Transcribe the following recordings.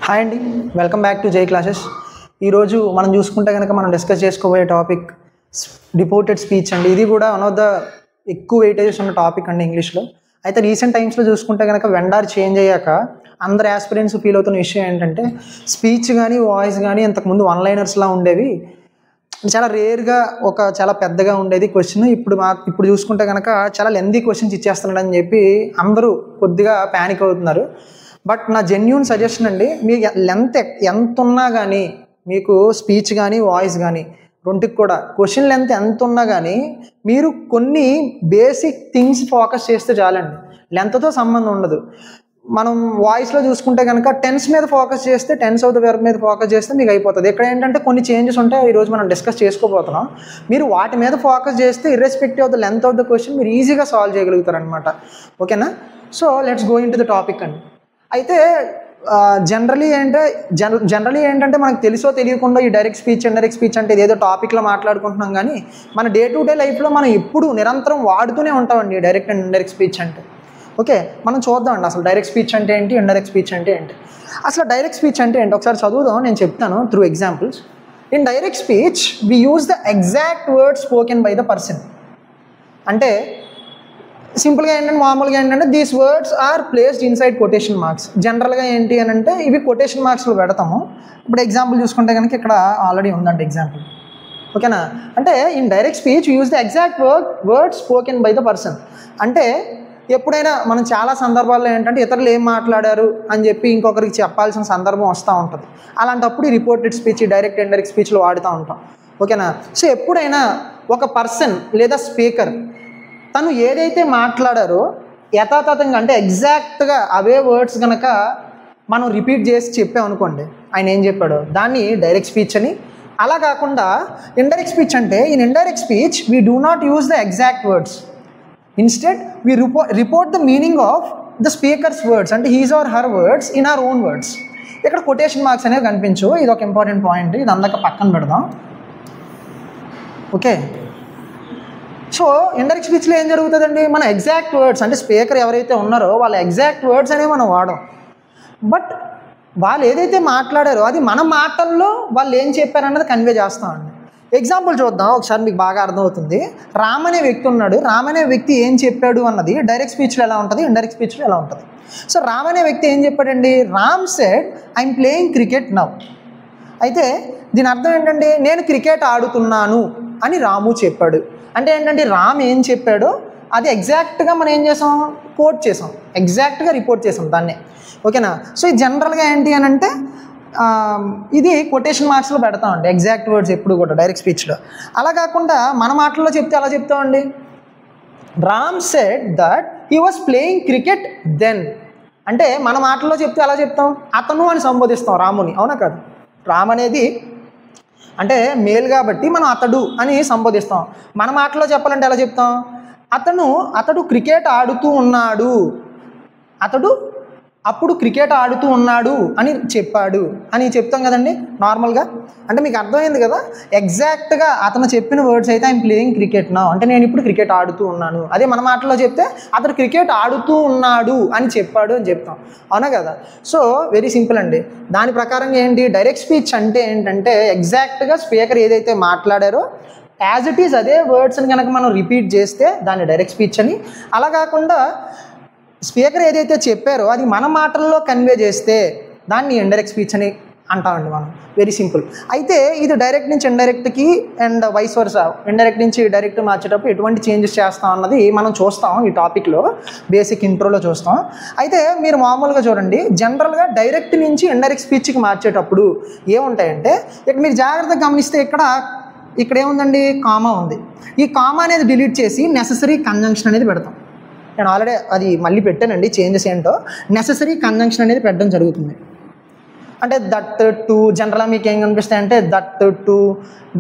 Hi అండి, welcome back to జై classes. ఈరోజు మనం చూసుకుంటే కనుక మనం డిస్కస్ చేసుకోబోయే టాపిక్ రిపోర్టెడ్ స్పీచ్ అండి. ఇది కూడా వన్ ఆఫ్ ద ఎక్కువ వెయిటేజెస్ ఉన్న టాపిక్ అండి ఇంగ్లీష్లో. అయితే రీసెంట్ టైమ్స్లో చూసుకుంటే కనుక వెండార్ చేంజ్ అయ్యాక అందరు ఆస్పిరెంట్స్ ఫీల్ అవుతున్న విషయం ఏంటంటే స్పీచ్ కానీ వాయిస్ కానీ ఇంతకుముందు వన్ లైనర్స్లా ఉండేవి, చాలా రేర్గా చాలా పెద్దగా ఉండేది క్వశ్చన్. ఇప్పుడు చూసుకుంటే కనుక చాలా లెందీ క్వశ్చన్స్ ఇచ్చేస్తున్నాడని చెప్పి అందరూ కొద్దిగా ప్యానిక్ అవుతున్నారు. బట్ నా జెన్యూన్ సజెషన్ అండి, మీకు లెంత్ ఎంత ఉన్నా కానీ, మీకు స్పీచ్ కానీ వాయిస్ కానీ రెండుకి కూడా క్వశ్చన్ లెంత్ ఎంత ఉన్నా కానీ మీరు కొన్ని బేసిక్ థింగ్స్ ఫోకస్ చేస్తే చాలండి. లెంత్తో సంబంధం ఉండదు. మనం వాయిస్లో చూసుకుంటే కనుక టెన్స్ మీద ఫోకస్ చేస్తే, టెన్స్ ఆఫ్ ద వెర్బ్ మీద ఫోకస్ చేస్తే మీకు అయిపోతుంది. ఇక్కడ ఏంటంటే కొన్ని చేంజెస్ ఉంటాయి, ఈరోజు మనం డిస్కస్ చేసుకోబోతున్నాం. మీరు వాటి మీద ఫోకస్ చేస్తే irrespective of the length of the question మీరు ఈజీగా సాల్వ్ చేయగలుగుతారు అనమాట. ఓకేనా? So let's go in to the topic అండి. అయితే జనరలీ ఏంటంటే మనకు తెలుసో తెలియకుండా ఈ డైరెక్ట్ స్పీచ్ ఇండైరెక్ట్ స్పీచ్ అంటే ఏదో టాపిక్లో మాట్లాడుకుంటున్నాం, కానీ మన డే టు డే లైఫ్లో మనం ఎప్పుడు నిరంతరం వాడుతూనే ఉంటామండి డైరెక్ట్ అండ్ ఇండైరెక్ట్ స్పీచ్ అంటే. ఓకే, మనం చూద్దామండి అసలు డైరెక్ట్ స్పీచ్ అంటే ఏంటి, ఇండైరెక్ట్ స్పీచ్ అంటే ఏంటి. అసలు డైరెక్ట్ స్పీచ్ అంటే ఏంటి ఒకసారి చదువుదాం, నేను చెప్తాను through examples. In direct speech we use the exact words spoken by the person. అంటే సింపుల్గా ఏంటంటే, మామూలుగా ఏంటంటే these words are placed inside quotation marks. జనరల్గా ఏంటి అని అంటే ఇవి కొటేషన్ మార్క్స్లో పెడతాము. ఇప్పుడు ఎగ్జాంపుల్ చూసుకుంటే కనుక ఇక్కడ ఆల్రెడీ ఉందండి ఎగ్జాంపుల్. ఓకేనా? అంటే in direct speech use the exact words spoken by the person. అంటే ఎప్పుడైనా మనం చాలా సందర్భాల్లో ఏంటంటే ఇతరులు ఏం మాట్లాడారు అని చెప్పి ఇంకొకరికి చెప్పాల్సిన సందర్భం వస్తూ ఉంటుంది. అలాంటప్పుడు ఈ రిపోర్టెడ్ స్పీచ్, డైరెక్ట్ ఇండైరెక్ట్ స్పీచ్లో వాడుతూ ఉంటాం. ఓకేనా? సో ఎప్పుడైనా ఒక పర్సన్ లేదా స్పీకర్ తను ఏదైతే మాట్లాడారో యథాతథంగా అంటే ఎగ్జాక్ట్గా అవే వర్డ్స్ కనుక మనం రిపీట్ చేసి చెప్పామనుకోండి, ఆయన ఏం చెప్పాడో దాన్ని డైరెక్ట్ స్పీచ్ అని. అలా కాకుండా ఇండైరెక్ట్ స్పీచ్ అంటే in indirect speech we do not use the exact words. Instead we report the meaning of the speaker's words, అంటే his or her words in our own words. ఇక్కడ quotation marks అనేవి కనిపించు, ఇది ఒక important point, ఇది అందాక పక్కన పెడదాం. ఓకే, సో ఇండైరెక్ట్ స్పీచ్లో ఏం జరుగుతుందండి, మన ఎగ్జాక్ట్ వర్డ్స్ అంటే స్పీకర్ ఎవరైతే ఉన్నారో వాళ్ళ ఎగ్జాక్ట్ వర్డ్స్ అనేవి మనం వాడం. బట్ వాళ్ళు ఏదైతే మాట్లాడారో అది మన మాటల్లో వాళ్ళు ఏం చెప్పారన్నది కన్వే చేస్తామండి. ఎగ్జాంపుల్ చూద్దాం ఒకసారి, మీకు బాగా అర్థమవుతుంది. రామ్ అనే వ్యక్తి ఉన్నాడు, రామ్ అనే వ్యక్తి ఏం చెప్పాడు అన్నది డైరెక్ట్ స్పీచ్లో ఎలా ఉంటుంది, ఇండైరెక్ట్ స్పీచ్లో ఎలా ఉంటుంది. సో రామ్ అనే వ్యక్తి ఏం చెప్పాడండి, Ram said I'm playing cricket now. అయితే దీని అర్థం ఏంటంటే నేను క్రికెట్ ఆడుతున్నాను అని రాము చెప్పాడు. అంటే ఏంటంటే రామ్ ఏం చెప్పాడో అది ఎగ్జాక్ట్గా మనం ఏం చేసాం, కోట్ చేసాం, ఎగ్జాక్ట్గా రిపోర్ట్ చేసాం దాన్నే. ఓకేనా? సో ఇది జనరల్గా ఏంటి అని అంటే ఇది కొటేషన్ మార్క్స్లో పెడతామండి ఎగ్జాక్ట్ వర్డ్స్ ఎప్పుడు కూడా డైరెక్ట్ స్పీచ్లో. అలా కాకుండా మన మాటల్లో చెప్తే అలా చెప్తామండి. Ram said that he was playing cricket then. అంటే మన మాటల్లో చెప్తే అలా చెప్తాం, అతను అని సంబోధిస్తాం రాముని, అవునా కాదు? రామ్ అనేది అంటే మేల్ కాబట్టి మనం అతడు అని సంబోధిస్తాం. మన మాటలో చెప్పాలంటే ఎలా చెప్తాం, అతడు క్రికెట్ ఆడుతూ ఉన్నాడు, అతడు అప్పుడు క్రికెట్ ఆడుతూ ఉన్నాడు అని చెప్పాడు అని చెప్తాం కదండి నార్మల్గా. అంటే మీకు అర్థమైంది కదా, ఎగ్జాక్ట్గా అతను చెప్పిన వర్డ్స్ అయితే ఐఎమ్ ప్లేయింగ్ క్రికెట్ నౌ అంటే నేను ఇప్పుడు క్రికెట్ ఆడుతూ ఉన్నాను. అదే మన మాటలో చెప్తే అతడు క్రికెట్ ఆడుతూ ఉన్నాడు అని చెప్పాడు అని చెప్తాం, అవునా కదా? సో వెరీ సింపుల్ అండి. దాని ప్రకారంగా ఏంటి, డైరెక్ట్ స్పీచ్ అంటే ఏంటంటే ఎగ్జాక్ట్గా స్పీకర్ ఏదైతే మాట్లాడారో యాజ్ ఇట్ ఈజ్ అదే వర్డ్స్ని కనుక మనం రిపీట్ చేస్తే దాన్ని డైరెక్ట్ స్పీచ్ అని. అలా కాకుండా స్పీకర్ ఏదైతే చెప్పారో అది మన మాటల్లో కన్వే చేస్తే దాన్ని ఇండైరెక్ట్ స్పీచ్ అని అంటామండి మనం. Very simple. అయితే ఇది డైరెక్ట్ నుంచి ఇండైరెక్ట్కి అండ్ వైస్ వర్సా, ఇండైరెక్ట్ నుంచి డైరెక్ట్ మార్చేటప్పుడు ఎటువంటి చేంజెస్ చేస్తాం అన్నది మనం చూస్తాం ఈ టాపిక్లో, బేసిక్ ఇంట్రోలో చూస్తాం. అయితే మీరు మామూలుగా చూడండి, జనరల్గా డైరెక్ట్ నుంచి ఇండైరెక్ట్ స్పీచ్కి మార్చేటప్పుడు ఏముంటాయంటే ఇక్కడ మీరు జాగ్రత్తగా గమనిస్తే ఇక్కడ ఏముందండి, కామా ఉంది. ఈ కామా అనేది డిలీట్ చేసి నెససరీ కంజంక్షన్ అనేది పెడతాం. నేను ఆల్రెడీ అది మళ్ళీ పెట్టానండి, చేంజెస్ ఏంటో. నెససరీ కంజంక్షన్ అనేది పెట్టడం జరుగుతుంది. అంటే దట్ టు, జనరల్గా మీకు ఏం కనిపిస్తాయి అంటే దట్ టు,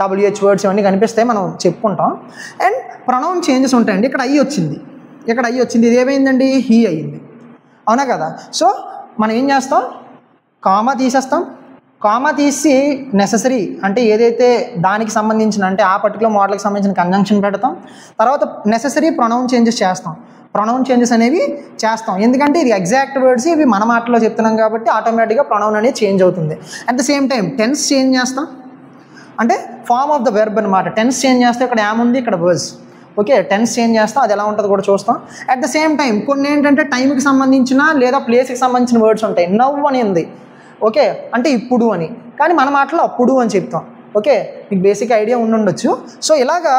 WH వర్డ్స్ ఇవన్నీ కనిపిస్తాయి, మనం చెప్పుకుంటాం. అండ్ ప్రొనౌన్ చేంజెస్ ఉంటాయండి. ఇక్కడ ఐ వచ్చింది, ఇది ఏమైందండి, హీ అయ్యింది, అవునా కదా? సో మనం ఏం చేస్తాం, కామా తీసేస్తాం, కామా తీసి నెససరీ అంటే ఏదైతే దానికి సంబంధించిన అంటే ఆ పర్టికులర్ మోడల్కి సంబంధించిన కంజంక్షన్ పెడతాం. తర్వాత నెససరీ ప్రొనౌన్ చేంజెస్ చేస్తాం. ప్రొనౌన్ చేంజెస్ అనేవి చేస్తాం ఎందుకంటే ఇది ఎగ్జాక్ట్ వర్డ్స్, ఇవి మన మాటలో చెప్తున్నాం కాబట్టి ఆటోమేటిక్గా ప్రొనౌన్ అనేది చేంజ్ అవుతుంది. At the same time tense change చేస్తాం, అంటే ఫార్మ్ ఆఫ్ ద వెర్బ్ అనమాట. టెన్స్ చేంజ్ చేస్తే ఇక్కడ ఏముంది, ఇక్కడ వర్స్. ఓకే, టెన్స్ చేంజ్ చేస్తాం, అది ఎలా ఉంటుందో కూడా చూస్తాం. అట్ ద సేమ్ టైం కొన్ని ఏంటంటే టైంకి సంబంధించిన లేదా ప్లేస్కి సంబంధించిన వర్డ్స్ ఉంటాయి. నవ్ అని ఉంది, ఓకే, అంటే ఇప్పుడు అని, కానీ మన మాటలో అప్పుడు అని చెప్తాం. ఓకే, మీకు బేసిక్ ఐడియా ఉండొచ్చు. సో ఇలాగా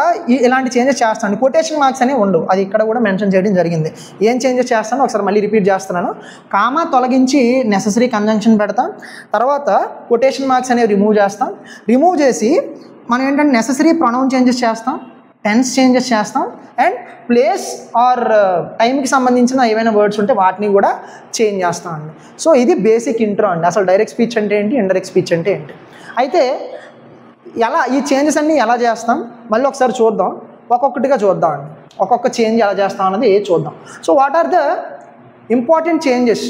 ఇలాంటి చేంజెస్ చేస్తాను. కొటేషన్ మార్క్స్ అనేవి ఉండవు, అది ఇక్కడ కూడా మెన్షన్ చేయడం జరిగింది. ఏం చేంజెస్ చేస్తానో ఒకసారి మళ్ళీ రిపీట్ చేస్తున్నాను. కామా తొలగించి నెససరీ కంజంక్షన్ పెడతాం. తర్వాత కొటేషన్ మార్క్స్ అనేవి రిమూవ్ చేస్తాం. రిమూవ్ చేసి మనం ఏంటంటే నెససరీ ప్రొనౌన్ చేంజెస్ చేస్తాం, టెన్స్ చేంజెస్ చేస్తాం, అండ్ ప్లేస్ ఆర్ టైంకి సంబంధించిన ఏవైనా వర్డ్స్ ఉంటే వాటిని కూడా చేంజ్ చేస్తాం అండి. సో ఇది బేసిక్ ఇంట్రో అండి. అసలు డైరెక్ట్ స్పీచ్ అంటే ఏంటి, ఇండైరెక్ట్ స్పీచ్ అంటే ఏంటి. అయితే ఎలా ఈ చేంజెస్ అన్నీ ఎలా చేస్తాం మళ్ళీ ఒకసారి చూద్దాం, ఒక్కొక్కటిగా చూద్దాం అండి. ఒక్కొక్క చేంజ్ ఎలా చేస్తాం అన్నది చూద్దాం. So what are the important changes,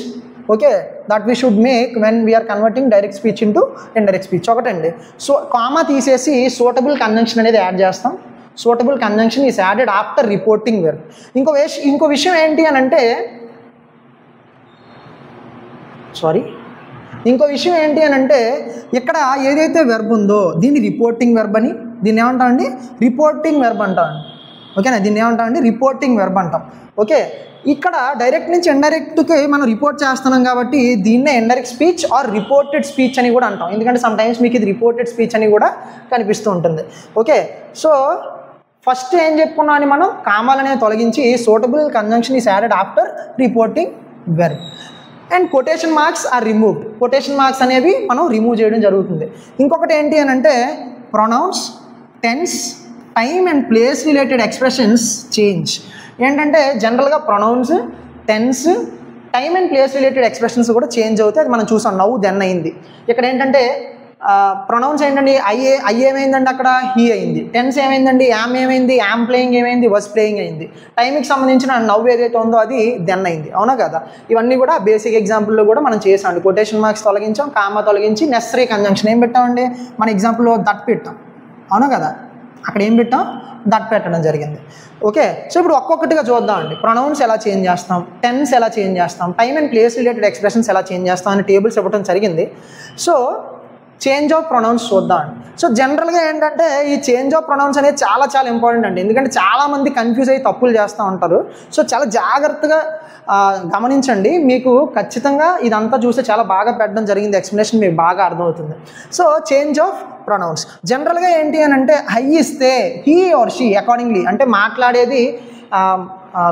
okay, that we should make when we are converting direct speech into indirect speech. ఒకటండి, సో కామా తీసేసి సూటబుల్ కంజంక్షన్ అనేది యాడ్ చేస్తాం. Suitable conjunction is added after reporting verb. ఇంకో విషయం ఏంటి అని అంటే ఇక్కడ ఏదైతే వెర్బ్ ఉందో దీన్ని రిపోర్టింగ్ వెర్బ్ అని, దీన్ని ఏమంటామండి, రిపోర్టింగ్ వెర్బ్ అంటాం. ఓకేనా, దీన్ని ఏమంటామండి, రిపోర్టింగ్ వెర్బ్ అంటాం. ఓకే, ఇక్కడ డైరెక్ట్ నుంచి ఇండైరెక్ట్కి మనం రిపోర్ట్ చేస్తున్నాం కాబట్టి దీన్నే indirect speech or reported speech అని కూడా అంటాం. ఎందుకంటే సమ్ టైమ్స్ మీకు ఇది రిపోర్టెడ్ స్పీచ్ అని కూడా కనిపిస్తూ ఉంటుంది. ఓకే, సో ఫస్ట్ ఏం చెప్పుకున్నాం అని మనం కామాలనేవి తొలగించి suitable conjunction is added after reporting verb. And quotation marks are removed. Quotation marks అనేవి మనం రిమూవ్ చేయడం జరుగుతుంది. ఇంకొకటి ఏంటి అని అంటే pronouns, tense, time and place related expressions change. ఏంటంటే జనరల్గా pronouns, tense, time and place related expressions కూడా చేంజ్ అవుతాయి. అది మనం చూసాం, నవ్వు దెన్ అయింది. ఇక్కడ ఏంటంటే ప్రొనౌన్స్ ఏంటండి, ఐ ఏమైందండి, అక్కడ హీ అయింది. టెన్స్ ఏమైందండి, యామ్ ఏమైంది, యామ్ ప్లేయింగ్ ఏమైంది, వస్ ప్లేయింగ్ అయింది. టైంకి సంబంధించిన నవ్వు ఏదైతే ఉందో అది దెన్ అయింది. అవునా కదా, ఇవన్నీ కూడా బేసిక్ ఎగ్జాంపుల్లో కూడా మనం చేసామండి. కొటేషన్ మార్క్స్ తొలగించాం, కామా తొలగించి నెసరీ కంజంక్షన్ ఏం పెట్టామండి, మన ఎగ్జాంపుల్లో దట్ పెట్టాం. అవునా కదా, అక్కడ ఏం పెట్టాం, దట్ పెట్టడం జరిగింది. ఓకే, సో ఇప్పుడు ఒక్కొక్కటిగా చూద్దాం అండి. ప్రొనౌన్స్ ఎలా చేంజ్ చేస్తాం, టెన్స్ ఎలా చేంజ్ చేస్తాం, time and place related expressions ఎలా చేంజ్ చేస్తాం అని టేబుల్స్ ఇవ్వడం జరిగింది. సో చేంజ్ ఆఫ్ ప్రొనౌన్స్ చూద్దాం అండి. సో జనరల్గా ఏంటంటే ఈ చేంజ్ ఆఫ్ ప్రొనౌన్స్ అనేది చాలా ఇంపార్టెంట్ అండి. ఎందుకంటే చాలామంది కన్ఫ్యూజ్ అయ్యి తప్పులు చేస్తూ ఉంటారు. సో చాలా జాగ్రత్తగా గమనించండి, మీకు ఖచ్చితంగా ఇదంతా చూస్తే చాలా బాగా పెట్టడం జరిగింది. ఎక్స్ప్లెనేషన్ మీకు బాగా అర్థమవుతుంది. సో చేంజ్ ఆఫ్ ప్రొనౌన్స్ జనరల్గా ఏంటి అని అంటే హై ఇస్తే హీ ఆర్ షీ అకార్డింగ్లీ, అంటే మాట్లాడేది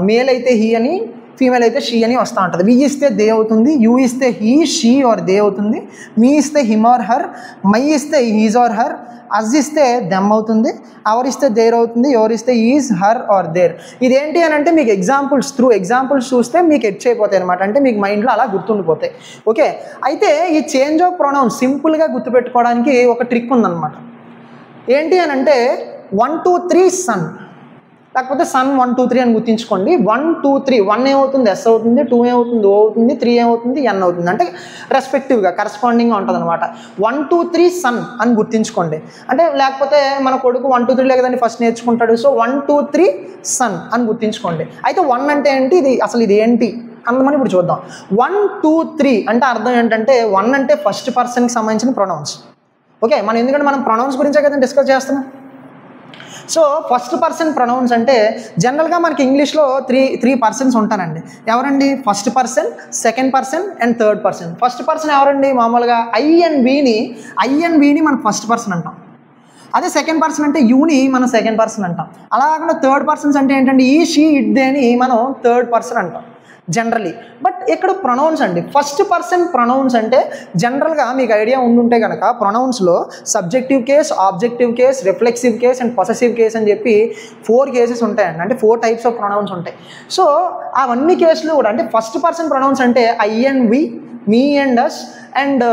మేల్ అయితే హీ అని, ఫీమేల్ అయితే షీ అని వస్తూ ఉంటుంది. వి ఇస్తే దే అవుతుంది, యూ ఇస్తే హీ, షీ ఆర్ దే అవుతుంది, మీ ఇస్తే హిమ్ ఆర్ హర్, మై ఇస్తే హీజ్ ఆర్ హర్, అజ్ ఇస్తే దెమ్ అవుతుంది, అవర్ ఇస్తే దేర్ అవుతుంది, ఎవర్ ఇస్తే ఈజ్, హర్ ఆర్ దేర్. ఇదేంటి అని అంటే మీకు ఎగ్జాంపుల్స్ చూస్తే మీకు ఎడ్జ్ అయిపోతాయి అనమాట, అంటే మీకు మైండ్లో అలా గుర్తుండిపోతాయి. ఓకే, అయితే ఈ చేంజ్ ఆఫ్ ప్రొనౌన్స్ సింపుల్గా గుర్తుపెట్టుకోవడానికి ఒక ట్రిక్ ఉందన్నమాట. ఏంటి అని అంటే 1 2 3 సన్, లేకపోతే సన్ 1 2 3 అని గుర్తించుకోండి. 1 2 3, 1 ఏమవుతుంది, ఎస్ అవుతుంది, 2 ఏమవుతుంది, ఓ అవుతుంది, 3 ఏమవుతుంది, ఎన్ అవుతుంది, అంటే రెస్పెక్టివ్గా కరస్పాండింగ్గా ఉంటుంది అనమాట. 1 2 3 సన్ అని గుర్తించుకోండి. అంటే లేకపోతే మన కొడుకు 1 2 3 లేకదండి ఫస్ట్ నేర్చుకుంటాడు. సో 1 2 3 సన్ అని గుర్తించుకోండి. అయితే 1 అంటే ఏంటి, ఇది ఏంటి అన్నమని ఇప్పుడు చూద్దాం. 1 2 3 అంటే అర్థం ఏంటంటే 1 అంటే ఫస్ట్ పర్సన్కి సంబంధించిన ప్రొనౌన్స్. ఓకే, ఎందుకంటే మనం ప్రొనౌన్స్ గురించే కదా డిస్కస్ చేస్తున్నాం. సో ఫస్ట్ పర్సన్ ప్రొనౌన్స్ అంటే జనరల్గా మనకి ఇంగ్లీష్లో త్రీ పర్సన్స్ ఉంటారండి. ఎవరండి, first person, second person and third person. First person ఎవరండి, మామూలుగా ఐ అండ్ వీని మనం ఫస్ట్ పర్సన్ అంటాం. అదే సెకండ్ పర్సన్ అంటే యూని మనం సెకండ్ పర్సన్ అంటాం. అలా కాకుండా థర్డ్ పర్సన్స్ అంటే ఏంటంటే ఈ, షీ, ఇట్, దే అని మనం థర్డ్ పర్సన్ అంటాం జనరలీ. బట్ ఇక్కడ ప్రొనౌన్స్ అండి, ఫస్ట్ పర్సన్ ప్రొనౌన్స్ అంటే జనరల్గా మీకు ఐడియా ఉండుంటే కనుక ప్రొనౌన్స్లో subjective case, objective case, reflexive case and possessive case అని చెప్పి 4 కేసెస్ ఉంటాయండి. అంటే 4 టైప్స్ ఆఫ్ ప్రొనౌన్స్ ఉంటాయి. సో అవన్నీ కేసులు కూడా అంటే ఫస్ట్ పర్సన్ ప్రొనౌన్స్ అంటే I and we, me and us, and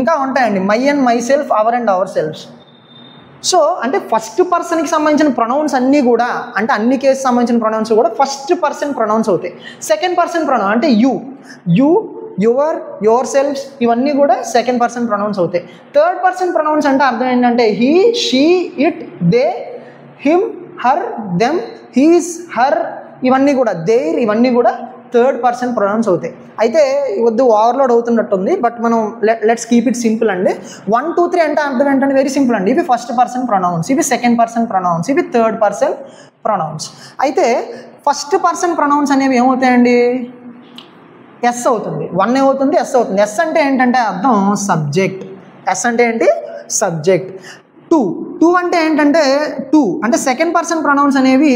ఇంకా ఉంటాయండి my and myself, our and ourselves. So అంటే ఫస్ట్ పర్సన్కి సంబంధించిన ప్రొనౌన్స్ అన్నీ కూడా, అంటే అన్ని కేసు సంబంధించిన ప్రొనౌన్స్ కూడా ఫస్ట్ పర్సన్ ప్రొనౌన్స్ అవుతాయి. సెకండ్ పర్సన్ ప్రొనౌన్ అంటే యూ, యువర్, యువర్ సెల్ఫ్స్ ఇవన్నీ కూడా సెకండ్ పర్సన్ ప్రొనౌన్స్ అవుతాయి. థర్డ్ పర్సన్ ప్రొనౌన్స్ అంటే అర్థం ఏంటంటే he, she, it, they, him, her, them, he's, her ఇవన్నీ కూడా, దేర్ ఇవన్నీ కూడా థర్డ్ పర్సన్ ప్రొనౌన్స్ అవుతాయి. అయితే వద్దు ఓవర్లోడ్ అవుతున్నట్టుంది, బట్ మనం లెట్స్ కీప్ ఇట్ సింపుల్ అండి. 1, 2, 3 అంటే అర్థం ఏంటంటే వెరీ సింపుల్ అండి. ఇవి ఫస్ట్ పర్సన్ ప్రొనౌన్స్, ఇవి సెకండ్ పర్సన్ ప్రొనౌన్స్, ఇవి థర్డ్ పర్సన్ ప్రొనౌన్స్. అయితే ఫస్ట్ పర్సన్ ప్రొనౌన్స్ అనేవి ఏమవుతాయండి? ఎస్ అవుతుంది. 1 ఏమవుతుంది? ఎస్ అవుతుంది. ఎస్ అంటే ఏంటంటే అర్థం సబ్జెక్ట్. ఎస్ అంటే ఏంటి? సబ్జెక్ట్. 2 అంటే ఏంటంటే అంటే సెకండ్ పర్సన్ ప్రొనౌన్స్ అనేవి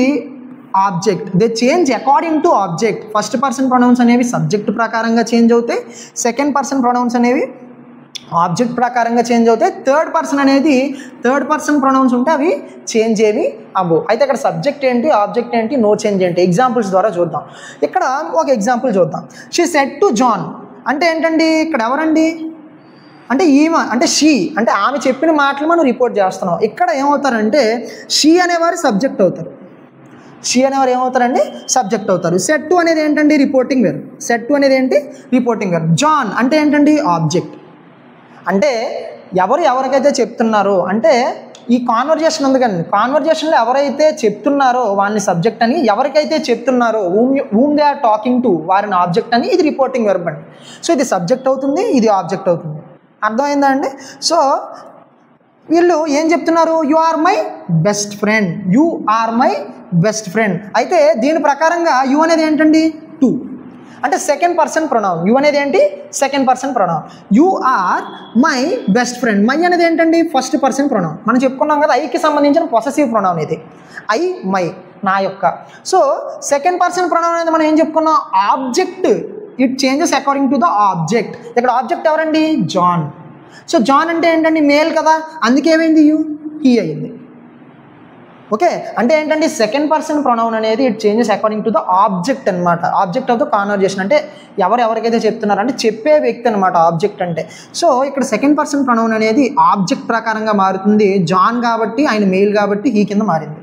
object. They change according to object. First person pronouns అనేవి సబ్జెక్ట్ ప్రకారంగా చేంజ్ అవుతాయి, సెకండ్ పర్సన్ ప్రొనౌన్స్ అనేవి ఆబ్జెక్ట్ ప్రకారంగా చేంజ్ అవుతాయి. థర్డ్ పర్సన్ ప్రొనౌన్స్ ఉంటే అవి చేంజ్ ఏవి అవ్వవు. అయితే ఇక్కడ సబ్జెక్ట్ ఏంటి, ఆబ్జెక్ట్ ఏంటి, నో చేంజ్ ఏంటి, ఎగ్జాంపుల్స్ ద్వారా చూద్దాం. ఇక్కడ ఒక ఎగ్జాంపుల్ చూద్దాం. షీ సెడ్ టు జాన్ అంటే ఏంటండి? ఇక్కడ ఎవరండి అంటే ఈమె, అంటే షీ అంటే ఆమె చెప్పిన మాటలు మనం రిపోర్ట్ చేస్తున్నాం. ఇక్కడ ఏమవుతారంటే షీ అనేవారు సబ్జెక్ట్ అవుతారు. షీ అనేవారు ఏమవుతారండి? సబ్జెక్ట్ అవుతారు. సెడ్ టు అనేది ఏంటండి? Reporting verb. సెడ్ టు అనేది ఏంటి? Reporting verb. జాన్ అంటే ఏంటండి? ఆబ్జెక్ట్. అంటే ఎవరికైతే చెప్తున్నారో, అంటే ఈ కాన్వర్జేషన్ ఉంది కానీ కాన్వర్జేషన్లో ఎవరైతే చెప్తున్నారో వాళ్ళని సబ్జెక్ట్ అని, ఎవరికైతే చెప్తున్నారో whom they are talking to వారిని ఆబ్జెక్ట్ అని, ఇది రిపోర్టింగ్ వెర్బ్ అండి. సో ఇది సబ్జెక్ట్ అవుతుంది, ఇది ఆబ్జెక్ట్ అవుతుంది. అర్థమైందా అండి? సో వీళ్ళు ఏం చెప్తున్నారు? You are my best friend, you are my best friend. అయితే దీని ప్రకారంగా యు అనేది ఏంటండి? 2 అంటే సెకండ్ పర్సన్ ప్రొనౌన్. యు అనేది ఏంటి? Second person pronoun. You are my best friend. My అనేది ఏంటండి? First person pronoun. మనం చెప్పుకున్నాం కదా ఐకి సంబంధించిన పొసెసివ్ ప్రొనౌన్ ఇది. ఐ, మై, నా యొక్క. సో సెకండ్ పర్సన్ ప్రొనౌన్ అనేది మనం ఏం చెప్పుకున్నాం? Object. It changes according to the object. ఇక్కడ ఆబ్జెక్ట్ ఎవరండి? జాన్. సో జాన్ అంటే ఏంటండి? మేల్ కదా, అందుకే ఏమైంది? యు, హీ అయింది. ఓకే, అంటే ఏంటంటే సెకండ్ పర్సన్ ప్రొనౌన్ అనేది it changes according to the object అనమాట. ఆబ్జెక్ట్ ఆఫ్ ద కాన్వర్జేషన్ అంటే ఎవరికైతే చెప్తున్నారంటే చెప్పే వ్యక్తి అనమాట ఆబ్జెక్ట్ అంటే. సో ఇక్కడ సెకండ్ పర్సన్ ప్రొనౌన్ అనేది ఆబ్జెక్ట్ ప్రకారంగా మారుతుంది. జాన్ కాబట్టి, ఆయన మెయిల్ కాబట్టి హీ కింద మారింది.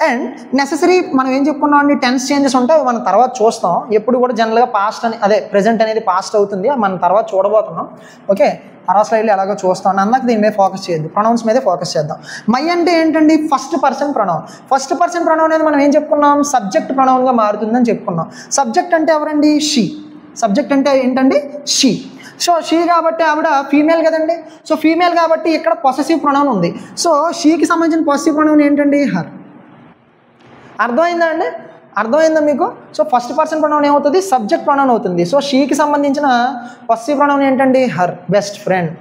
అండ్ నెససరీ మనం ఏం చెప్పుకున్నాం అండి? టెన్స్ చేంజెస్ ఉంటాయి, మనం తర్వాత చూస్తాం. ఎప్పుడు కూడా జనరల్గా పాస్ట్ అని ప్రెజెంట్ అనేది పాస్ట్ అవుతుంది, మనం తర్వాత చూడబోతున్నాం. ఓకే, తర్వాత స్లైడ్లో ఎలాగో చూస్తాం. అన్నాక దీని మీద ఫోకస్ చేయొద్దు, ప్రొనౌన్స్ మీదే ఫోకస్ చేద్దాం. మై అంటే ఏంటండి? First person pronoun. First person pronoun అనేది మనం ఏం చెప్పుకున్నాం? సబ్జెక్ట్ ప్రొనౌన్గా మారుతుందని చెప్పుకున్నాం. సబ్జెక్ట్ అంటే ఎవరండి? షీ. సబ్జెక్ట్ అంటే ఏంటండి? షీ. సో షీ కాబట్టి ఆవిడ ఫీమేల్ కదండి. సో ఫీమేల్ కాబట్టి ఇక్కడ పొసెసివ్ ప్రొనౌన్ ఉంది. సో షీకి సంబంధించిన పొసెసివ్ ప్రొనౌన్ ఏంటండి? హర్. అర్థమైందా అండి? అర్థమైందా మీకు? సో ఫస్ట్ పర్సన్ ప్రొనౌన్ ఏమవుతుంది? సబ్జెక్ట్ ప్రొనౌన్ అవుతుంది. సో షీకి సంబంధించిన పొసెసివ్ ప్రొనౌన్ ఏంటండి? Her, best friend.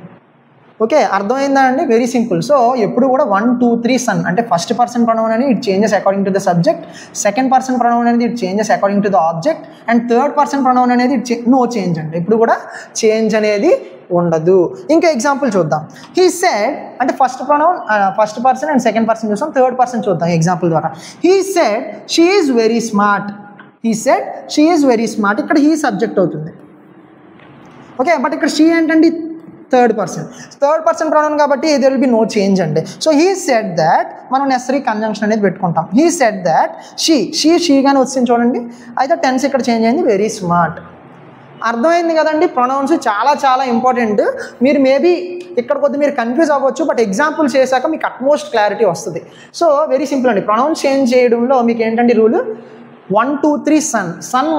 ఓకే, అర్థమైందా అండి? Very simple. సో ఎప్పుడు కూడా 1, 2, 3 సన్ అంటే ఫస్ట్ పర్సన్ ప్రొనౌన్ అనేది it changes according to the subject, second person pronoun అనేది it changes according to the object, and third person pronoun అనేది no change అండి. ఇప్పుడు కూడా చేంజ్ అనేది ఉండదు. ఇంకా ఎగ్జాంపుల్ చూద్దాం. హీ సెడ్ అంటే first pronoun first person and second person చూస్తాం. థర్డ్ పర్సన్ చూద్దాం ఎగ్జాంపుల్ ద్వారా. He said she is very smart. He said she is very smart. ఇక్కడ హీ సబ్జెక్ట్ అవుతుంది. ఓకే, బట్ ఇక్కడ షీ ఏంటండి? థర్డ్ పర్సన్ ప్రొనౌన్ కాబట్టి there will be no change అండి. So he said that మనం necessary conjunction అనేది పెట్టుకుంటాం. He said that షీగానే వచ్చింది చూడండి. అయితే టెన్స్ ఇక్కడ చేంజ్ అయింది, వెరీ స్మార్ట్. అర్థమైంది కదండి? ప్రొనౌన్స్ చాలా చాలా ఇంపార్టెంట్. మీరు మేబీ ఇక్కడ కొద్దిగా మీరు కన్ఫ్యూజ్ అవ్వచ్చు, బట్ ఎగ్జాంపుల్ చేశాక మీకు అట్మోస్ట్ క్లారిటీ వస్తుంది. సో వెరీ సింపుల్ అండి. ప్రొనౌన్స్ చేంజ్ చేయడంలో మీకు ఏంటంటే రూల్ 1, 2, 3 సన్.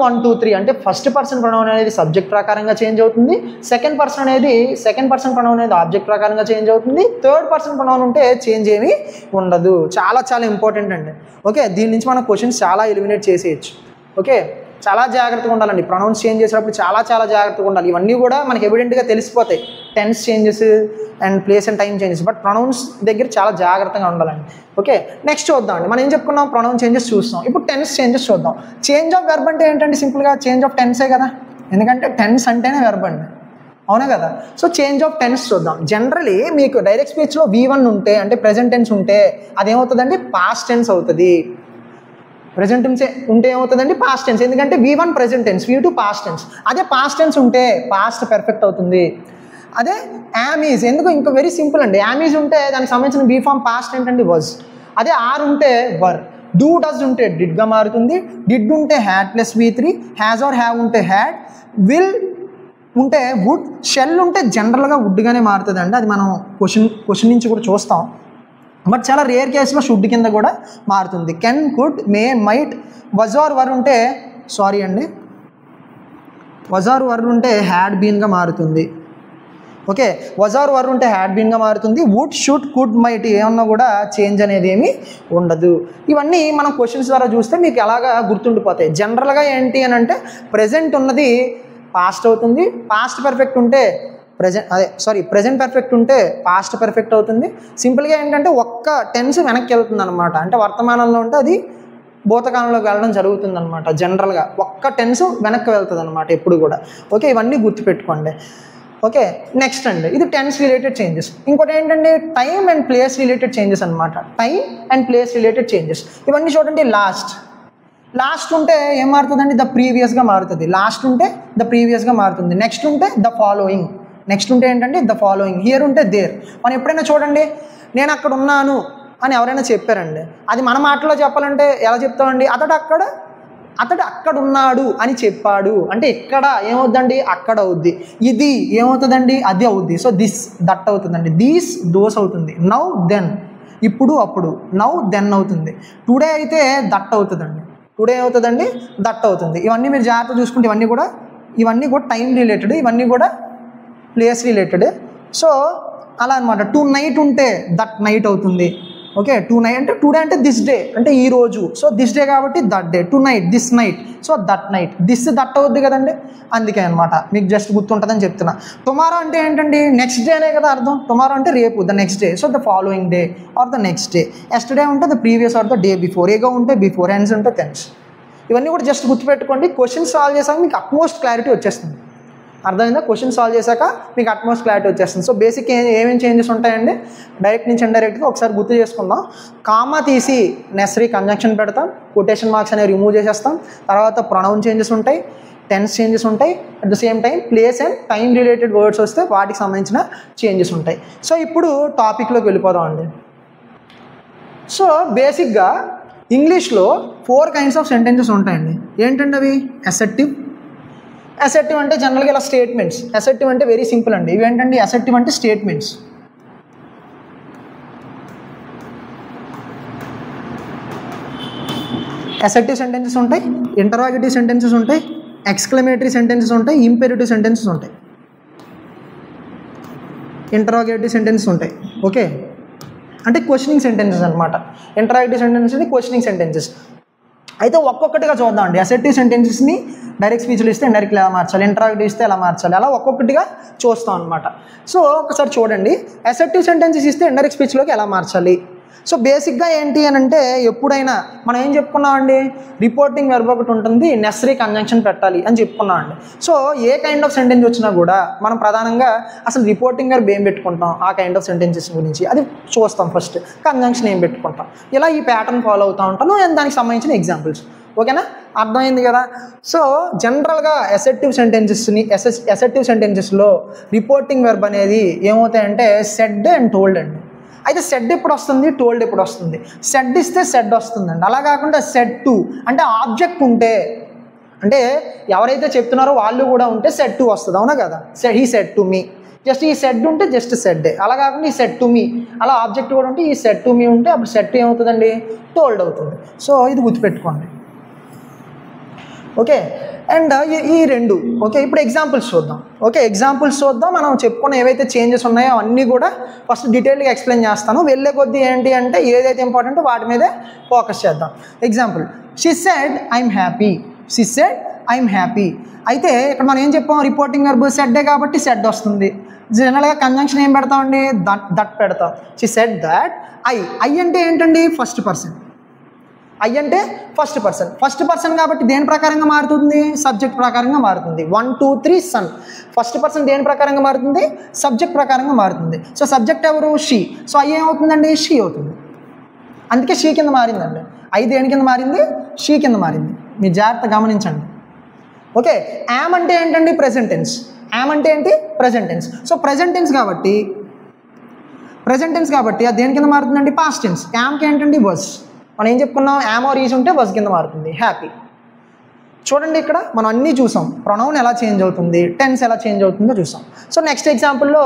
1, 2, 3 అంటే ఫస్ట్ పర్సన్ ప్రొనౌన్ అనేది సబ్జెక్ట్ ప్రకారంగా చేంజ్ అవుతుంది. సెకండ్ పర్సన్ ప్రొనౌన్ అనేది ఆబ్జెక్ట్ ప్రకారంగా చేంజ్ అవుతుంది. థర్డ్ పర్సన్ ప్రొనౌన్ ఉంటే చేంజ్ ఏమీ ఉండదు. చాలా చాలా ఇంపార్టెంట్ అండి. ఓకే, దీని నుంచి మనం క్వశ్చన్స్ చాలా ఎలిమినేట్ చేసేయచ్చు. ఓకే, చాలా జాగ్రత్తగా ఉండాలండి. ప్రొనౌన్స్ చేంజ్ చేసేటప్పుడు చాలా చాలా జాగ్రత్తగా ఉండాలి. ఇవన్నీ కూడా మనకి ఎవిడెంట్గా తెలిసిపోతాయి, tense changes and place and time changes. But pronouns దగ్గర చాలా జాగ్రత్తగా ఉండాలండి. ఓకే, నెక్స్ట్ చూద్దామండి. మనం ఏం చెప్పుకున్నాం? ప్రొనౌన్స్ చేంజెస్ చూస్తాం. ఇప్పుడు టెన్స్ చేంజెస్ చూద్దాం. చేంజ్ ఆఫ్ వెర్బ్ అంటే ఏంటంటే సింపుల్గా చేంజ్ ఆఫ్ టెన్సే కదా, ఎందుకంటే టెన్స్ అంటేనే వెర్బ్ అండి, అవునా కదా? సో చేంజ్ ఆఫ్ టెన్స్ చూద్దాం. జనరలీ మీకు డైరెక్ట్ స్పీచ్లో V1 ఉంటే అంటే ప్రెజెంట్ టెన్స్ ఉంటే అదేమవుతుందండి? పాస్ట్ టెన్స్ అవుతుంది. ప్రెజెంట్ టెన్స్ ఉంటే ఏమవుతుందండి? Past tense. ఎందుకంటే V1 present tense, V2 past tense. అదే పాస్ట్ టెన్స్ ఉంటే పాస్ట్ పెర్ఫెక్ట్ అవుతుంది. అదే యామ్ ఈజ్, ఎందుకు ఇంకా వెరీ సింపుల్ అండి. యామ్ ఈజ్ ఉంటే దానికి సంబంధించిన బీ ఫామ్ పాస్ట్ ఏంటండి? వాజ్. అదే ఆర్ ఉంటే వర్. డూ డస్ ఉంటే డిడ్గా మారుతుంది. డిడ్ ఉంటే had plus V3. Has are have ఉంటే హ్యాడ్. విల్ ఉంటే వుడ్, షెల్ ఉంటే జనరల్గా వుడ్గానే మారుతుంది అండి. అది మనం క్వశ్చన్ నుంచి కూడా చూస్తాం. బట్ చాలా రేర్ కేసులో షుడ్ కింద కూడా మారుతుంది. Can, could, may, might, was or were ఉంటే సారీ అండి వజ్ ఆర్ వర్ ఉంటే హ్యాడ్ బీన్గా మారుతుంది. ఓకే, వజ్ ఆర్ వర్ ఉంటే హ్యాడ్ బీన్గా మారుతుంది. వుడ్, షుడ్, కుడ్, మైట్ ఏమన్నా కూడా చేంజ్ అనేది ఏమీ ఉండదు. ఇవన్నీ మనం క్వశ్చన్స్ ద్వారా చూస్తే మీకు ఎలాగా గుర్తుండిపోతాయి. జనరల్గా ఏంటి అని అంటే ప్రజెంట్ ఉన్నది పాస్ట్ అవుతుంది, పాస్ట్ పర్ఫెక్ట్ ఉంటే ప్రజెంట్ పర్ఫెక్ట్ ఉంటే పాస్ట్ పర్ఫెక్ట్ అవుతుంది. సింపుల్గా ఏంటంటే ఒక్క టెన్స్ వెనక్కి వెళ్తుంది అనమాట. అంటే వర్తమానంలో ఉంటే అది భూతకాలంలోకి వెళ్ళడం జరుగుతుంది అనమాట. జనరల్గా ఒక్క టెన్స్ వెనక్కి వెళ్తుంది అనమాట ఎప్పుడు కూడా. ఓకే, ఇవన్నీ గుర్తుపెట్టుకోండి. ఓకే, నెక్స్ట్ అండి ఇది టెన్స్ రిలేటెడ్ చేంజెస్. ఇంకోటి ఏంటంటే time and place related changes అనమాట. Time and place related changes ఇవన్నీ చూడండి. లాస్ట్ ఉంటే ఏం మారుతుందండి? ద ప్రీవియస్గా మారుతుంది. లాస్ట్ ఉంటే ద ప్రీవియస్గా మారుతుంది. నెక్స్ట్ ఉంటే ద ఫాలోయింగ్. నెక్స్ట్ ఉంటే ఏంటంటే ద ఫాలోయింగ్. హియర్ ఉంటే దేర్. మనం ఎప్పుడైనా చూడండి నేను అక్కడ ఉన్నాను అని ఎవరైనా చెప్పారండి, అది మన మాటలో చెప్పాలంటే ఎలా చెప్తామండి? అతడు అక్కడ ఉన్నాడు అని చెప్పాడు అంటే ఇక్కడ ఏమవుద్దండి? అక్కడ అవుద్ది. ఇది ఏమవుతుందండి? అది అవుద్ది. సో దిస్ దట్ అవుతుందండి. దీస్ దోస్ అవుతుంది. నౌ దెన్ ఇప్పుడు అప్పుడు. నౌ దెన్ అవుతుంది. టుడే అయితే దట్ అవుతుందండి. టుడే అవుతుందండి దట్ అవుతుంది. ఇవన్నీ మీరు జాగ్రత్త చూసుకుంటే ఇవన్నీ కూడా టైం రిలేటెడ్, ఇవన్నీ కూడా ప్లేస్ రిలేటెడ్. సో అలా అనమాట. టు నైట్ ఉంటే దట్ నైట్ అవుతుంది. ఓకే, టుడే అంటే దిస్ డే అంటే ఈ రోజు. సో దిస్ డే కాబట్టి that day. To night this night. So that night. This that అవుద్ది కదండి, అందుకే అనమాట. మీకు జస్ట్ గుర్తుంటుందని చెప్తున్నా. టుమారో అంటే ఏంటండి? నెక్స్ట్ డేనే కదా అర్థం. టుమారో అంటే రేపు, the next day. So the following day or the next day. Yesterday ఉంటే the previous or the day before. Ago ఉంటే బిఫోర్. హెన్స్ ఉంటే టెన్స్. ఇవన్నీ కూడా జస్ట్ గుర్తుపెట్టుకోండి. క్వశ్చన్ సాల్వ్ చేసాక మీకు అట్మోస్ట్ క్లారిటీ వచ్చేస్తుంది. అర్థమైందా? క్వశ్చన్ సాల్వ్ చేశాక మీకు అట్మోస్ట్ క్లారిటీ వచ్చేస్తుంది. సో బేసిక్ ఏమేమి చేంజెస్ ఉంటాయండి? డైరెక్ట్ నుంచి ఇండైరెక్ట్గా ఒకసారి గుర్తు చేసుకుందాం. కామా తీసి నెసరీ కంజంక్షన్ పెడతాం, కొటేషన్ మార్క్స్ అనేవి రిమూవ్ చేసేస్తాం. తర్వాత ప్రొనౌన్ చేంజెస్ ఉంటాయి, టెన్స్ చేంజెస్ ఉంటాయి. At the same time place and time related words వస్తే వాటికి సంబంధించిన చేంజెస్ ఉంటాయి. సో ఇప్పుడు టాపిక్లోకి వెళ్ళిపోదాం అండి. సో బేసిక్గా ఇంగ్లీష్లో 4 kinds ఆఫ్ సెంటెన్సెస్ ఉంటాయండి. ఏంటంటే అవి? అసెర్టివ్ అంటే జనరల్గా ఇలా స్టేట్మెంట్స్. అసెర్టివ్ అంటే వెరీ సింపుల్ అండి. ఇవేంటండి? అసెర్టివ్ అంటే స్టేట్మెంట్స్. అసెర్టివ్ సెంటెన్సెస్ ఉంటాయి, ఇంటరాగేటివ్ సెంటెన్సెస్ ఉంటాయి, ఎక్స్క్లమేటరీ సెంటెన్సెస్ ఉంటాయి, ఇంపెరేటివ్ సెంటెన్సెస్ ఉంటాయి. ఇంటరాగేటివ్ సెంటెన్సెస్ ఉంటాయి. ఓకే, అంటే క్వశ్చనింగ్ సెంటెన్సెస్ అనమాట. ఇంటరాగేటివ్ సెంటెన్సెస్ అంటే క్వశ్చనింగ్ సెంటెన్సెస్. అయితే ఒక్కొక్కటిగా చూద్దాం అండి. అసెర్టివ్ సెంటెన్సెస్ని డైరెక్ట్ స్పీచ్లు ఇస్తే ఇండైరెక్ట్గా ఎలా మార్చాలి, ఇంటరాక్టివ్ ఇస్తే ఎలా మార్చాలి, అలా ఒక్కొక్కటిగా చూస్తాం అనమాట. సో ఒకసారి చూడండి, అసెర్టివ్ సెంటెన్సెస్ ఇస్తే ఇండైరెక్ట్ స్పీచ్లోకి ఎలా మార్చాలి. సో బేసిక్గా ఏంటి అని అంటే ఎప్పుడైనా మనం ఏం చెప్పుకున్నామండి? రిపోర్టింగ్ వెర్బ్ ఒకటి ఉంటుంది, నెసరీ కంజంక్షన్ పెట్టాలి అని చెప్పుకున్నామండి. సో ఏ కైండ్ ఆఫ్ సెంటెన్స్ వచ్చినా కూడా మనం ప్రధానంగా అసలు రిపోర్టింగ్ వెర్బ్ ఏం పెట్టుకుంటాం, ఆ కైండ్ ఆఫ్ సెంటెన్సెస్ గురించి అది చూస్తాం. ఫస్ట్ కంజంక్షన్ ఏం పెట్టుకుంటాం, ఇలా ఈ ప్యాటర్న్ ఫాలో అవుతూ ఉంటాను. దానికి సంబంధించిన ఎగ్జాంపుల్స్. ఓకేనా, అర్థమైంది కదా. సో జనరల్గా అసెర్టివ్ సెంటెన్సెస్లో రిపోర్టింగ్ వెర్బ్ అనేది ఏమవుతాయంటే సెడ్ అండ్ టోల్డ్ అండి. అయితే సెడ్ ఎప్పుడు వస్తుంది, టోల్డ్ ఎప్పుడు వస్తుంది? సెడ్ ఇస్తే సెడ్ వస్తుందండి. అలా కాకుండా సెడ్ టు అంటే ఆబ్జెక్ట్ ఉంటే, అంటే ఎవరైతే చెప్తున్నారో వాళ్ళు కూడా ఉంటే సెడ్ టు వస్తుంది. అవునా కదా? He said to me. Just ఈ సెడ్ ఉంటే జస్ట్ సెడ్డే. అలా కాకుండా ఈ సెడ్ టు మీ, అలా ఆబ్జెక్ట్ కూడా ఉంటే ఈ సెడ్ టు మీ ఉంటే అప్పుడు సెడ్ టు ఏమవుతుందండి? టోల్డ్ అవుతుంది. సో ఇది గుర్తుపెట్టుకోండి. ఓకే, అండ్ ఈ రెండు. ఓకే, ఇప్పుడు ఎగ్జాంపుల్స్ చూద్దాం. ఓకే, ఎగ్జాంపుల్స్ చూద్దాం. మనం చెప్పుకున్న ఏవైతే చేంజెస్ ఉన్నాయో అవన్నీ కూడా ఫస్ట్ డీటెయిల్గా ఎక్స్ప్లెయిన్ చేస్తాను. వెళ్ళే కొద్దీ ఏంటి అంటే ఏదైతే ఇంపార్టెంటో వాటి మీదే ఫోకస్ చేద్దాం. Example, she said I'm happy. She said I'm happy. అయితే ఇక్కడ మనం ఏం చెప్పాం? రిపోర్టింగ్ వెర్బ్ సెడ్డే కాబట్టి సెడ్ వస్తుంది. జనరల్గా కంజంక్షన్ ఏం పెడతామండి? దట్ పెడతాం. షీ సెడ్ దట్ ఐ అంటే ఏంటండి? First person. ఐ అంటే ఫస్ట్ పర్సన్ కాబట్టి దేని ప్రకారంగా మారుతుంది? సబ్జెక్ట్ ప్రకారంగా మారుతుంది. 1 2 3 సన్. ఫస్ట్ పర్సన్ దేని ప్రకారంగా మారుతుంది? సబ్జెక్ట్ ప్రకారంగా మారుతుంది. సో సబ్జెక్ట్ ఎవరు? షీ. సో ఐ ఏమవుతుందండి? షీ అవుతుంది. అందుకే షీ కింద మారిందండి. ఐ దేని కింద మారింది? షీ కింద మారింది. మీరు జాగ్రత్త గమనించండి. ఓకే, యామ్ అంటే ఏంటండి? Present tense. యామ్ అంటే ఏంటి? Present tense. So present tense కాబట్టి అది దేని కింద మారుతుందండి? Past tense. యామ్కి ఏంటండి? వస్. మనం ఏం చెప్పుకున్నాం? యామ్ ఆర్ ఈజ్ ఉంటే వస్ కింద మారుతుంది. హ్యాపీ. చూడండి ఇక్కడ మనం అన్నీ చూసాం, ప్రొనౌన్ ఎలా చేంజ్ అవుతుంది, టెన్స్ ఎలా చేంజ్ అవుతుందో చూసాం. సో నెక్స్ట్ ఎగ్జాంపుల్లో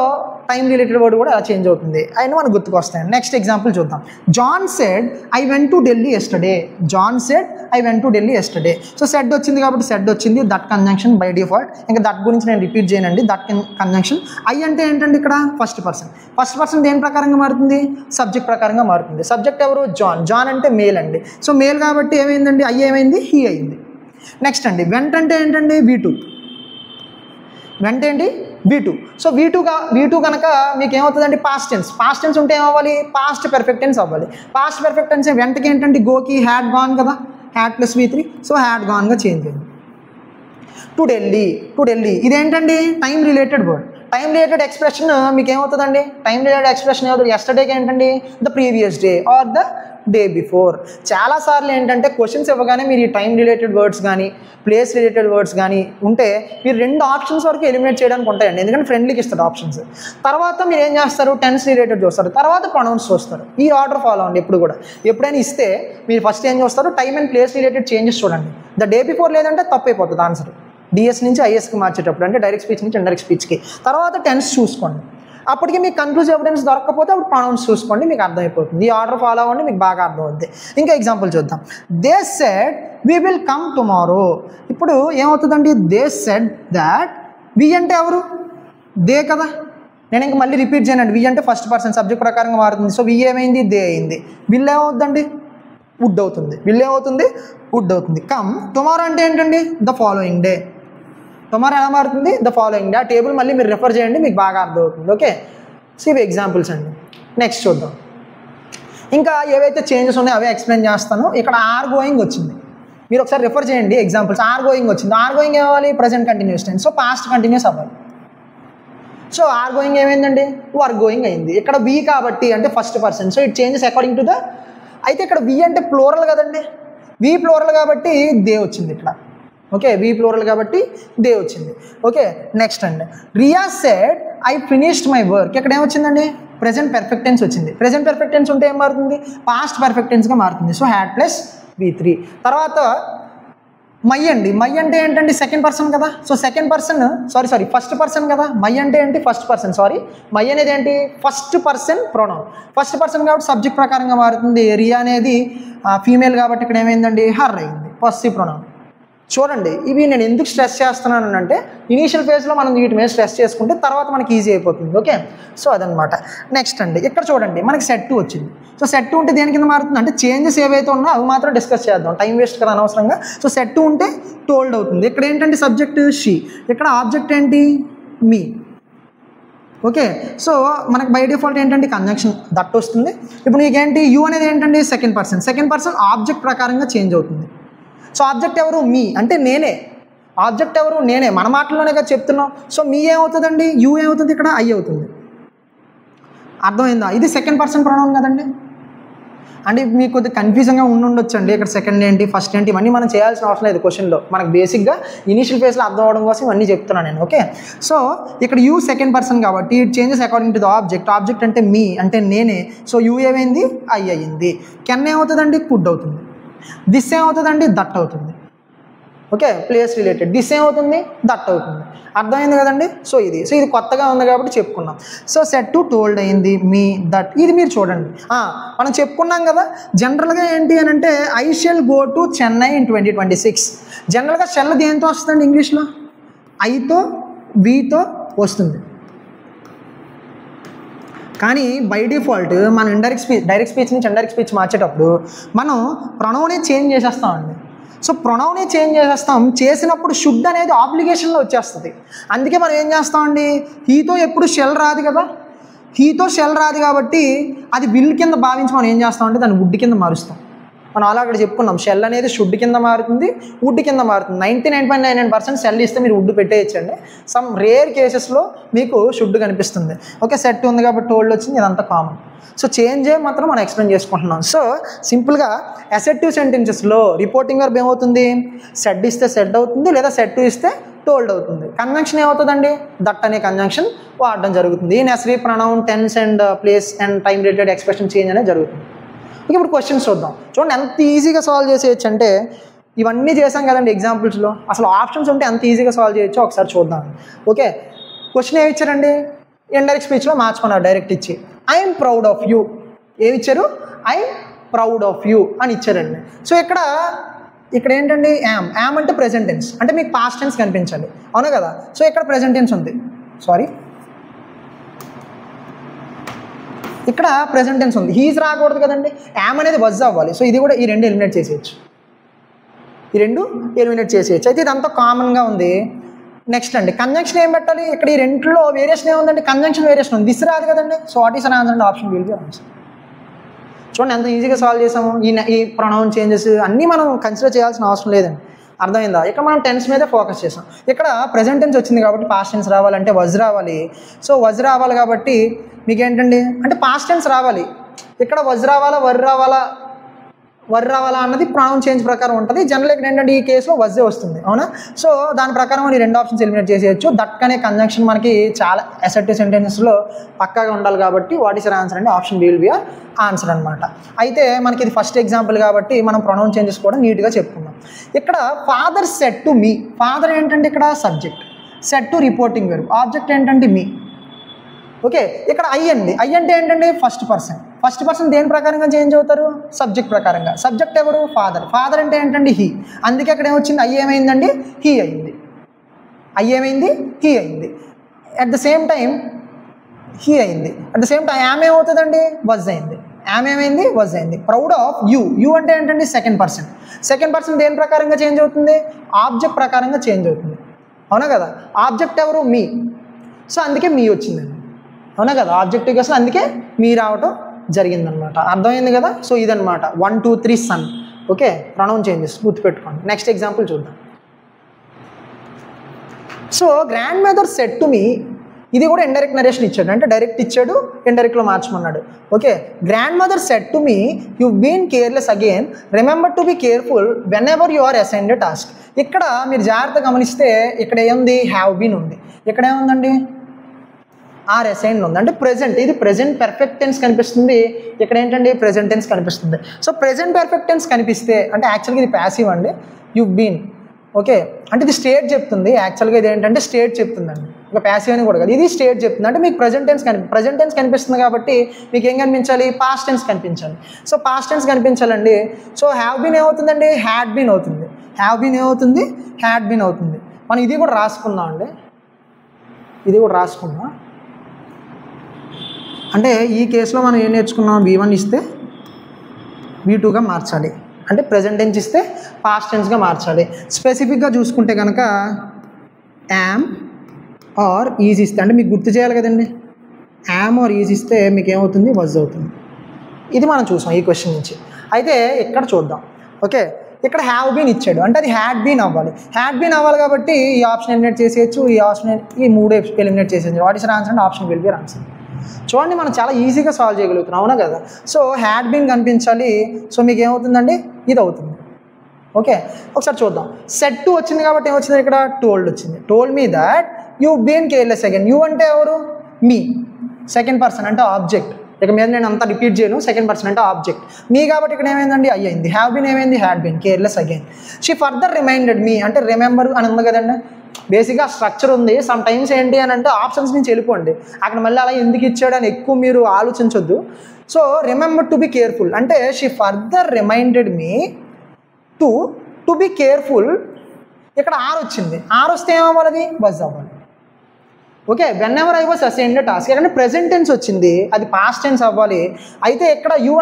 టైం రిలేటెడ్ వర్డ్ కూడా ఎలా చేంజ్ అవుతుంది అయినా మనకు గుర్తుకొస్తాయి. నెక్స్ట్ ఎగ్జాంపుల్ చూద్దాం. John said I went to Delhi yesterday. John said I went to Delhi yesterday. So said వచ్చింది కాబట్టి సెడ్ వచ్చింది, దట్ కంజంక్షన్ బై డిఫాల్ట్. ఇంకా దట్ గురించి నేను రిపీట్ చేయనండి, దట్ కంజంక్షన్. ఐ అంటే ఏంటండి ఇక్కడ ఫస్ట్ పర్సన్. ఫస్ట్ పర్సన్ దేని ప్రకారంగా మారుతుంది, సబ్జెక్ట్ ప్రకారంగా మారుతుంది. సబ్జెక్ట్ ఎవరు, జాన్. జాన్ అంటే మేల్ అండి. సో మేల్ కాబట్టి ఏమైందండి, ఐ ఏమైంది, హీ అయింది. నెక్స్ట్ అండి వెంట్ అంటే ఏంటండి, V2. వెంట ఏంటి, V2. సో V2 కనుక మీకు ఏమవుతుందండి, పాస్ట్ టెన్స్. పాస్ట్ టెన్స్ ఉంటే ఏమవ్వాలి, పాస్ట్ పెర్ఫెక్ట్ టెన్స్ అవ్వాలి. పాస్ట్ పెర్ఫెక్ట్ టెన్స్ వెంటకి ఏంటంటే గోకి హ్యాడ్ గాన్ కదా, had plus V3. So had గాన్గా చేంజ్ అయింది. టు ఢిల్లీ ఇదేంటండి, time related word. Time related expression మీకు ఏమవుతుందండి, టైం రిలేటెడ్ ఎక్స్ప్రెషన్ ఏమవుతుంది, ఎస్టర్డేకి ఏంటండి the previous day or the day before. చాలాసార్లు ఏంటంటే క్వశ్చన్స్ ఇవ్వగానే మీరు ఈ టైం రిలేటెడ్ వర్డ్స్ కానీ ప్లేస్ రిలేటెడ్ వర్డ్స్ కానీ ఉంటే మీరు 2 ఆప్షన్స్ వరకు ఎలిమినేట్ చేయడానికి ఉంటాయండి, ఎందుకంటే ఫ్రెండ్లీకి ఇస్తారు ఆప్షన్స్. తర్వాత మీరు ఏం చేస్తారు, టెన్స్ రిలేటెడ్ చూస్తారు, తర్వాత ప్రొనౌన్స్ చూస్తారు. ఈ ఆర్డర్ ఫాలో అవ్వండి ఎప్పుడు కూడా. ఎప్పుడైనా ఇస్తే మీరు ఫస్ట్ ఏం చూస్తారు, time and place related changes చూడండి. ద డే బిఫోర్ లేదంటే తప్పు అయిపోతుంది ఆన్సర్. డిఎస్ నుంచి ఐఎస్కి మార్చేటప్పుడు, అంటే డైరెక్ట్ స్పీచ్ నుంచి ఇండైరెక్ట్ స్పీచ్కి. తర్వాత టెన్స్ చూసుకోండి. అప్పటికి మీకు కన్క్లూజివ్ ఎవిడెన్స్ దొరకకపోతే అప్పుడు ప్రొనౌన్స్ చూసుకోండి, మీకు అర్థమైపోతుంది. ఈ ఆర్డర్ ఫాలో అవ్వండి, మీకు బాగా అర్థమవుతుంది. ఇంకా ఎగ్జాంపుల్ చూద్దాం. They said we will come tomorrow. ఇప్పుడు ఏమవుతుందండి, దే సెడ్ దాట్. వి అంటే ఎవరు, దే కదా. నేను ఇంక మళ్ళీ రిపీట్ చేయనండి. వి అంటే ఫస్ట్ పర్సన్ సబ్జెక్ట్ ప్రకారంగా మారుతుంది. సో వి ఏమైంది, దే అయింది. విల్ ఏమవుతుందండి, వుడ్ అవుతుంది. విల్ ఏమవుతుంది, వుడ్ అవుతుంది. కమ్ టుమారో అంటే ఏంటండి, ద ఫాలోయింగ్ డే. టుమారో ఎలా మారుతుంది, ద ఫాలోయింగ్ డే. ఆ టేబుల్ మళ్ళీ మీరు రెఫర్ చేయండి, మీకు బాగా అర్థమవుతుంది. ఓకే, సో ఇవి ఎగ్జాంపుల్స్ అండి. నెక్స్ట్ చూద్దాం. ఇంకా ఏవైతే చేంజెస్ ఉన్నాయో అవే ఎక్స్ప్లెయిన్ చేస్తాను. ఇక్కడ ఆర్ గోయింగ్ వచ్చింది, మీరు ఒకసారి రెఫర్ చేయండి ఎగ్జాంపుల్స్. ఆర్ గోయింగ్ వచ్చింది. ఆర్ గోయింగ్ ఏమవ్వాలి, present continuous tense. So past continuous అవ్వాలి. సో ఆర్ గోయింగ్ ఏమైందండి, వర్ గోయింగ్ అయింది. ఇక్కడ వి కాబట్టి అంటే first person. So it changes according to the. అయితే ఇక్కడ వి అంటే ప్లోరల్ కదండి, వి ప్లోరల్ కాబట్టి దే వచ్చింది ఇక్కడ. ఓకే, వి ప్లోరల్ కాబట్టి దే వచ్చింది. ఓకే, నెక్స్ట్ అండి. Riya said I finished my work. ఇక్కడ ఏమొచ్చిందండి, ప్రెజెంట్ పెర్ఫెక్ట్ టెన్స్ వచ్చింది. ప్రెజెంట్ పెర్ఫెక్ట్ టెన్స్ ఉంటే ఏం మారుతుంది, పాస్ట్ పెర్ఫెక్ట్ టెన్స్గా మారుతుంది. So had plus V3. తర్వాత మై అండి. మై అంటే ఏంటండి, సెకండ్ పర్సన్ కదా. So second person sorry first person కదా. మై అంటే ఏంటి, ఫస్ట్ పర్సన్. మై అనేది ఏంటి, first person pronoun. First person కాబట్టి సబ్జెక్ట్ ప్రకారంగా మారుతుంది. రియా అనేది ఫీమేల్ కాబట్టి ఇక్కడ ఏమైందండి, హర్ అయింది, పాసిటివ్ ప్రొనౌన్. చూడండి, ఇవి నేను ఎందుకు స్ట్రెస్ చేస్తున్నాను అంటే ఇనీషియల్ ఫేజ్లో మనం వీటి మీద స్ట్రెస్ చేసుకుంటే తర్వాత మనకి ఈజీ అయిపోతుంది. ఓకే, సో అదనమాట. నెక్స్ట్ అండి, ఇక్కడ చూడండి మనకి సెట్ 2 వచ్చింది. సో సెట్ 2 ఉంటే దేని కింద మారుతుంది అంటే చేంజెస్ ఏవైతే ఉన్నాయో అవి మాత్రం డిస్కస్ చేద్దాం, టైం వేస్ట్ కదా అనవసరంగా. సో సెట్ 2 ఉంటే టోల్డ్ అవుతుంది. ఇక్కడ ఏంటంటే సబ్జెక్ట్ షీ, ఇక్కడ ఆబ్జెక్ట్ ఏంటి, మీ. ఓకే, సో మనకు బై డిఫాల్ట్ ఏంటంటే కంజంక్షన్ దట్ వస్తుంది. ఇప్పుడు నీకేంటి, యూ అనేది ఏంటంటే second person. Second person object ప్రకారంగా చేంజ్ అవుతుంది. సో ఆబ్జెక్ట్ ఎవరు, మీ అంటే నేనే. ఆబ్జెక్ట్ ఎవరు, నేనే. మన మాటల్లోనే కదా చెప్తున్నాం. సో మీ ఏమవుతుందండి, యూ ఏమవుతుంది, ఇక్కడ ఐ అవుతుంది. అర్థమైందా, ఇది సెకండ్ పర్సన్ ప్రొనౌన్ కదండి. అంటే మీకు కొద్దిగా కన్ఫ్యూజన్గా ఉండొచ్చు అండి, ఇక్కడ సెకండ్ ఏంటి ఫస్ట్ ఏంటి ఇవన్నీ మనం చేయాల్సిన అవసరం లేదు క్వశ్చన్లో. మనకు బేసిక్గా ఇనీషియల్ ఫేజ్లో అర్థం అవడం కోసం ఇవన్నీ చెప్తున్నాను నేను. ఓకే, సో ఇక్కడ యూ సెకండ్ పర్సన్ కాబట్టి it changes according to the object. Object అంటే మీ అంటే నేనే. సో యూ ఏమైంది, ఐ అయ్యింది. కెన్ ఏమవుతుందండి, కుడ్ అవుతుంది. దిస్ ఏమవుతుందండి, దట్ అవుతుంది. Okay, place related. దిస్ ఏమవుతుంది, దట్ అవుతుంది. అర్థమైంది కదండి. సో ఇది కొత్తగా ఉంది కాబట్టి చెప్పుకున్నాం. సో సెట్ 2 టోల్డ్ అయింది, మీ, దట్. ఇది మీరు చూడండి, మనం చెప్పుకున్నాం కదా. జనరల్గా ఏంటి అని అంటే I shall go to Chennai in 2026. జనరల్గా షెల్ దేంతో వస్తుందండి ఇంగ్లీష్లో, ఐతో వీతో వస్తుంది. కానీ బై డిఫాల్ట్ మనం డైరెక్ట్ స్పీచ్ నుంచి ఇండైరెక్ట్ స్పీచ్ మార్చేటప్పుడు మనం ప్రొనౌనే చేంజ్ చేసేస్తామండి. సో ప్రొనౌనే చేంజ్ చేసినప్పుడు షుడ్ అనేది ఆబ్లిగేషన్లో వచ్చేస్తుంది. అందుకే మనం ఏం చేస్తామండి, హీతో ఎప్పుడు షెల్ రాదు కదా. హీతో షెల్ రాదు కాబట్టి అది విల్ కింద భావించి మనం ఏం చేస్తామంటే దాన్ని వుడ్ కింద మారుస్తాం. మనం అలా అక్కడ చెప్పుకున్నాం, షెల్ అనేది షుడ్ కింద మారుతుంది, వుడ్ కింద మారుతుంది. 99.99% షెల్ ఇస్తే మీరు వుడ్ పెట్టేయచ్చండి. సమ్ రేర్ కేసెస్లో మీకు షుడ్ కనిపిస్తుంది. ఓకే, సెట్ ఉంది కాబట్టి టోల్డ్ వచ్చింది, ఇదంతా కామన్. సో చేంజ్ మాత్రం మనం ఎక్స్ప్లెయిన్ చేసుకుంటున్నాం. సో సింపుల్గా అసెర్టివ్ సెంటెన్సెస్లో రిపోర్టింగ్ వర్బ్ ఏమవుతుంది, సెడ్ ఇస్తే సెడ్ అవుతుంది, లేదా సెట్ ఇస్తే టోల్డ్ అవుతుంది. కంజంక్షన్ ఏమవుతుందండి, దట్ అనే కంజంక్షన్ వాడడం జరుగుతుంది. Necessary pronoun, tense and place and time related expression change అనేది జరుగుతుంది. ఇప్పుడు క్వశ్చన్స్ చూద్దాం. చూడండి ఎంత ఈజీగా సాల్వ్ చేసేయచ్చు అంటే ఇవన్నీ చేసాం కదండి ఎగ్జాంపుల్స్లో. అసలు ఆప్షన్స్ ఉంటే ఎంత ఈజీగా సాల్వ్ చేయొచ్చో ఒకసారి చూద్దాం. ఓకే, క్వశ్చన్ ఏమి ఇచ్చారండి? ఇండైరెక్ట్ స్పీచ్లో మార్చుకున్నారు డైరెక్ట్ ఇచ్చి. ఐఎమ్ ప్రౌడ్ ఆఫ్ యూ ఏమి ఇచ్చారు? ఐఎమ్ ప్రౌడ్ ఆఫ్ యూ అని ఇచ్చారండి. సో ఇక్కడ ఏంటండి? యామ్ అంటే ప్రెజెంట్ టెన్స్, అంటే మీకు పాస్ట్ టెన్స్ కనిపించాలి, అవునా కదా? సో ఇక్కడ ప్రెజెంట్ టెన్స్ ఉంది, సారీ ఇక్కడ ప్రెజెంట్ టెన్స్ ఉంది, హీజ్ రాకూడదు కదండి, యామ్ అనేది వజ్ అవ్వాలి. సో ఇది కూడా ఈ రెండు ఎలిమినేట్ చేసేయచ్చు, అయితే ఇదంతా కామన్గా ఉంది. నెక్స్ట్ అండి కంజంక్షన్ ఏం పెట్టాలి? ఇక్కడ ఈ రెంట్లో వేరియేషన్ ఏముందండి? కంజంక్షన్ వేరియేషన్ ఉంది, దిస్ రాదు కదండి. So what is an answer అండి? Option will be answer. చూడండి ఎంత ఈజీగా సాల్వ్ చేసాము. ఈ ప్రొనౌన్ చేంజెస్ అన్నీ మనం కన్సిడర్ చేయాల్సిన అవసరం లేదండి, అర్థమైందా? ఇక్కడ మనం టెన్స్ మీదే ఫోకస్ చేసాం. ఇక్కడ ప్రెజెంట్ టెన్స్ వచ్చింది కాబట్టి పాస్ట్ టెన్స్ రావాలంటే వజ్ రావాలి. సో వజ్ రావాలి కాబట్టి మీకు ఏంటండి అంటే పాస్ట్ టెన్స్ రావాలి. ఇక్కడ వజ్ రావాలా వర్ రావాలా అన్నది ప్రొనౌన్ చేంజ్ ప్రకారం ఉంటుంది. జనరల్ ఇక్కడ ఏంటంటే ఈ కేసులో వజ్జే వస్తుంది, అవునా? సో దాని ప్రకారం ఈ రెండు ఆప్షన్స్ ఎలిమినేట్ చేసేయచ్చు. దట్ అనే కంజంక్షన్ మనకి చాలా అసర్టివ్ సెంటెన్సెస్లో పక్కాగా ఉండాలి కాబట్టి వాట్ ఈస్ ఆన్సర్ అంటే option B will be answer అనమాట. అయితే మనకి ఇది ఫస్ట్ ఎగ్జాంపుల్ కాబట్టి మనం ప్రొనౌన్ చేంజెస్ కూడా నీట్గా చెప్పుకుందాం. ఇక్కడ father said to me, father ఏంటంటే ఇక్కడ subject, said to reporting verb, object ఏంటంటే మీ. ఓకే, ఇక్కడ ఐ అంటే ఏంటంటే ఫస్ట్ పర్సన్ దేని ప్రకారంగా చేంజ్ అవుతారు? సబ్జెక్ట్ ప్రకారంగా. సబ్జెక్ట్ ఎవరు? ఫాదర్ అంటే ఏంటంటే హీ, అందుకే అక్కడ ఏమొచ్చింది? ఐ ఏమైందండి? హీ అయింది. At the same time he అయింది. At the same time am ఏమవుతుందండి? వజ్ అయింది. ప్రౌడ్ ఆఫ్ యూ అంటే ఏంటంటే సెకండ్ పర్సన్ దేని ప్రకారంగా చేంజ్ అవుతుంది? ఆబ్జెక్ట్ ప్రకారంగా చేంజ్ అవుతుంది, అవునా కదా? ఆబ్జెక్ట్ ఎవరు? మీ. సో అందుకే మీ వచ్చిందండి, అవునా కదా? ఆబ్జెక్టివ్ అసలు అందుకే మీ రావటం జరిగిందనమాట, అర్థమైంది కదా? సో ఇదనమాట 1 2 3 సన్. ఓకే, ప్రొనౌన్ చేంజెస్ గుర్తుపెట్టుకోండి. నెక్స్ట్ ఎగ్జాంపుల్ చూద్దాం. So grandmother said to me, ఇది కూడా ఇండైరెక్ట్ నరేషన్ ఇచ్చాడు, అంటే డైరెక్ట్ ఇచ్చాడు, ఇండైరెక్ట్లో మార్చమన్నాడు. Okay, grandmother said to me you been careless again, remember to be careful whenever you are assigned a task. ఇక్కడ మీరు జాగ్రత్తగా గమనిస్తే ఇక్కడ ఏముంది? హ్యావ్ బీన్ ఉంది. ఇక్కడ ఏముందండి? ఆర్ అసైన్డ్ ఉంది, అంటే ప్రెజెంట్. ఇది ప్రెజెంట్ పర్ఫెక్ట్ టెన్స్ కనిపిస్తుంది, ఇక్కడ ఏంటండి? ప్రెజెంట్ టెన్స్ కనిపిస్తుంది. సో ప్రెజెంట్ పర్ఫెక్ట్ టెన్స్ కనిపిస్తే అంటే యాక్చువల్గా ఇది ప్యాసివ్ అండి, యు బీన్. ఓకే, అంటే ఇది స్టేట్ చెప్తుంది, యాక్చువల్గా ఇది ఏంటంటే స్టేట్ చెప్తుందండి, ఇంకా ప్యాసివ్ అని కూడా కాదు, ఇది స్టేట్ చెప్తుంది. అంటే మీకు ప్రెజెంట్ టెన్స్ కనిపిస్తుంది కాబట్టి మీకు ఏం కనిపించాలి? పాస్ట్ టెన్స్ కనిపించాలి. సో పాస్ట్ టెన్స్ కనిపించాలండి. సో హ్యావ్ బీన్ ఏమవుతుందండి? హ్యాడ్ బీన్ అవుతుంది. మనం ఇది కూడా రాసుకుందాం అండి, అంటే ఈ కేసులో మనం ఏం నేర్చుకున్నాం? V1 ఇస్తే V2గా మార్చాలి, అంటే ప్రెజెంట్ టెన్స్ ఇస్తే పాస్ట్ టెన్స్గా మార్చాలి. స్పెసిఫిక్గా చూసుకుంటే కనుక యామ్ ఆర్ ఈజ్ ఇస్తే, అంటే మీకు గుర్తు చేయాలి కదండి, యామ్ ఆర్ ఈజ్ ఇస్తే మీకు ఏమవుతుంది? వజ్ అవుతుంది. ఇది మనం చూసాం ఈ క్వశ్చన్ నుంచి. అయితే ఇక్కడ చూద్దాం. ఓకే, ఇక్కడ హ్యావ్ బీన్ ఇచ్చాడు, అంటే అది హ్యాడ్ బీన్ అవ్వాలి కాబట్టి ఈ ఆప్షన్ ఎలిమినేట్ చేసేయచ్చు, ఈ మూడు ఎలిమినేట్ చేసేయచ్చు. వాట్ ఇస్ ఆన్సర్ అంటే ఆప్షన్ విల్ బి ఆన్సర్. చూడండి మనం చాలా ఈజీగా సాల్వ్ చేయగలుగుతున్నాం, అవునా కదా? సో హ్యాడ్ బీన్ కనిపించాలి, సో మీకు ఏమవుతుందండి? ఇది అవుతుంది. ఓకే, ఒకసారి చూద్దాం. సెడ్ టు వచ్చింది కాబట్టి ఏమొచ్చింది? ఇక్కడ టోల్డ్ వచ్చింది. Told me that you been careless again. You అంటే ఎవరు? మీ. సెకండ్ పర్సన్ అంటే ఆబ్జెక్ట్, ఇక మీద నేను అంతా రిపీట్ చేయను, సెకండ్ పర్సన్ అంటే ఆబ్జెక్ట్. మీ కాబట్టి ఇక్కడ ఏమైందండి? అయ్యింది. హ్యావ్ బీన్ ఏమైంది? Had been. Careless again. She further reminded me, అంటే రిమెంబర్ అని ఉంది కదండి, బేసిక్గా స్ట్రక్చర్ ఉంది. సమ్ టైమ్స్ ఏంటి అని అంటే ఆప్షన్స్ నుంచి వెళ్ళిపోండి, అక్కడ మళ్ళీ అలా ఎందుకు ఇచ్చాడు అని ఎక్కువ మీరు ఆలోచించొద్దు. So remember to be careful అంటే she further reminded me to be careful. ఇక్కడ ఆర్ వచ్చింది, ఆర్ వస్తే ఏమవ్వాలి? వజ్ అవ్వాలి. Okay, whenever I was assigned a task, అంటే ప్రెజెంట్ టెన్స్ వచ్చింది, అది పాస్ట్ టెన్స్ అవ్వాలి. అయితే ఇక్కడ యూ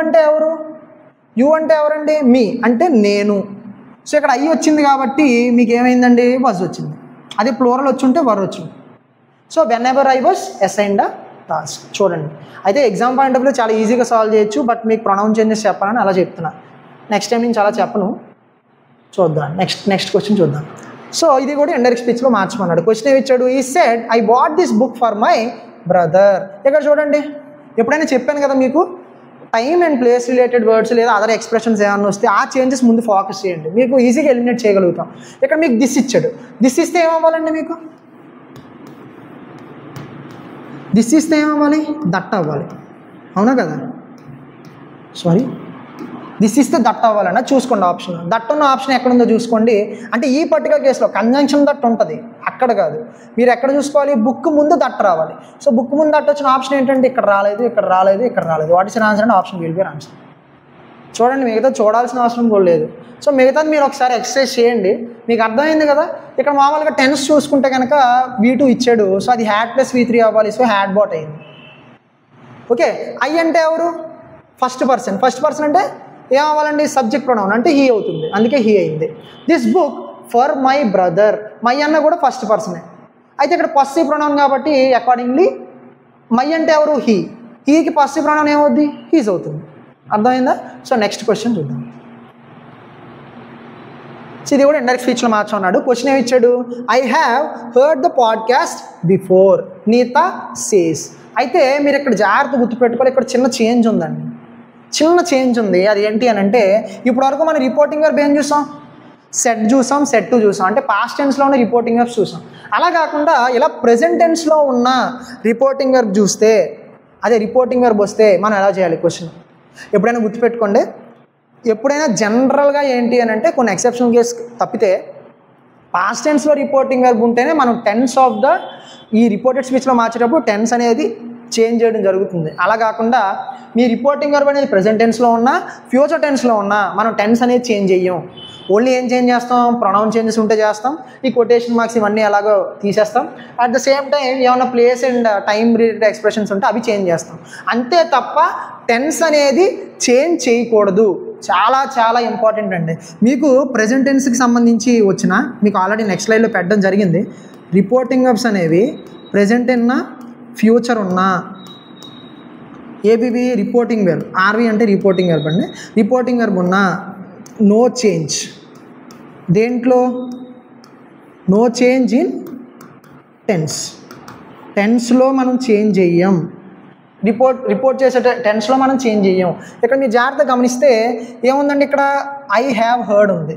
అంటే ఎవరండి? మీ అంటే నేను. సో ఇక్కడ ఐ వచ్చింది కాబట్టి మీకు ఏమైందండి? వజ్ వచ్చింది. అది ప్లూరల్ వచ్చి ఉంటే వర్ వచ్చింది. So when ever I was assigned a task. చూడండి, అయితే ఎగ్జామ్ పాయింట్ ఆఫ్ వ్యూ చాలా ఈజీగా సాల్వ్ చేయొచ్చు, బట్ మీకు ప్రొనౌన్ చేంజెస్ చెప్పాలని అలా చెప్తున్నా. నెక్స్ట్ టైం నుంచి అలా చెప్పను, చూద్దాం. నెక్స్ట్ క్వశ్చన్ చూద్దాం. సో ఇది కూడా ఇండైరెక్ట్ స్పీచ్లో మార్చమన్నాడు. క్వశ్చన్ ఏమి ఇచ్చాడు? He said I bought this book for my brother. ఇక్కడ చూడండి, ఎప్పుడైనా చెప్పాను కదా మీకు, time and place related words లేదా అదర్ ఎక్స్ప్రెషన్స్ ఏమన్నా వస్తే ఆ చేంజెస్ ముందు ఫోకస్ చేయండి, మీకు ఈజీగా ఎలిమినేట్ చేయగలుగుతాం. ఇక్కడ మీకు దిస్ ఇచ్చాడు, దిస్ ఇస్తే ఏమవ్వాలండి? మీకు దిస్ ఇస్తే ఏమవ్వాలి? దట్ అవ్వాలి, అవునా కదా? సారీ, దిస్ ఇస్తే దట్ అవ్వాలన్నా చూసుకోండి ఆప్షన్. దట్ ఉన్న ఆప్షన్ ఎక్కడుందో చూసుకోండి. అంటే ఈ పర్టికులర్ కేసులో కంజంక్షన్ దట్ ఉంటుంది, అక్కడ కాదు. మీరు ఎక్కడ చూసుకోవాలి, బుక్ ముందు దట్ రావాలి. సో బుక్ ముందు దట్ వచ్చిన ఆప్షన్ ఏంటంటే ఇక్కడ రాలేదు, ఇక్కడ రాలేదు, ఇక్కడ రాలేదు. వాట్ ఇస్ ఆన్సర్ అంటే ఆప్షన్ విల్ బి ఆన్సర్. చూడండి, మిగతా చూడాల్సిన అవసరం కూడా లేదు. సో మిగతాది మీరు ఒకసారి ఎక్సర్సైజ్ చేయండి, మీకు అర్థమైంది కదా. ఇక్కడ మామూలుగా టెన్స్ చూసుకుంటే కనుక V2 ఇచ్చాడు, సో అది హ్యాడ్ ప్లస్ V3 అవ్వాలి, సో హ్యాడ్ బాట్ అయింది. ఓకే, ఐ అంటే ఎవరు, ఫస్ట్ పర్సన్ అంటే ఏమవ్వాలండి, సబ్జెక్ట్ ప్రొనౌన్ అంటే హీ అవుతుంది, అందుకే హీ అయింది. This book for my brother, my అన్న కూడా ఫస్ట్ పర్సనే. అయితే ఇక్కడ పాసిటివ్ ప్రొనౌన్ కాబట్టి అకార్డింగ్లీ మై అంటే ఎవరు, హీకి పాసిటివ్ ప్రొనౌన్ ఏమవుద్ది, హీజ్ అవుతుంది. అర్థమైందా. సో నెక్స్ట్ క్వశ్చన్ చూద్దాం. సో ఇది కూడా ఇండైరెక్ట్ స్పీచ్లో మార్చమన్నాడు. క్వశ్చన్ ఏమి ఇచ్చాడు, I have heard the podcast before, Nita says. అయితే మీరు ఇక్కడ జాగ్రత్త గుర్తుపెట్టుకోవాలి, ఇక్కడ చిన్న చేంజ్ ఉందండి, చిన్న చేంజ్ ఉంది. అది ఏంటి అని అంటే, ఇప్పటివరకు మనం రిపోర్టింగ్ వర్బ్ ఏం చూసాం, సెట్ చూసాం, సెట్ చూసాం, అంటే పాస్ట్ టెన్స్లో ఉన్న రిపోర్టింగ్ వర్బ్స్ చూసాం. అలా కాకుండా ఇలా ప్రెజెంట్ టెన్స్లో ఉన్న రిపోర్టింగ్ వర్బ్ చూస్తే, అదే రిపోర్టింగ్ వర్బ్ వస్తే మనం ఎలా చేయాలి క్వశ్చన్. ఎప్పుడైనా గుర్తుపెట్టుకోండి, ఎప్పుడైనా జనరల్గా ఏంటి అని అంటే కొన్ని ఎక్సెప్షనల్ కేసు తప్పితే పాస్ట్ టెన్స్లో రిపోర్టింగ్ వర్బ్ ఉంటేనే మనం టెన్స్ ఆఫ్ ద ఈ రిపోర్టెడ్ స్పీచ్లో మార్చేటప్పుడు టెన్స్ అనేది చేంజ్ చేయడం జరుగుతుంది. అలా కాకుండా మీ రిపోర్టింగ్ వర్బ్ అనేది ప్రెజెంట్ టెన్స్లో ఉన్నా ఫ్యూచర్ టెన్స్లో ఉన్నా మనం టెన్స్ అనేది చేంజ్ చెయ్యం. ఓన్లీ ఏం చేంజ్ చేస్తాం, ప్రొనౌన్ చేంజెస్ ఉంటే చేస్తాం, ఈ కొటేషన్ మార్క్స్ ఇవన్నీ ఎలాగో తీసేస్తాం. అట్ ద సేమ్ టైం ఏమైనా place and time related expressions ఉంటే అవి చేంజ్ చేస్తాం, అంతే తప్ప టెన్స్ అనేది చేంజ్ చేయకూడదు. చాలా చాలా ఇంపార్టెంట్ అండి. మీకు ప్రెజెంట్ టెన్స్కి సంబంధించి వచ్చిన, మీకు ఆల్రెడీ నెక్స్ట్ స్లైడ్లో పెట్టడం జరిగింది, రిపోర్టింగ్ వర్బ్స్ అనేవి ప్రెజెంట్ ఉన్నా ఫ్యూచర్ ఉన్నా, ఏబివి రిపోర్టింగ్ వెర్బ్, ఆర్వి అంటే రిపోర్టింగ్ వెర్బ్ అండి. రిపోర్టింగ్ వెర్బ్ ఉన్నా నో చేంజ్, దేంట్లో నో చేంజ్ ఇన్ టెన్స్లో మనం చేంజ్ చెయ్యం. రిపోర్ట్ చేసే టెన్స్లో మనం చేంజ్ చెయ్యం. ఇక్కడ మీరు జాగ్రత్తగా గమనిస్తే ఏముందండి, ఇక్కడ ఐ హ్యావ్ హర్డ్ ఉంది,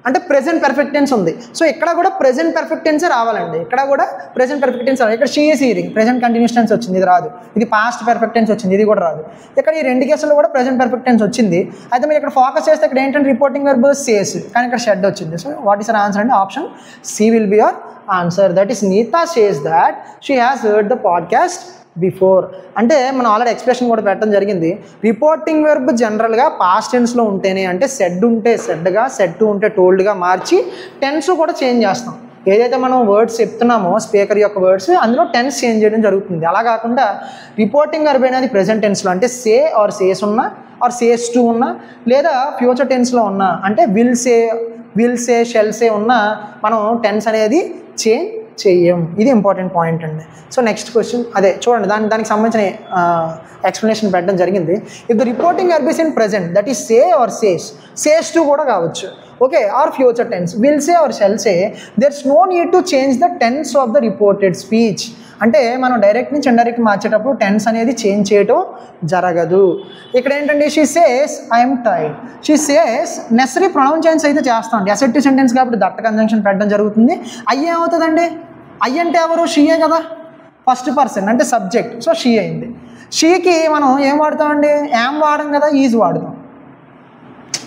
అంటే ప్రెజెంట్ పర్ఫెక్ట్ టెన్స్ ఉంది. సో ఇక్కడ కూడా ప్రెజెంట్ పర్ఫెక్ట్ టెన్సే రావాలండి, ఇక్కడ కూడా ప్రెజెంట్ పర్ఫెక్ట్ టెన్స్ రావాలి. ఇక్కడ she is hearing, present continuous tense వచ్చింది, ఇది రాదు. ఇది పాస్ట్ పర్ఫెక్ట్ టెన్స్ వచ్చింది, ఇది కూడా రాదు. ఇక్కడ ఈ రెండు కేసుల్లో కూడా ప్రెజెంట్ పర్ఫెక్ట్ టెన్స్ వచ్చింది. అయితే మీరు ఇక్కడ ఫోకస్ చేస్తే ఇక్కడ ఏంటంటే రిపోర్టింగ్ వెర్బ్ సేస్, కానీ ఇక్కడ షెడ్ వచ్చింది. So what is our answer అంటే option C will be your answer. That is Neeta says that she has heard the podcast before. అంటే మనం ఆల్రెడీ ఎక్స్ప్రెషన్ కూడా పెట్టడం జరిగింది. రిపోర్టింగ్ వెర్బ్ జనరల్గా పాస్ట్ టెన్స్లో ఉంటేనే, అంటే సెడ్ ఉంటే సెడ్గా, సెట్ ఉంటే టోల్డ్గా మార్చి టెన్స్ కూడా చేంజ్ చేస్తాం. ఏదైతే మనం వర్డ్స్ చెప్తున్నామో స్పీకర్ యొక్క వర్డ్స్, అందులో టెన్స్ చేంజ్ చేయడం జరుగుతుంది. అలా కాకుండా రిపోర్టింగ్ వెర్బ్ అనేది ప్రెజెంట్ టెన్స్లో అంటే సే ఆర్ సేస్ ఉన్నా, ఆర్ సేస్ టు ఉన్నా, లేదా ఫ్యూచర్ టెన్స్లో ఉన్నా అంటే విల్ సే షెల్ సే ఉన్నా మనం టెన్స్ అనేది చేంజ్ చెయ్యం. ఇది ఇంపార్టెంట్ పాయింట్ అండి. సో నెక్స్ట్ క్వశ్చన్ అదే చూడండి, దానికి సంబంధించిన ఎక్స్ప్లెనేషన్ పెట్టడం జరిగింది. If the reporting verb is in present that is say or says to కూడా కావచ్చు, okay, or future tense, will say or shall say, there's no need to change the tense of the reported speech. అంటే మనం direct నుంచి indirect మార్చేటప్పుడు tense అనేది change చేయడం జరగదు. ఇక్కడ ఏంటంటే she says I'm tired, she says necessary pronoun change అయితే చేస్తాం, అసెప్టివ్ సెంటెన్స్ కాబట్టి దట్ కంజంక్షన్ పెట్టడం జరుగుతుంది. అయ్యి ఏమవుతుందండి, అయ్యి అంటే ఎవరు, షీయే కదా, ఫస్ట్ పర్సన్ అంటే సబ్జెక్ట్, సో షీ అయింది. షీకి మనం ఏం వాడతామండి, యామ్ వాడడం కదా, ఈజ్ వాడతాం.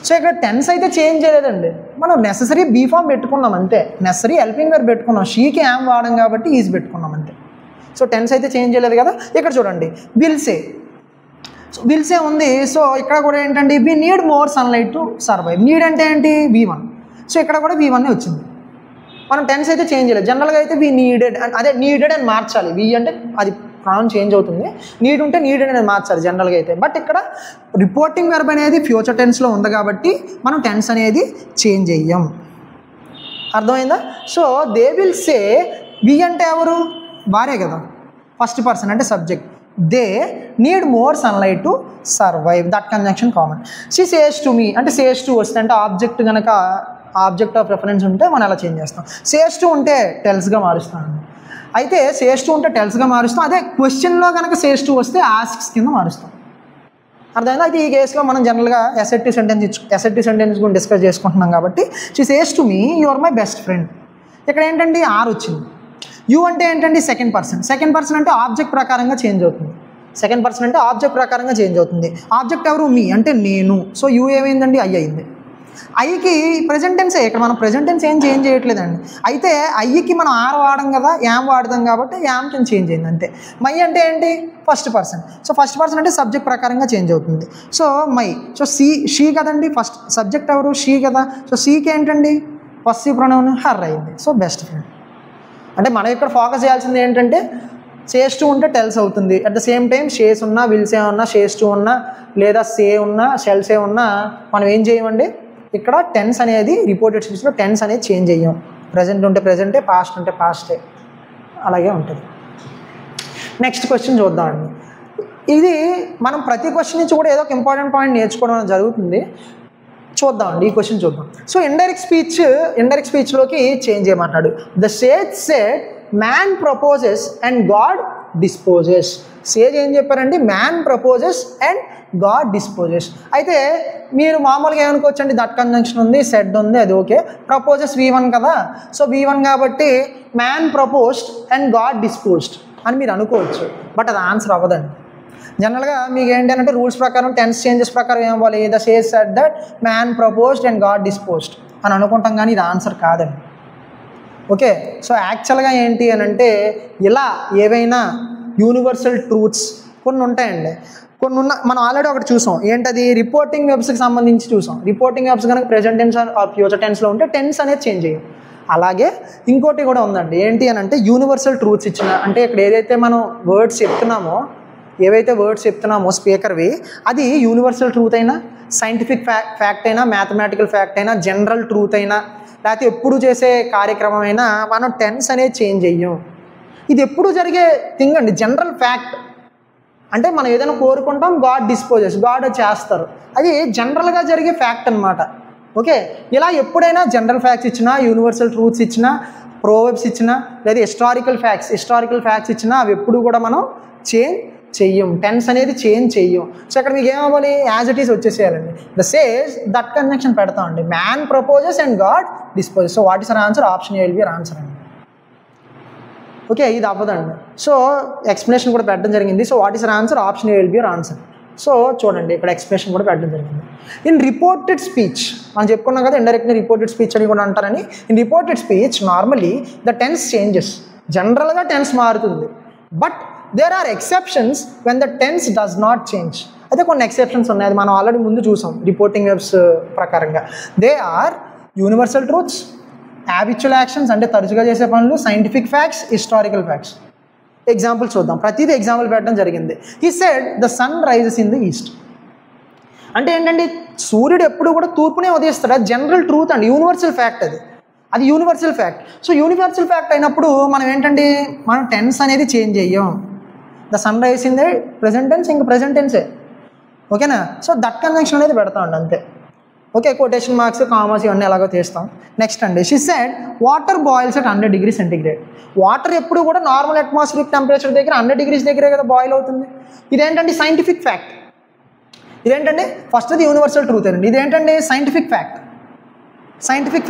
సో ఇక్కడ టెన్స్ అయితే చేంజ్ చేయలేదండి, మనం నెససరీ బీ ఫామ్ పెట్టుకున్నాం అంతే, నెససరీ హెల్పింగ్ వెర్బ్ పెట్టుకున్నాం, షీకి యామ్ వాడడం కాబట్టి ఈజ్ పెట్టుకున్నాం అంతే. సో టెన్స్ అయితే చేంజ్ చేయలేదు కదా. ఇక్కడ చూడండి విల్ సే ఉంది. సో ఇక్కడ కూడా ఏంటంటే we need more sunlight to survive. Need అంటే ఏంటి, V1. సో ఇక్కడ కూడా V1 వచ్చింది. మనం టెన్స్ అయితే చేంజ్ చేయలేదు. జనరల్గా అయితే వి నీడెడ్, అదే నీడెడ్ అని మార్చాలి. వి అంటే అది ప్రొనౌన్ చేంజ్ అవుతుంది, నీడ్ ఉంటే నీడెడ్ అని మార్చాలి జనరల్గా అయితే. బట్ ఇక్కడ రిపోర్టింగ్ వెర్బ్ అనేది ఫ్యూచర్ టెన్స్లో ఉంది కాబట్టి మనం టెన్స్ అనేది చేంజ్ చెయ్యం. అర్థమైందా. So they will say, we అంటే ఎవరు, వారే కదా, ఫస్ట్ పర్సన్ అంటే subject, they need more sunlight to survive, that conjunction common. She says to me అంటే సేస్ టు వస్తే అంటే ఆబ్జెక్ట్ కనుక ఆబ్జెక్ట్ ఆఫ్ రెఫరెన్స్ ఉంటే మనం అలా చేంజ్ చేస్తాం. సేస్ టు ఉంటే టెల్స్గా మారుస్తాం. అయితే సేస్ టు ఉంటే టెల్స్గా మారుస్తాం, అదే క్వశ్చన్లో కనుక సేస్ టు వస్తే ఆస్క్స్ కింద మారుస్తాం. అర్థమైందా. అయితే ఈ కేసులో మనం జనరల్గా అసెప్టివ్ సెంటెన్స్ గురించి డిస్కస్ చేసుకుంటున్నాం కాబట్టి she says to me you are my best friend. ఇక్కడ ఏంటంటే ఆర్ వచ్చింది. యూ అంటే ఏంటంటే సెకండ్ పర్సన్ అంటే ఆబ్జెక్ట్ ప్రకారంగా చేంజ్ అవుతుంది. సెకండ్ పర్సన్ అంటే ఆబ్జెక్ట్ ప్రకారంగా చేంజ్ అవుతుంది. ఆబ్జెక్ట్ ఎవరు? మీ అంటే నేను. సో యూ ఏమైందండి? ఐ అయింది. ఐకి ప్రజెంట్ టెన్సే, ఇక్కడ మనం ప్రజెంట్ టెన్స్ ఏం చేంజ్ చేయట్లేదండి. అయితే ఐకి మనం ఆర్ వాడడం కదా, యామ్ వాడతాం కాబట్టి యామ్ కింద చేంజ్ అయింది అంతే. మై అంటే ఏంటి? First person. So first person అంటే సబ్జెక్ట్ ప్రకారంగా చేంజ్ అవుతుంది. So my. సో షీ కదండి, ఫస్ట్ సబ్జెక్ట్ ఎవరు? షీ కదా. సో షీకి ఏంటండి? పస్సివ్ ప్రొనౌన్ హర్ అయింది. So best friend. అంటే మనం ఇక్కడ ఫోకస్ చేయాల్సింది ఏంటంటే సేస్ టు ఉంటే టెల్స్ అవుతుంది. అట్ ద సేమ్ టైం షేస్ ఉన్నా, విల్సే ఉన్నా, షేస్ టు ఉన్నా, లేదా సే ఉన్నా, షెల్సే ఉన్నా మనం ఏం చేయమండి, ఇక్కడ టెన్స్ అనేది రిపోర్టెడ్ స్పీచ్లో టెన్స్ అనేది చేంజ్ చేయం. ప్రజెంట్ ఉంటే ప్రజెంటే, పాస్ట్ ఉంటే పాస్టే, అలాగే ఉంటుంది. నెక్స్ట్ క్వశ్చన్ చూద్దామండి. ఇది మనం ప్రతి క్వశ్చన్ నుంచి కూడా ఏదో ఒక ఇంపార్టెంట్ పాయింట్ నేర్చుకోవడం జరుగుతుంది. చూద్దామండి, ఈ క్వశ్చన్ చూద్దాం. సో ఇండైరెక్ట్ స్పీచ్లోకి చేంజ్ చేయమంటాడు. The sage said man proposes and God disposes. Sage ఏం చెప్పారండి? Man proposes and God disposes. అయితే మీరు మామూలుగా ఏమనుకోవచ్చండి, దట్ కంజంక్షన్ ఉంది, సెడ్ ఉంది, అది ఓకే. ప్రపోజెస్ V1 కదా, సో V1 కాబట్టి man proposed and God disposed అని మీరు అనుకోవచ్చు. బట్ అది ఆన్సర్ అవ్వదండి. జనరల్గా మీకు ఏంటంటే రూల్స్ ప్రకారం, టెన్స్ చేంజెస్ ప్రకారం ఏం అవ్వాలి? The sage said that man proposed and God disposed అని అనుకుంటాం, కానీ ఇది ఆన్సర్ కాదండి. ఓకే, సో యాక్చువల్గా ఏంటి అని అంటే ఇలా ఏవైనా యూనివర్సల్ ట్రూత్స్ కొన్ని ఉంటాయండి. మనం ఆల్రెడీ ఒకటి చూసాం, ఏంటది? రిపోర్టింగ్ వెబ్స్కి సంబంధించి చూసాం. రిపోర్టింగ్ వెబ్స్ కనుక ప్రెజెంట్ టెన్స్ ఆర్ ఫ్యూచర్ టెన్స్లో ఉంటే టెన్స్ అనేది చేంజ్ చేయం. అలాగే ఇంకోటి కూడా ఉందండి, ఏంటి అని అంటే యూనివర్సల్ ట్రూత్స్ ఇచ్చిన, అంటే ఇక్కడ ఏదైతే మనం ఏవైతే వర్డ్స్ చెప్తున్నామో స్పీకర్వి, అది యూనివర్సల్ ట్రూత్ అయినా, సైంటిఫిక్ ఫ్యాక్ట్ అయినా, మ్యాథమెటికల్ ఫ్యాక్ట్ అయినా, జనరల్ ట్రూత్ అయినా, లేకపోతే ఎప్పుడు చేసే కార్యక్రమం అయినా మనం టెన్స్ అనేది చేంజ్ చెయ్యం. ఇది ఎప్పుడు జరిగే థింగ్ అండి, జనరల్ ఫ్యాక్ట్. అంటే మనం ఏదైనా కోరుకుంటాం, గాడ్ డిస్పోజెస్, గాడ్ చేస్తారు, అది జనరల్గా జరిగే ఫ్యాక్ట్ అనమాట. ఓకే, ఇలా ఎప్పుడైనా జనరల్ ఫ్యాక్ట్స్ ఇచ్చినా, యూనివర్సల్ ట్రూత్స్ ఇచ్చినా, ప్రోవర్బ్స్ ఇచ్చినా, లేదా హిస్టారికల్ ఫ్యాక్ట్స్ ఇచ్చినా అవి ఎప్పుడు కూడా మనం చేంజ్ చెయ్యం. టెన్స్ అనేది చేంజ్ చెయ్యం. సో ఇక్కడ మీకు ఏమవ్వాలి? యాజ్ ఇట్ ఈస్ వచ్చేసేయాలండి. ద సేజ్ దట్ కంజంక్షన్ పెడతామండి. Man proposes and God disposes. So what is our answer? Option A will be answer అండి. ఓకే, ఇది అవ్వదండి. సో ఎక్స్ప్లెనేషన్ కూడా పెట్టడం జరిగింది. So what is our answer? Option A will be answer. So చూడండి, ఇక్కడ explanation కూడా పెట్టడం జరిగింది. ఇన్ రిపోర్టెడ్ స్పీచ్ మనం చెప్పుకున్నాం కదా, ఇండైరెక్ట్లీ రిపోర్టెడ్ స్పీచ్ అని కూడా అంటారని. In reported speech normally the tense changes. జనరల్గా టెన్స్ మారుతుంది, but there are exceptions when the tense does not change. అయితే కొన్ని ఎక్సెప్షన్స్ ఉన్నాయి, అది మనం ఆల్రెడీ ముందు చూసాం రిపోర్టింగ్ వెబ్స్ ప్రకారంగా. They are universal truths, habitual actions అంటే తరచుగా చేసే పనులు, scientific facts, historical facts. Example చూద్దాం. ప్రతిదీ ఎగ్జాంపుల్ పెట్టడం జరిగింది. He said the sun rises in the east. అంటే ఏంటంటే సూర్యుడు ఎప్పుడు కూడా తూర్పునే ఉదయిస్తాడు. అది జనరల్ ట్రూత్ అండి, యూనివర్సల్ ఫ్యాక్ట్. అది universal fact. So universal fact అయినప్పుడు మనం ఏంటంటే మనం టెన్స్ అనేది చేంజ్ చెయ్యం. The sun rise in the present tense, ఇంకా ప్రెజెంట్ టెన్సే. ఓకేనా? సో దట్ కన్వెన్షన్ అనేది పెడతామండి అంతే. ఓకే, కొటేషన్ మార్క్స్, కామర్స్ ఇవన్నీ ఎలాగో తీస్తాం. నెక్స్ట్ అండి, she said water boils at 100 degrees centigrade. Water ఎప్పుడు కూడా నార్మల్ అట్మాస్ఫిరిక్ టెంపరేచర్ దగ్గర 100 degrees దగ్గరే కదా బాయిల్ అవుతుంది. ఇదేంటండి? Scientific fact. ఇదేంటండి? ఫస్ట్ అది యూనివర్సల్ ట్రూత్ అండి. ఇదేంటండి? సైంటిఫిక్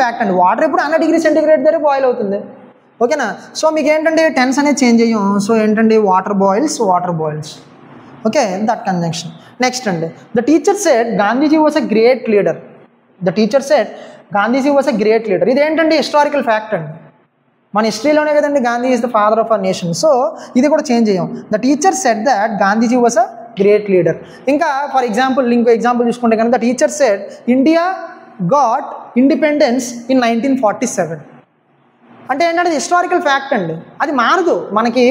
ఫ్యాక్ట్ అండి. వాటర్ ఎప్పుడు 100 degrees సెంటిగ్రేడ్ దగ్గర బాయిల్ అవుతుంది. ఓకేనా? సో మీకు ఏంటంటే టెన్స్ అనేది చేంజ్ అయ్యాం. సో ఏంటంటే water boils. Okay, that conjunction. Next అండి, the teacher said Gandhiji was a great leader. ఇదేంటండి? హిస్టారికల్ ఫ్యాక్ట్ అండి. మన హిస్టరీలోనే కదండి Gandhi is the father of our nation. So ఇది కూడా చేంజ్ అయ్యాం. The teacher said that Gandhiji was a great leader. ఇంకా ఫర్ ఎగ్జాంపుల్, ఇంకో ఎగ్జాంపుల్ చూసుకుంటే కనుక the teacher said India got independence in 1947. అంటే ఏంటంటే హిస్టారికల్ ఫ్యాక్ట్ అండి, అది మారదు. మనకి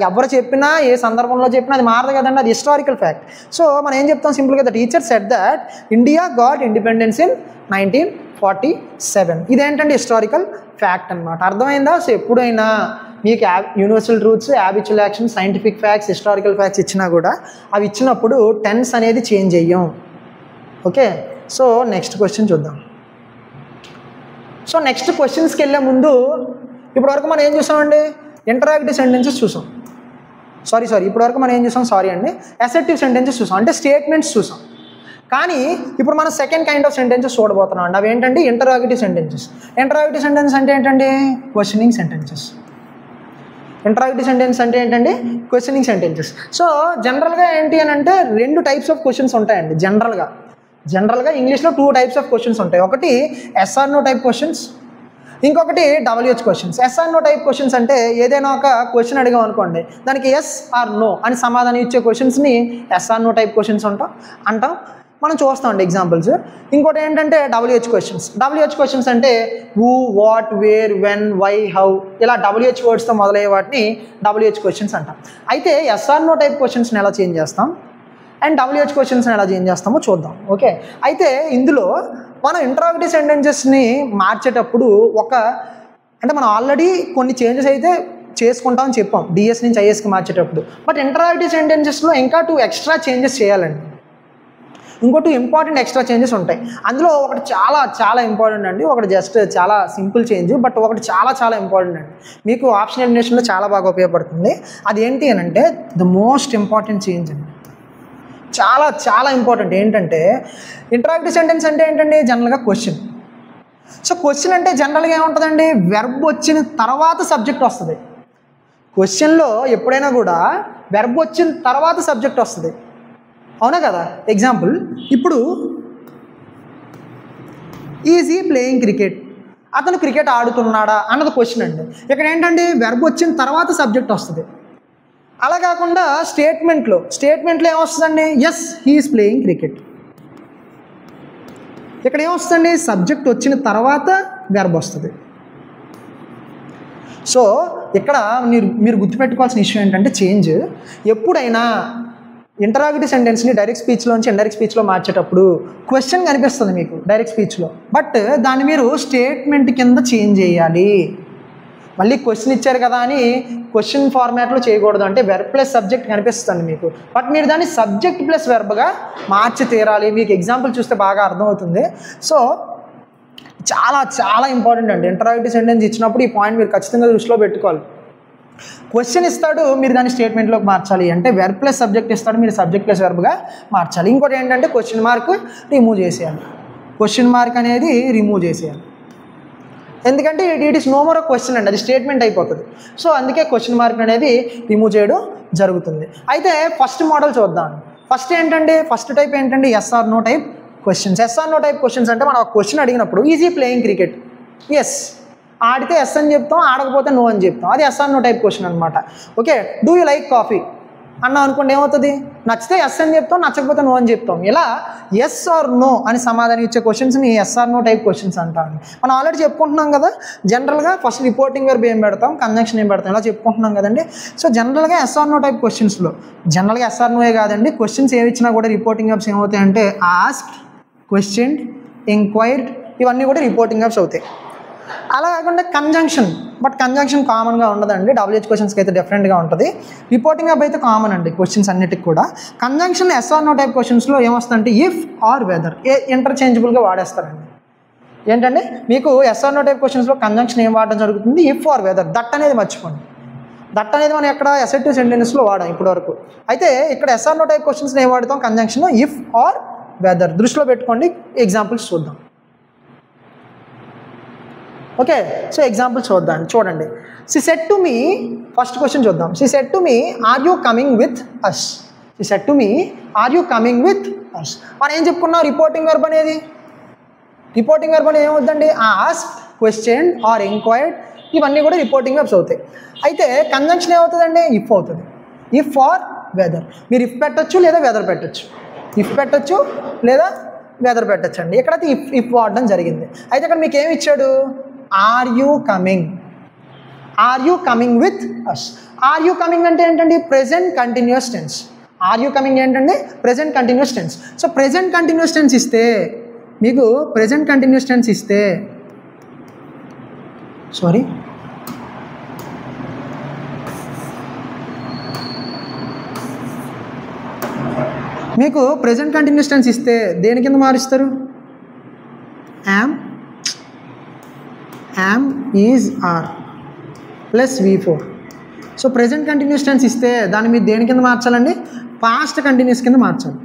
ఎవరు చెప్పినా, ఏ సందర్భంలో చెప్పినా అది మారదు కదండి, అది హిస్టారికల్ ఫ్యాక్ట్. సో మనం ఏం చెప్తాం సింపుల్గా, the teacher said that India got independence in 1947. ఇదేంటంటే హిస్టారికల్ ఫ్యాక్ట్ అనమాట. అర్థమైందా? సో ఎప్పుడైనా మీకు universal truths, habitual action, scientific facts, historical facts ఇచ్చినా కూడా అవి ఇచ్చినప్పుడు టెన్స్ అనేది చేంజ్ అయ్యాం. ఓకే, సో నెక్స్ట్ క్వశ్చన్ చూద్దాం. సో నెక్స్ట్ క్వశ్చన్స్కి వెళ్ళే ముందు ఇప్పటివరకు మనం ఏం చూసామండి? ఇంటరాక్టివ్ సెంటెన్సెస్ చూసాం. ఇప్పటివరకు మనం ఏం చూసాం? అసెర్టివ్ సెంటెన్సెస్ చూసాం, అంటే స్టేట్మెంట్స్ చూసాం. కానీ ఇప్పుడు మనం సెకండ్ కైండ్ ఆఫ్ సెంటెన్సెస్ చూడబోతున్నాం అండి. అవి ఏంటంటే ఇంటరాగేటివ్ సెంటెన్సెస్. ఇంటరాగేటివ్ సెంటెన్సెస్ అంటే ఏంటండి? Questioning sentences. ఇంటరాగేటివ్ సెంటెన్స్ అంటే ఏంటండి క్వశ్చనింగ్ సెంటెన్సెస్. సో జనరల్గా ఏంటి అని అంటే 2 టైప్స్ ఆఫ్ క్వశ్చన్స్ ఉంటాయండి. జనరల్గా ఇంగ్లీష్లో 2 టైప్స్ ఆఫ్ క్వశ్చన్స్ ఉంటాయి. ఒకటి ఎస్ఆర్ నో టైప్ క్వశ్చన్స్, ఇంకొకటి WH questions. Yes or no type questions అంటే ఏదైనా ఒక క్వశ్చన్ అడిగాం అనుకోండి, దానికి ఎస్ ఆర్ నో అని సమాధానం ఇచ్చే క్వశ్చన్స్ని ఎస్ఆర్ నో టైప్ క్వశ్చన్స్ అంటాం. మనం చూస్తామండి ఎగ్జాంపుల్స్. ఇంకోటి ఏంటంటే WH క్వశ్చన్స్ అంటే who, what, where, when, why, how ఇలా WH వర్డ్స్తో మొదలయ్యే వాటిని WH క్వశ్చన్స్ అంటాం. అయితే ఎస్ఆర్ నో టైప్ క్వశ్చన్స్ని ఎలా చేంజ్ చేస్తాం అండ్ WH క్వశ్చన్స్ని ఎలా చేంజ్ చేస్తామో చూద్దాం. ఓకే, అయితే ఇందులో మనం ఇంటరాగేటివ్ సెంటెన్సెస్ని మార్చేటప్పుడు అంటే మనం ఆల్రెడీ కొన్ని చేంజెస్ అయితే చేసుకుంటామని చెప్పాం డిఎస్ నుంచి ఐఎస్కి మార్చేటప్పుడు. బట్ ఇంటరాగేటివ్ సెంటెన్సెస్లో ఇంకా 2 ఎక్స్ట్రా చేంజెస్ చేయాలండి. ఇంకో 2 ఇంపార్టెంట్ ఎక్స్ట్రా చేంజెస్ ఉంటాయి. అందులో ఒకటి చాలా చాలా ఇంపార్టెంట్ అండి, ఒకటి జస్ట్ చాలా సింపుల్ చేంజ్, బట్ ఒకటి చాలా చాలా ఇంపార్టెంట్ అండి. మీకు ఆప్షన్ ఎలిమినేషన్లో చాలా బాగా ఉపయోగపడుతుంది. అది ఏంటి అని అంటే ద మోస్ట్ ఇంపార్టెంట్ చేంజ్ అండి, చాలా చాలా ఇంపార్టెంట్. ఏంటంటే ఇంటరాగేటివ్ సెంటెన్స్ అంటే ఏంటండి జనరల్గా క్వశ్చన్. సో క్వశ్చన్ అంటే జనరల్గా ఏముంటుందండి, వెర్బ్ వచ్చిన తర్వాత సబ్జెక్ట్ వస్తుంది. క్వశ్చన్లో ఎప్పుడైనా కూడా వెర్బ్ వచ్చిన తర్వాత సబ్జెక్ట్ వస్తుంది, అవునా కదా? ఎగ్జాంపుల్, ఇప్పుడు ఈజ్ ఈ ప్లేయింగ్ క్రికెట్, అతను క్రికెట్ ఆడుతున్నాడా అన్నది క్వశ్చన్ అండి. ఇక్కడ ఏంటంటే వెర్బ్ వచ్చిన తర్వాత సబ్జెక్ట్ వస్తుంది. అలా కాకుండా స్టేట్మెంట్లో ఏమొస్తుందండి, yes he is playing cricket. ఇక్కడ ఏమొస్తుందండి, సబ్జెక్ట్ వచ్చిన తర్వాత వెర్బ్ వస్తుంది. సో ఇక్కడ మీరు గుర్తుపెట్టుకోవాల్సిన విషయం ఏంటంటే చేంజ్ ఎప్పుడైనా ఇంటరాగేటివ్ సెంటెన్స్ని డైరెక్ట్ స్పీచ్లోంచి ఇండైరెక్ట్ స్పీచ్లో మార్చేటప్పుడు క్వశ్చన్ కనిపిస్తుంది మీకు డైరెక్ట్ స్పీచ్లో, బట్ దాన్ని మీరు స్టేట్మెంట్ కింద చేంజ్ చేయాలి. మళ్ళీ క్వశ్చన్ ఇచ్చారు కదా అని క్వశ్చన్ ఫార్మాట్లో చేయకూడదు. అంటే వెర్బ్ ప్లస్ సబ్జెక్ట్ కనిపిస్తుంది మీకు, బట్ మీరు దాన్ని సబ్జెక్ట్ ప్లస్ వెర్బ్గా మార్చి తీరాలి. మీకు ఎగ్జాంపుల్ చూస్తే బాగా అర్థమవుతుంది. సో చాలా చాలా ఇంపార్టెంట్ అండి. ఇంటరాగేటివ్ సెంటెన్స్ ఇచ్చినప్పుడు ఈ పాయింట్ మీరు ఖచ్చితంగా దృష్టిలో పెట్టుకోవాలి. క్వశ్చన్ ఇస్తాడు, మీరు దాన్ని స్టేట్మెంట్లోకి మార్చాలి. అంటే వెర్బ్ ప్లస్ సబ్జెక్ట్ ఇస్తాడు, మీరు సబ్జెక్ట్ ప్లస్ వెర్బ్గా మార్చాలి. ఇంకోటి ఏంటంటే క్వశ్చన్ మార్క్ రిమూవ్ చేసేయాలి. క్వశ్చన్ మార్క్ అనేది రిమూవ్ చేసేయాలి, ఎందుకంటే it is no more question అండి, అది స్టేట్మెంట్ అయిపోతుంది. సో అందుకే క్వశ్చన్ మార్క్ అనేది రిమూవ్ చేయడం జరుగుతుంది. అయితే ఫస్ట్ మోడల్ చూద్దాం. ఫస్ట్ టైప్ ఏంటంటే yes or no type questions. Yes or no type questions అంటే మనం ఒక క్వశ్చన్ అడిగినప్పుడు ఈజీ ప్లేయింగ్ క్రికెట్, ఎస్ ఆడితే ఎస్ అని చెప్తాం, ఆడకపోతే నో అని చెప్తాం. అది ఎస్ఆర్ నో టైప్ క్వశ్చన్ అనమాట. Okay, do you like coffee అన్నా అనుకోండి, ఏమవుతుంది, నచ్చితే ఎస్ అని చెప్తాం, నచ్చకపోతే నో అని చెప్తాం. ఇలా ఎస్ ఆర్ నో అని సమాధానం ఇచ్చే క్వశ్చన్స్ని ఎస్ఆర్ నో టైప్ క్వశ్చన్స్ అంటాం. మనం ఆల్రెడీ చెప్పుకుంటున్నాం కదా, జనరల్గా ఫస్ట్ రిపోర్టింగ్ వెర్బ్ ఏం పెడతాం, కంజంక్షన్ ఏం పెడతాం, ఇలా చెప్పుకుంటున్నాం కదండి. సో జనరల్గా ఎస్ఆర్ నో టైప్ క్వశ్చన్స్లో జనరల్గా ఎస్ఆర్ నోయే కాదండి, క్వశ్చన్స్ ఏమి ఇచ్చినా కూడా రిపోర్టింగ్ వెర్బ్స్ ఏమవుతాయంటే ఆస్క్డ్, క్వశ్చన్డ్, ఎంక్వైర్డ్, ఇవన్నీ కూడా రిపోర్టింగ్ వెర్బ్స్ అవుతాయి. అలా కాకుండా కంజంక్షన్, బట్ కంజంక్షన్ కామన్గా ఉండదండి, WH క్వశ్చన్స్కి అయితే డిఫరెంట్గా ఉంటుంది. రిపోర్టింగ్ వెర్బ్ అయితే కామన్ అండి క్వశ్చన్స్ అన్నిటికి కూడా. కంజంక్షన్ ఎస్ఆర్ నో టైప్ క్వశ్చన్స్లో ఏమొస్తుందంటే ఇఫ్ ఆర్ వెదర్ ఇంటర్చేంజబుల్గా వాడేస్తారండి. ఏంటంటే మీకు ఎస్ఆర్ నో టైప్ క్వశ్చన్స్లో కంజంక్షన్ ఏం వాడడం జరుగుతుంది, ఇఫ్ ఆర్ వెదర్. దట్ అనేది మర్చిపోండి, దట్ అనేది మనం ఎక్కడ అసెర్టివ్ సెంటెన్స్లో వాడాం ఇప్పటివరకు. అయితే ఇక్కడ ఎస్ఆర్ నో టైప్ క్వశ్చన్స్ని ఏం వాడతాం, కంజంక్షన్ ఇఫ్ ఆర్ వెదర్. దృష్టిలో పెట్టుకోండి, ఎగ్జాంపుల్స్ చూద్దాం. ఓకే, సో ఎగ్జాంపుల్ చూడండి. She said to me, first question చూద్దాం. She said to me are you coming with us. She said to me are you coming with us. మనం ఏం చెప్పుకున్నాం, reporting verb అనేది ఏమవుతుందండి, ఆస్క్డ్, క్వశ్చన్ ఆర్ ఎంక్వైర్డ్, ఇవన్నీ కూడా reporting verbs అవుతాయి. అయితే కంజంక్షన్ ఏమవుతుందండి, ఇఫ్ అవుతుంది. If or whether. మీరు ఇఫ్ పెట్టచ్చు లేదా వెదర్ పెట్టచ్చు, లేదా వెదర్ పెట్టచ్చు అండి. ఇక్కడైతే ఇఫ్ వాడడం జరిగింది. అయితే ఇక్కడ మీకు ఏమి ఇచ్చాడు, are you coming with us. Are you coming అంటే ఏంటండి, present continuous tense. Are you coming ఏంటండి, present continuous tense. So present continuous tense ఇస్తే మీకు ప్రెజెంట్ కంటిన్యూస్ టెన్స్ ఇస్తే దేని కింద మారుస్తారు, am, is, are plus V4. So present continuous tense ఇస్తే దాన్ని మీరు దేని కింద మార్చాలండి, పాస్ట్ కంటిన్యూస్ కింద మార్చాలి.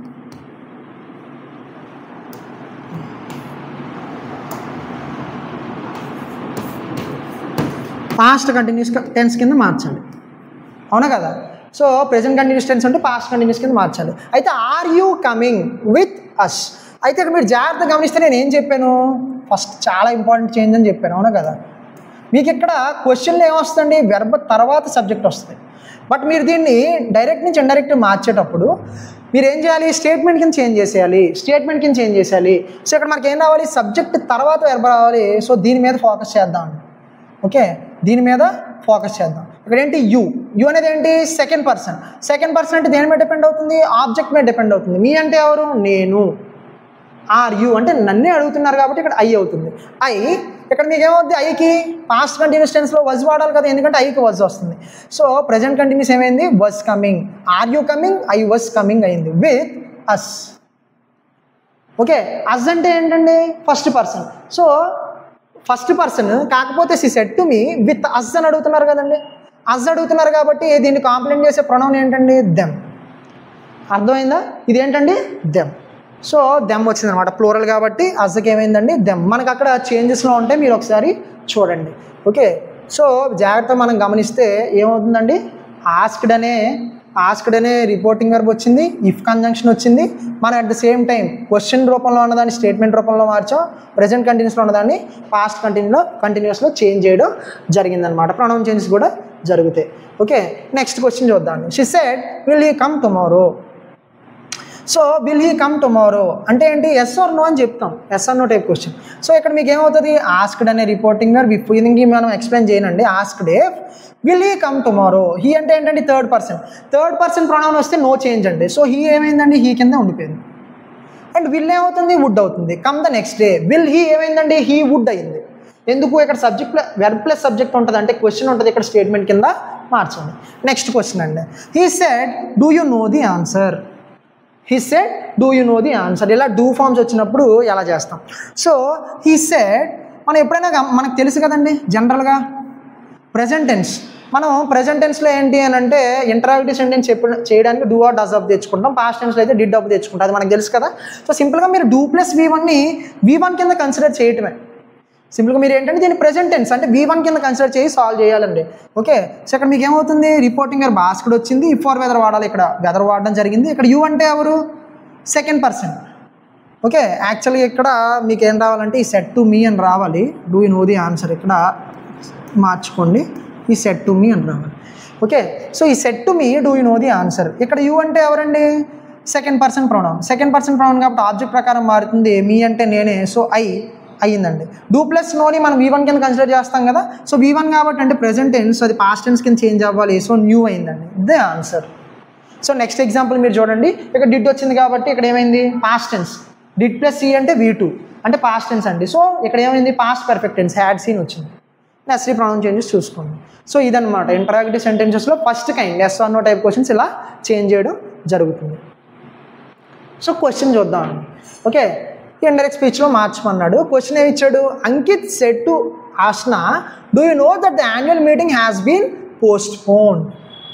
పాస్ట్ కంటిన్యూస్ టెన్స్ కింద మార్చాలి. అవునా కదా? సో ప్రెజెంట్ కంటిన్యూస్ టెన్స్ అంటే పాస్ట్ కంటిన్యూస్ కింద మార్చాలి. అయితే are you coming with us, అయితే ఇక్కడ మీరు జాగ్రత్తగా గమనిస్తే నేను ఏం చెప్పాను, ఫస్ట్ చాలా ఇంపార్టెంట్ చేంజ్ అని చెప్పాను. అవునా కదా? మీకు ఇక్కడ క్వశ్చన్లో ఏమొస్తుందండి, వెర్బ్ తర్వాత సబ్జెక్ట్ వస్తుంది. బట్ మీరు దీన్ని డైరెక్ట్ నుంచి ఇండైరెక్ట్ మార్చేటప్పుడు మీరు ఏం చేయాలి, స్టేట్మెంట్ కింద చేంజ్ చేసేయాలి. సో ఇక్కడ మనకి ఏం రావాలి, సబ్జెక్ట్ తర్వాత వెర్బ్ రావాలి. సో దీని మీద ఫోకస్ చేద్దాం. ఓకే, దీని మీద ఫోకస్ చేద్దాం. ఇక్కడ ఏంటి, యూ అనేది ఏంటి, సెకండ్ పర్సన్ అంటే దేని మీద డిపెండ్ అవుతుంది, ఆబ్జెక్ట్ మీద డిపెండ్ అవుతుంది. మీ అంటే ఎవరు, నేను. ఆర్ యూ అంటే నన్నే అడుగుతున్నారు కాబట్టి ఇక్కడ ఐ అవుతుంది. ఐ ఇక్కడ మీకు ఏమవుతుంది, ఐకి పాస్ట్ కంటిన్యూస్ టెన్స్లో వజ్ వాడాలి కదా, ఎందుకంటే ఐకి వజ్ వస్తుంది. సో ప్రెజెంట్ కంటిన్యూస్ ఏమైంది, was coming. Are you coming, I was coming అయింది విత్ అస్. ఓకే, అస్ అంటే ఏంటండి, first person. So first person కాకపోతే she said to me with us అని అడుగుతున్నారు కదండి. అస్ అడుగుతున్నారు కాబట్టి దీన్ని కాంప్లిమెంట్ చేసే ప్రొనౌన్ ఏంటండి, దెమ్. అర్థమైందా, ఇదేంటండి దెమ్. సో దెమ్ వచ్చింది అనమాట, ప్లూరల్ కాబట్టి అస్కి ఏమైందండి, దెమ్. మనకు అక్కడ చేంజెస్లో ఉంటే మీరు ఒకసారి చూడండి. ఓకే, సో జాగ్రత్త మనం గమనిస్తే ఏమవుతుందండి, ఆస్క్డ్ అనే రిపోర్టింగ్ వర్బ్ వచ్చింది, ఇఫ్ కంజంక్షన్ వచ్చింది. మనం at the same time question రూపంలో ఉన్నదాన్ని స్టేట్మెంట్ రూపంలో మార్చాం, ప్రెజెంట్ కంటిన్యూస్లో ఉన్నదాన్ని పాస్ట్ కంటిన్యూస్లో చేంజ్ చేయడం జరిగిందనమాట. ప్రొనౌన్ చేంజెస్ కూడా జరుగుతాయి. ఓకే, నెక్స్ట్ క్వశ్చన్ చూద్దాం. She said will he come tomorrow. So will he come tomorrow అంటే ఏంటి, ఎస్ ఆర్ నో అని చెప్తాం, yes or no type question. So ఇక్కడ మీకు ఏమవుతుంది, ఆస్క్డ్ అనే రిపోర్టింగ్ వర్బ్, ఇఫ్ దీనికి మనం ఎక్స్ప్లెయిన్ చేయనండి. Asked if will he come tomorrow. He అంటే ఏంటండి, థర్డ్ పర్సన్ ప్రొనౌన్ వస్తే నో చేంజ్ అండి. సో హీ ఏమైందండి, హీ కింద ఉండిపోయింది. అండ్ విల్ ఏమవుతుంది, వుడ్ అవుతుంది. Come the next day, will he ఏమైందండి, హీ వుడ్ అయింది. ఎందుకు, ఇక్కడ సబ్జెక్ట్ వెర్బ్ ప్లస్ సబ్జెక్ట్ ఉంటుంది, అంటే క్వశ్చన్ ఉంటుంది, ఇక్కడ స్టేట్మెంట్ కింద మార్చండి. నెక్స్ట్ క్వశ్చన్ అండి, he said do you know the answer. He said do you know the answer. ఇలా డూ ఫార్మ్స్ వచ్చినప్పుడు ఎలా చేస్తాం. సో హీ సెడ్ మనం ఎప్పుడైనా మనకు తెలుసు కదండి, జనరల్గా ప్రెజెంట్ టెన్స్, మనం ప్రెజెంట్ టెన్స్లో ఏంటి అని అంటే ఇంటరాక్టివ్ సెంటెన్స్ చేయడానికి డూ ఆర్ డస్ ఆఫ్ తెచ్చుకుంటాం, పాస్ట్ టెన్స్లో అయితే డిడ్ ఆఫ్ తెచ్చుకుంటాం, అది మనకు తెలుసు కదా. సో సింపుల్గా మీరు డూ ప్లస్ V1ని V1 కింద కన్సిడర్ చేయటమే. సింపుల్గా మీరు ఏంటంటే దీన్ని ప్రెజెంట్ టెన్స్ అంటే V1 కింద కన్సిడర్ చేసి సాల్వ్ చేయాలండి. ఓకే, సో ఇక్కడ మీకు ఏమవుతుంది, రిపోర్టింగ్ వర్బ్ ఆస్క్డ్ వచ్చింది, ఇఫ్ ఆర్ వెదర్ వాడాలి, ఇక్కడ వెదర్ వాడడం జరిగింది. ఇక్కడ యూ అంటే ఎవరు, సెకండ్ పర్సన్. ఓకే, యాక్చువల్గా ఇక్కడ మీకు ఏం రావాలంటే ఈ సెడ్ టు మీ అని రావాలి. Do you know the answer ఇక్కడ మార్చుకోండి, ఈ సెడ్ టు మీ అని రావాలి. Okay, so he said to me do you know the answer. ఇక్కడ యూ అంటే ఎవరండి, సెకండ్ పర్సన్ ప్రొనౌన్ కాబట్టి ఆబ్జెక్ట్ ప్రకారం మారుతుంది. మీ అంటే నేనే, సో ఐ అయ్యిందండి. డూ ప్లస్ నోని మనం V1 కింద కన్సిడర్ చేస్తాం కదా. సో V1 కాబట్టి అంటే ప్రెజెంట్ టెన్స్, అది పాస్ట్ టెన్స్ కింద చేంజ్ అవ్వాలి. సో న్యూ అయిందండి, the answer. So next example మీరు చూడండి, ఇక్కడ డిడ్ వచ్చింది కాబట్టి ఇక్కడ ఏమైంది, past tense. Did plus see అంటే V2 అంటే పాస్ట్ టెన్స్ అండి. సో ఇక్కడ ఏమైంది, past perfect tense, had seen వచ్చింది. నెక్స్ట్ ప్రొనౌన్ చేంజెస్ చూసుకోండి. సో ఇదనమాట ఇంటరాక్టివ్ సెంటెన్సెస్లో first kind yes or no type questions ఇలా చేంజ్ చేయడం జరుగుతుంది. సో క్వశ్చన్ చూద్దాం. ఓకే, ఇండైరెక్ట్ స్పీచ్లో మార్చమన్నాడు. క్వశ్చన్ ఏమి ఇచ్చాడు, Ankit said to Asna do you know that the annual meeting has been postponed.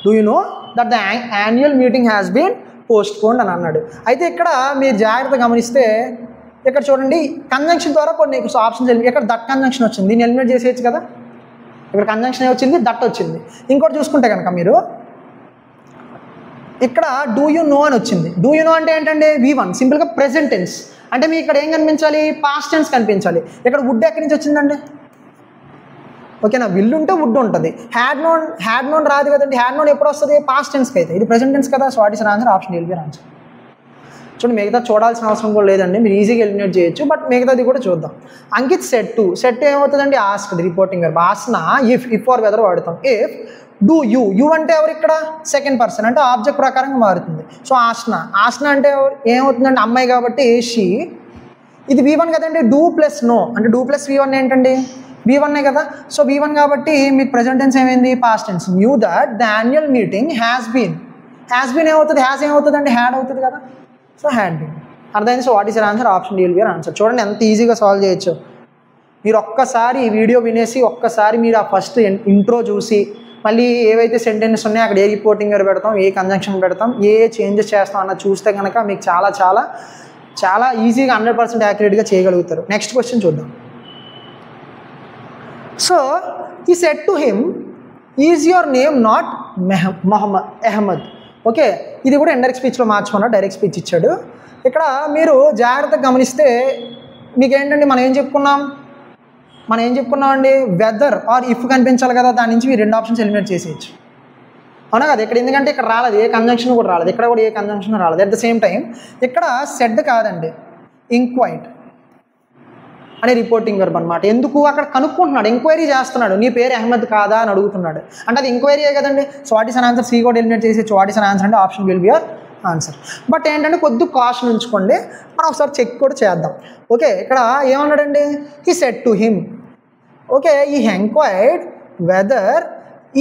Do you know that the annual meeting has been postponed అని అన్నాడు. అయితే ఇక్కడ మీరు జాగ్రత్తగా గమనిస్తే ఇక్కడ చూడండి, కంజంక్షన్ ద్వారా కొన్ని ఆప్షన్స్ వెళ్ళి ఇక్కడ దట్ కంజంక్షన్ వచ్చింది, దీన్ని ఎలిమినేట్ చేసేయచ్చు కదా. ఇక్కడ కంజంక్షన్ వచ్చింది, దట్ వచ్చింది. ఇంకోటి చూసుకుంటే కనుక మీరు ఇక్కడ డూ యూ నో అని వచ్చింది. డూ యూ నో అంటే ఏంటంటే V1 సింపుల్గా ప్రెజెంట్ టెన్స్ అంటే మీ ఇక్కడ ఏం కనిపించాలి, పాస్ట్ టెన్స్ కనిపించాలి. ఇక్కడ వుడ్ ఎక్కడి నుంచి వచ్చిందండి, ఓకేనా, విల్ ఉంటే వుడ్ ఉంటుంది. హ్యాడ్ నోన్ రాదు కదండి. హ్యాడ్ నోన్ ఎప్పుడు వస్తుంది, పాస్ట్ టెన్స్కి అయితే. ఇది ప్రెజెంట్ టెన్స్ కదా. So what is answer, option will be answer. చూడండి, మిగతా చూడాల్సిన అవసరం కూడా లేదండి, మీరు ఈజీగా ఎలిమినేట్ చేయొచ్చు. బట్ మిగతాది కూడా చూద్దాం. అంకిత్ సెడ్ టు ఏమవుతుందండి, asked reporting verb. Asna if or whether వాడతాం. ఇఫ్ డూ యూ అంటే ఎవరు, ఇక్కడ సెకండ్ పర్సన్ అంటే ఆబ్జెక్ట్ ప్రకారంగా మారుతుంది. సో ఆస్నా అంటే ఏమవుతుందంటే అమ్మాయి కాబట్టి షీ. ఇది V1 కదండి, డూ ప్లస్ నో అంటే డూ ప్లస్ V1 ఏంటండి, V1 కదా. సో V1 కాబట్టి మీకు ప్రెజెంట్ టెన్స్ ఏమైంది, past tense. Knew that the annual meeting has been ఏమవుతుంది, ఏమవుతుంది అంటే హ్యాడ్ అవుతుంది కదా. సో హ్యాడ్ బీన్ అర్థమైంది. So what is your answer, option will be your answer. చూడండి ఎంత ఈజీగా సాల్వ్ చేయొచ్చు. మీరు ఒక్కసారి ఈ వీడియో వినేసి ఒక్కసారి మీరు ఆ ఫస్ట్ ఇంట్రో చూసి మళ్ళీ ఏవైతే సెంటెన్స్ ఉన్నాయో అక్కడ ఏ రిపోర్టింగ్ పెడతాం, ఏ కంజంక్షన్ పెడతాం, ఏ చేంజెస్ చేస్తాం అన్న చూస్తే కనుక మీకు చాలా చాలా చాలా ఈజీగా 100% యాక్యురేట్గా చేయగలుగుతారు. నెక్స్ట్ క్వశ్చన్ చూద్దాం. So he said to him is your name not Mohammed Ahmed. Okay, ఇది కూడా ఇండైరెక్ట్ స్పీచ్లో మార్చుకున్నాడు, డైరెక్ట్ స్పీచ్ ఇచ్చాడు. ఇక్కడ మీరు జాగ్రత్తగా గమనిస్తే మీకేంటండి మనం ఏం చెప్పుకున్నామండి, వెదర్ ఆర్ ఇఫ్ కనిపించాలి కదా, దాని నుంచి మీరు 2 ఆప్షన్స్ ఎలిమినేట్ చేసేయచ్చు. అవునా కదా, ఇక్కడ ఎందుకంటే ఇక్కడ రాలేదు, ఏ కంజంక్షన్ కూడా రాలేదు, ఇక్కడ కూడా ఏ కంజంక్షన్ రాలేదు. అట్ ద సేమ్ టైం ఇక్కడ సెడ్ కాదండి, ఇంక్వైర్డ్ అనే రిపోర్టింగ్ వర్బ్ అనమాట. ఎందుకు అక్కడ కనుక్కుంటున్నాడు, ఎంక్వైరీ చేస్తున్నాడు, నీ పేరు అహ్మద్ కాదా అని అడుగుతున్నాడు. అంటే అది ఎంక్వైరీయే కదండి. So what is an answer, C కూడా ఎలిమినేట్ చేసి వాట్ ఈస్ అన్ ఆన్సర్ అంటే option will be your answer. But ఏంటంటే కొద్దిగా కాషన్ ఉంచుకోండి, మనం ఒకసారి చెక్ కూడా చేద్దాం. ఓకే, ఇక్కడ ఏమన్నాడండి, he said to him. Okay, he enquired whether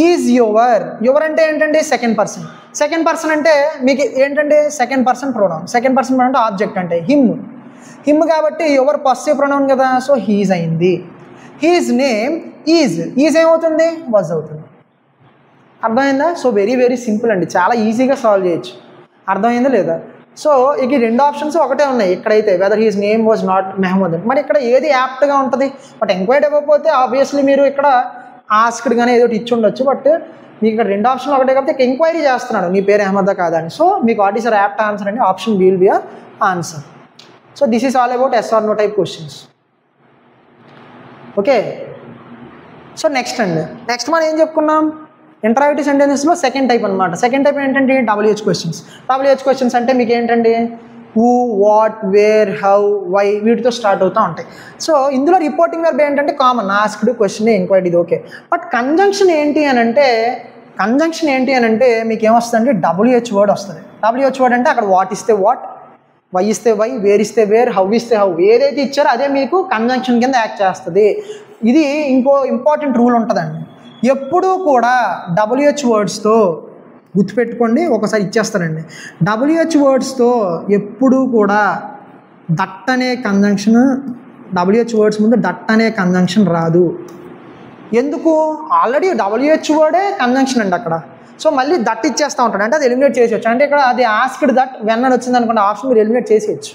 is your అంటే ఏంటంటే సెకండ్ పర్సన్ అంటే మీకు ఏంటంటే సెకండ్ పర్సన్ ప్రొనౌన్ అంటే ఆబ్జెక్ట్ అంటే హిమ్ కాబట్టి యువర్ పాసిటివ్ ప్రొనౌన్ కదా, సో హీజ్ అయింది. హీజ్ నేమ్ ఈజ్ ఏమవుతుంది, వాజ్ అవుతుంది. అర్థమైందా? సో వెరీ వెరీ సింపుల్ అండి, చాలా ఈజీగా సాల్వ్ చేయొచ్చు. అర్థమైందా లేదా? సో ఇక 2 ఆప్షన్స్ ఒకటే ఉన్నాయి ఇక్కడైతే, whether his name was not Mehmood. మరి ఇక్కడ ఏది యాప్ట్గా ఉంటుంది? బట్ ఎంక్వైర్డ్ ఇవ్వకపోతే ఆబ్వియస్లీ మీరు ఇక్కడ ఆస్క్డ్ కానీ ఏదో ఇచ్చి ఉండొచ్చు. బట్ మీకు ఇక్కడ 2 ఆప్షన్లు ఒకటే కాబట్టి ఎంక్వైరీ చేస్తున్నాడు, నీ పేరు అహ్మదా కాదా అని. సో మీకు వాట్ ఈస్ యాప్ట్ ఆన్సర్ అండి, option will be your answer. So this is all about yes or no type questions. Okay, so next మనం ఏం చెప్పుకున్నాం, ఇంటరాక్టివ్ సెంటెన్సెస్లో సెకండ్ టైప్ అనమాట. సెకండ్ టైప్ ఏంటంటే WH క్వశ్చన్స్ అంటే మీకు ఏంటంటే who, what, where, how, why వీటితో స్టార్ట్ అవుతూ ఉంటాయి. సో ఇందులో రిపోర్టింగ్ వర్బ్ ఏంటంటే కామన్, ఆస్క్డ్, క్వశ్చన్, ఎంక్వైర్డ్, ఇది ఓకే. బట్ కంజంక్షన్ ఏంటి అని అంటే మీకు ఏమొస్తుందంటే WH వర్డ్ వస్తుంది. WH వర్డ్ అంటే అక్కడ వాట్ ఇస్తే వాట్, వై ఇస్తే వై, వేర్ ఇస్తే వేర్, హౌ ఇస్తే హౌ, ఏదైతే ఇచ్చారో అదే మీకు కంజంక్షన్ కింద యాక్ట్ చేస్తుంది. ఇది ఇంకో ఇంపార్టెంట్ రూల్ ఉంటుందండి, ఎప్పుడూ కూడా WH వర్డ్స్తో గుర్తుపెట్టుకోండి, ఒకసారి ఇచ్చేస్తారండి. WH వర్డ్స్తో ఎప్పుడూ కూడా దట్ అనే కంజంక్షన్, WH వర్డ్స్ ముందు దట్ అనే కంజంక్షన్ రాదు. ఎందుకు? ఆల్రెడీ WH వర్డే కంజంక్షన్ అండి అక్కడ. సో మళ్ళీ దట్ ఇచ్చేస్తూ ఉంటాడు, అంటే అది ఎలిమినేట్ చేసేయచ్చు. అంటే ఇక్కడ అది ఆస్క్డ్ దట్ వెన్ అని వచ్చింది అనుకోండి, ఆప్షన్ మీరు ఎలిమినేట్ చేసేయచ్చు.